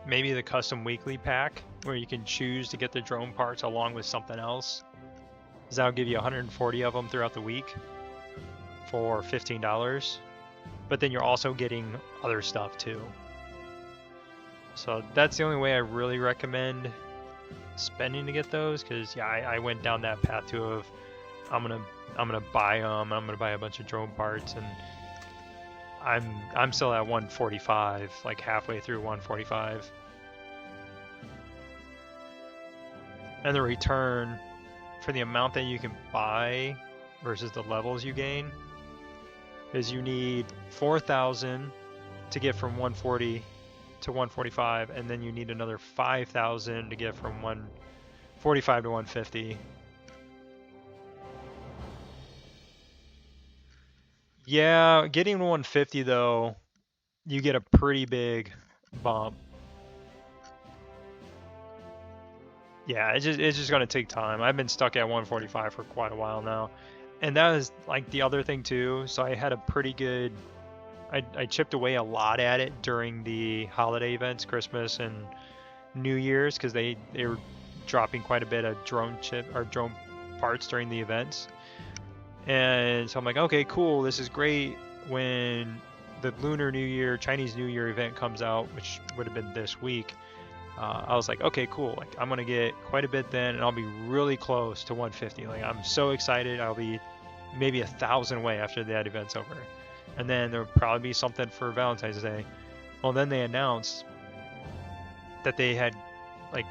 maybe the custom weekly pack, where you can choose to get the drone parts along with something else. Because that'll give you 140 of them throughout the week for $15. But then you're also getting other stuff too. So that's the only way I really recommend spending to get those, because yeah, I went down that path too of I'm gonna buy them, I'm gonna buy a bunch of drone parts, and I'm still at 145, like halfway through 145. And the return for the amount that you can buy versus the levels you gain is you need 4,000 to get from 140 to 145, and then you need another 5,000 to get from 145 to 150. Yeah, getting to 150 though, you get a pretty big bump. Yeah, it's just gonna take time. I've been stuck at 145 for quite a while now. And that was like the other thing too. So I had a pretty good, I chipped away a lot at it during the holiday events, Christmas and New Year's, because they were dropping quite a bit of drone parts during the events. And so I'm like, okay, cool, this is great. When the Lunar New Year, Chinese New Year event comes out, which would have been this week, I was like, okay, cool. Like I'm gonna get quite a bit then, and I'll be really close to 150. Like I'm so excited. I'll be maybe 1,000 away after that event's over, and then there'll probably be something for Valentine's Day. Well, then they announced that they had like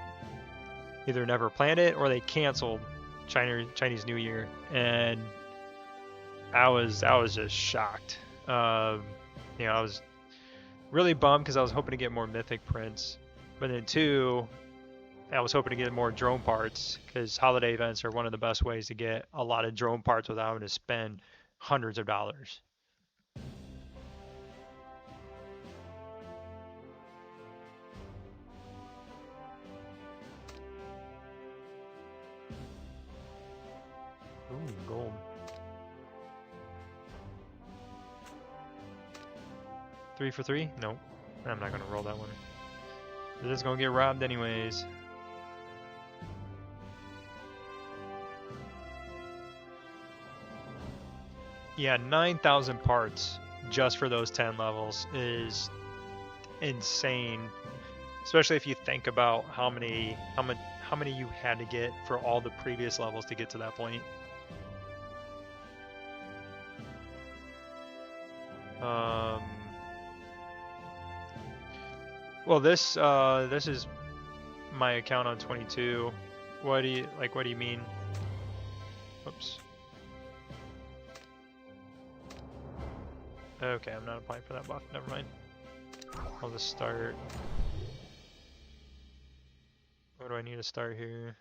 either never planned it or they canceled Chinese New Year, and I was just shocked. You know, I was really bummed because I was hoping to get more mythic prints. But then two, I was hoping to get more drone parts, because holiday events are one of the best ways to get a lot of drone parts without having to spend hundreds of dollars. Gold. Three for three? Nope. I'm not gonna roll that one. This is gonna get robbed anyways. Yeah, 9,000 parts just for those 10 levels is insane. Especially if you think about how many you had to get for all the previous levels to get to that point. Well, this is my account on 22. What do you mean? Oops. Okay, I'm not applying for that buff. Never mind. I'll just start. What do I need to start here?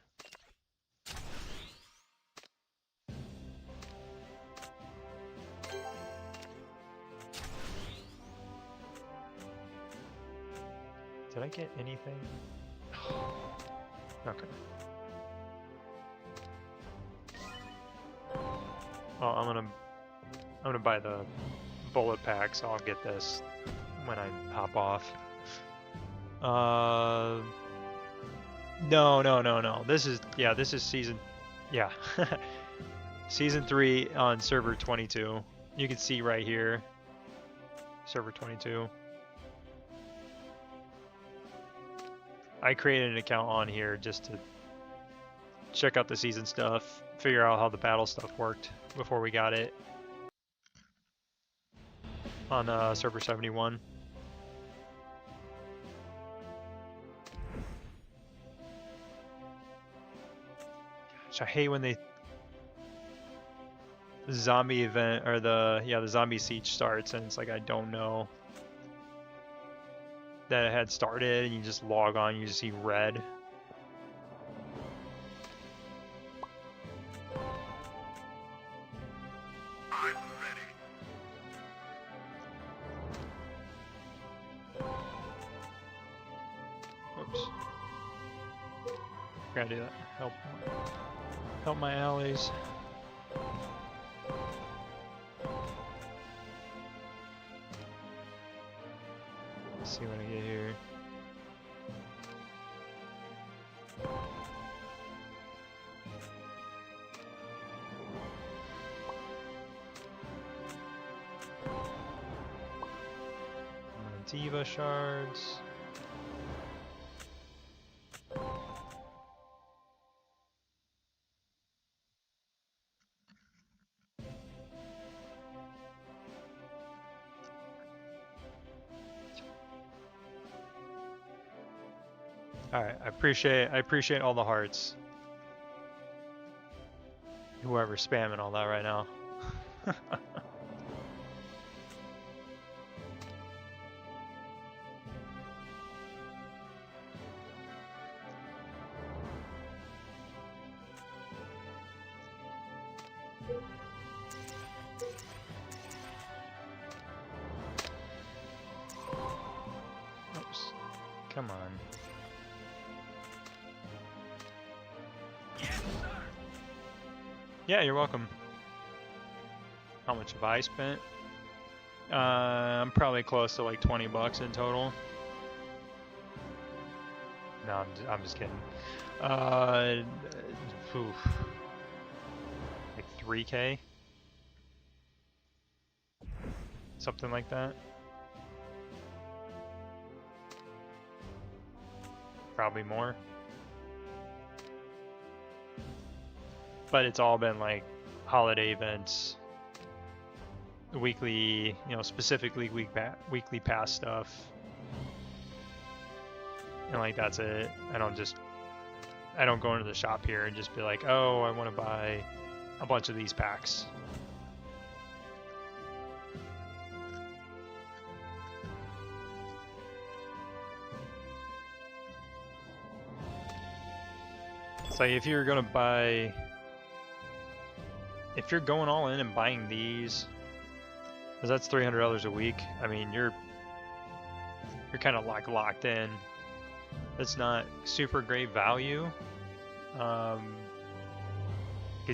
Did I get anything? Okay. Well, I'm gonna buy the bullet pack, so I'll get this when I hop off. No. This is season, yeah, season 3 on server 22. You can see right here, server 22. I created an account on here just to check out the season stuff, figure out how the battle stuff worked before we got it on server 71. Gosh, I hate when the zombie event or the zombie siege starts and it's like I don't know that it had started and you just log on, you just see red. I'm ready. Oops. Gotta do that. Help my allies. Let's see what I get here. Diva shards. Alright, I appreciate all the hearts. Whoever's spamming all that right now. Oops. Come on. Yeah, you're welcome. How much have I spent? I'm probably close to like 20 bucks in total. No, I'm just kidding. Like 3K? Something like that. Probably more. But it's all been like holiday events, weekly, specifically weekly pass stuff, and like that's it. I don't go into the shop here and just be like, oh, I want to buy a bunch of these packs. It's like if you're gonna buy. If you're going all in and buying these, because that's $300 a week, I mean you're kind of like locked in. It's not super great value, because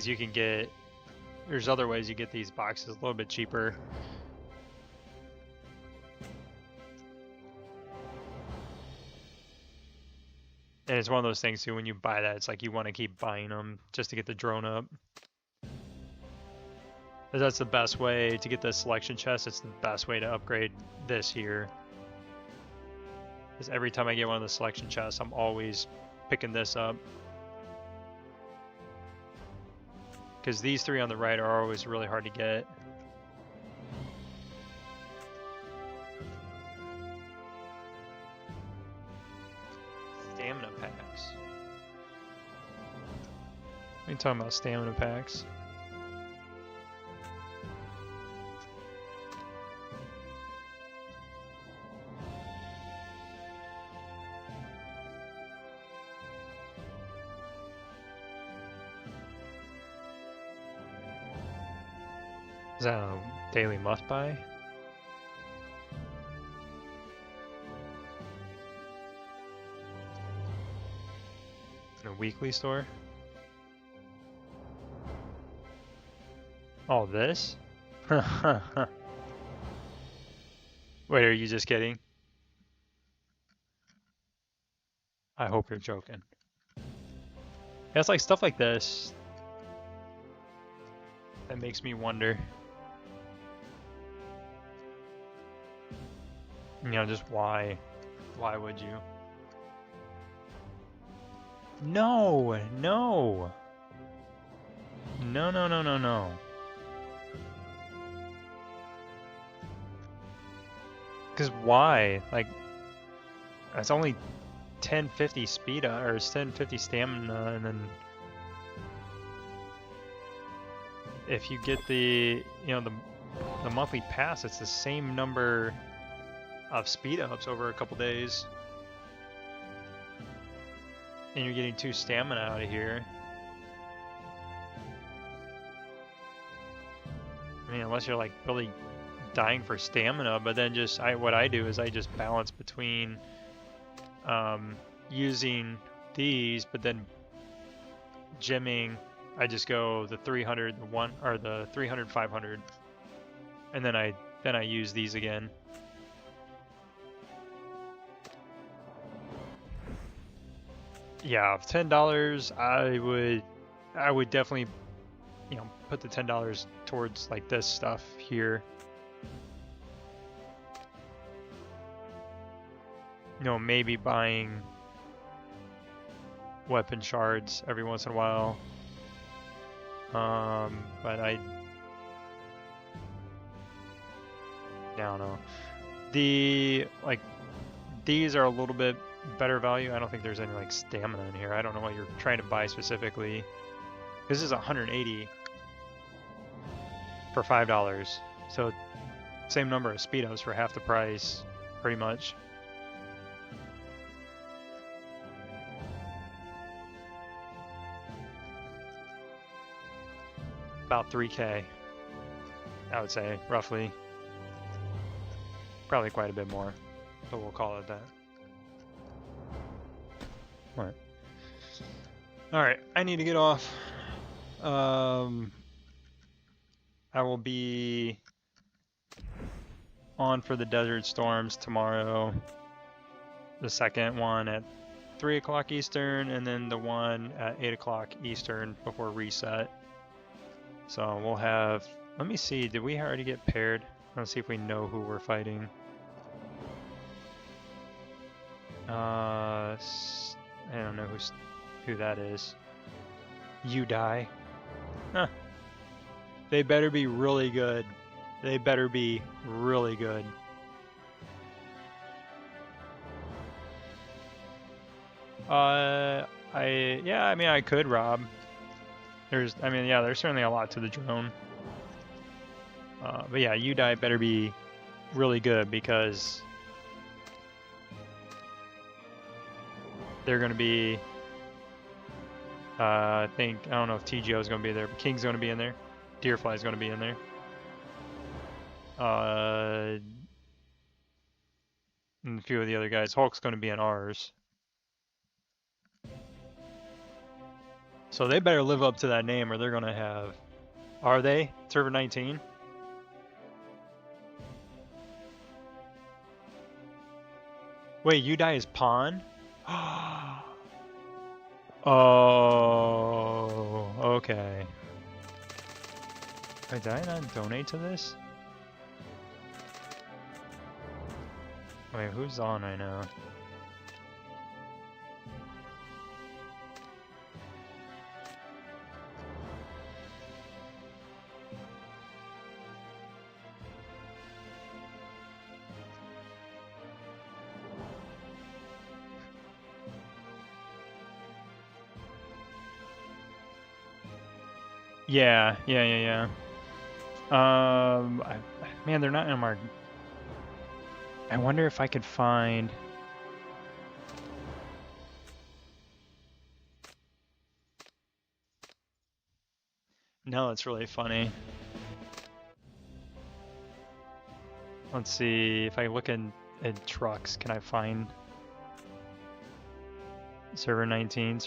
you can get there's other ways you get these boxes a little bit cheaper. And it's one of those things too, when you buy that, it's like you want to keep buying them just to get the drone up. But that's the best way to get the selection chest. It's the best way to upgrade this here. Because every time I get one of the selection chests, I'm always picking this up. Because these three on the right are always really hard to get. Stamina packs. What are you talking about, stamina packs? Is that a daily must buy? In a weekly store? Oh, this? Wait, are you just kidding? I hope you're joking. Yeah, it's like stuff like this that makes me wonder. You know, just why? Why would you? No, no. No, no, no, no, no. Because why? Like, it's only 1050 speed or 1050 stamina, and then if you get the, you know, the monthly pass, it's the same number of speed ups over a couple days, and you're getting 2 stamina out of here. I mean, unless you're like really dying for stamina, but then just what I do is I just balance between using these, but then gymming. I just go the 300, the 1 or the 300, 500, and then I use these again. Yeah, $10, I would definitely, you know, put the $10 towards like this stuff here. You know, maybe buying weapon shards every once in a while. But I don't know. These are a little bit better value. I don't think there's any like stamina in here. I don't know what you're trying to buy specifically. This is 180 for $5. So same number of speed ups for half the price, pretty much. About 3K, I would say, roughly. Probably quite a bit more, but we'll call it that. Alright, I need to get off. I will be on for the Desert Storms tomorrow. The second one at 3 o'clock Eastern, and then the one at 8 o'clock Eastern before reset. So we'll have, let me see, did we already get paired? Let's see if we know who we're fighting. I don't know who that is. You die. Huh. They better be really good. They better be really good. I mean, I could rob. There's certainly a lot to the drone. But yeah, you die better be really good, because they're gonna be, I don't know if TGO is gonna be there, but King's gonna be in there. Deerfly is gonna be in there. And a few of the other guys. Hulk's gonna be in ours. So they better live up to that name, or they're gonna have Are they? Server 19? Wait, you die as pawn? Oh, okay. Wait, did I not donate to this? Wait, who's on right now? Yeah. Man, they're not in our... I wonder if I could find... No, it's really funny. Let's see, if I look in trucks, can I find... Server 19,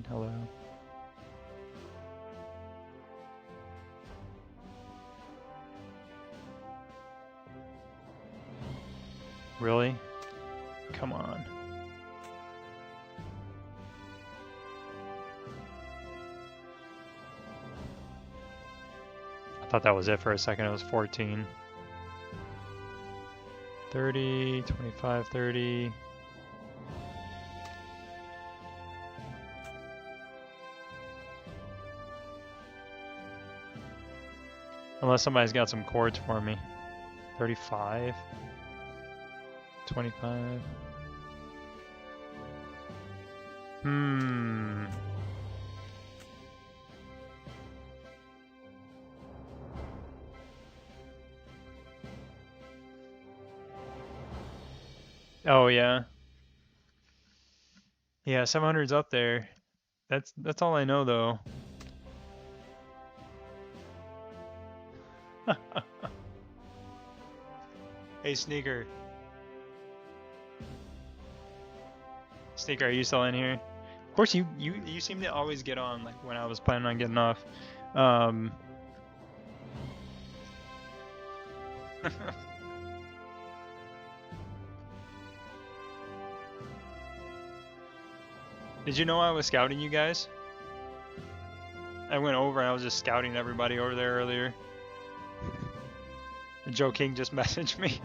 hello? Really? Come on. I thought that was it for a second. It was 14. 30, 25, 30. Unless somebody's got some chords for me. 35. 25. Oh yeah. Yeah, 700's up there. That's all I know though. Hey Sneaker. Sneaker, are you still in here? Of course you seem to always get on like when I was planning on getting off. Did you know I was scouting you guys? I went over and I was just scouting everybody over there earlier. And Joe King just messaged me.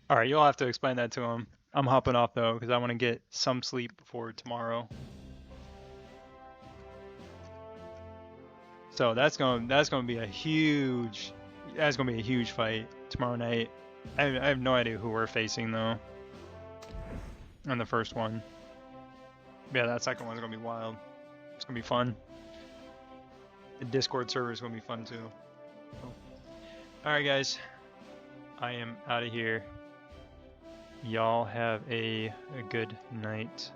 Alright, you'll have to explain that to him. I'm hopping off though, because I want to get some sleep before tomorrow. So that's going to be a huge fight tomorrow night. I have no idea who we're facing though. On the first one. Yeah, that second one's gonna be wild. It's gonna be fun. The Discord server is gonna be fun too. Alright guys. I am out of here. Y'all have a good night.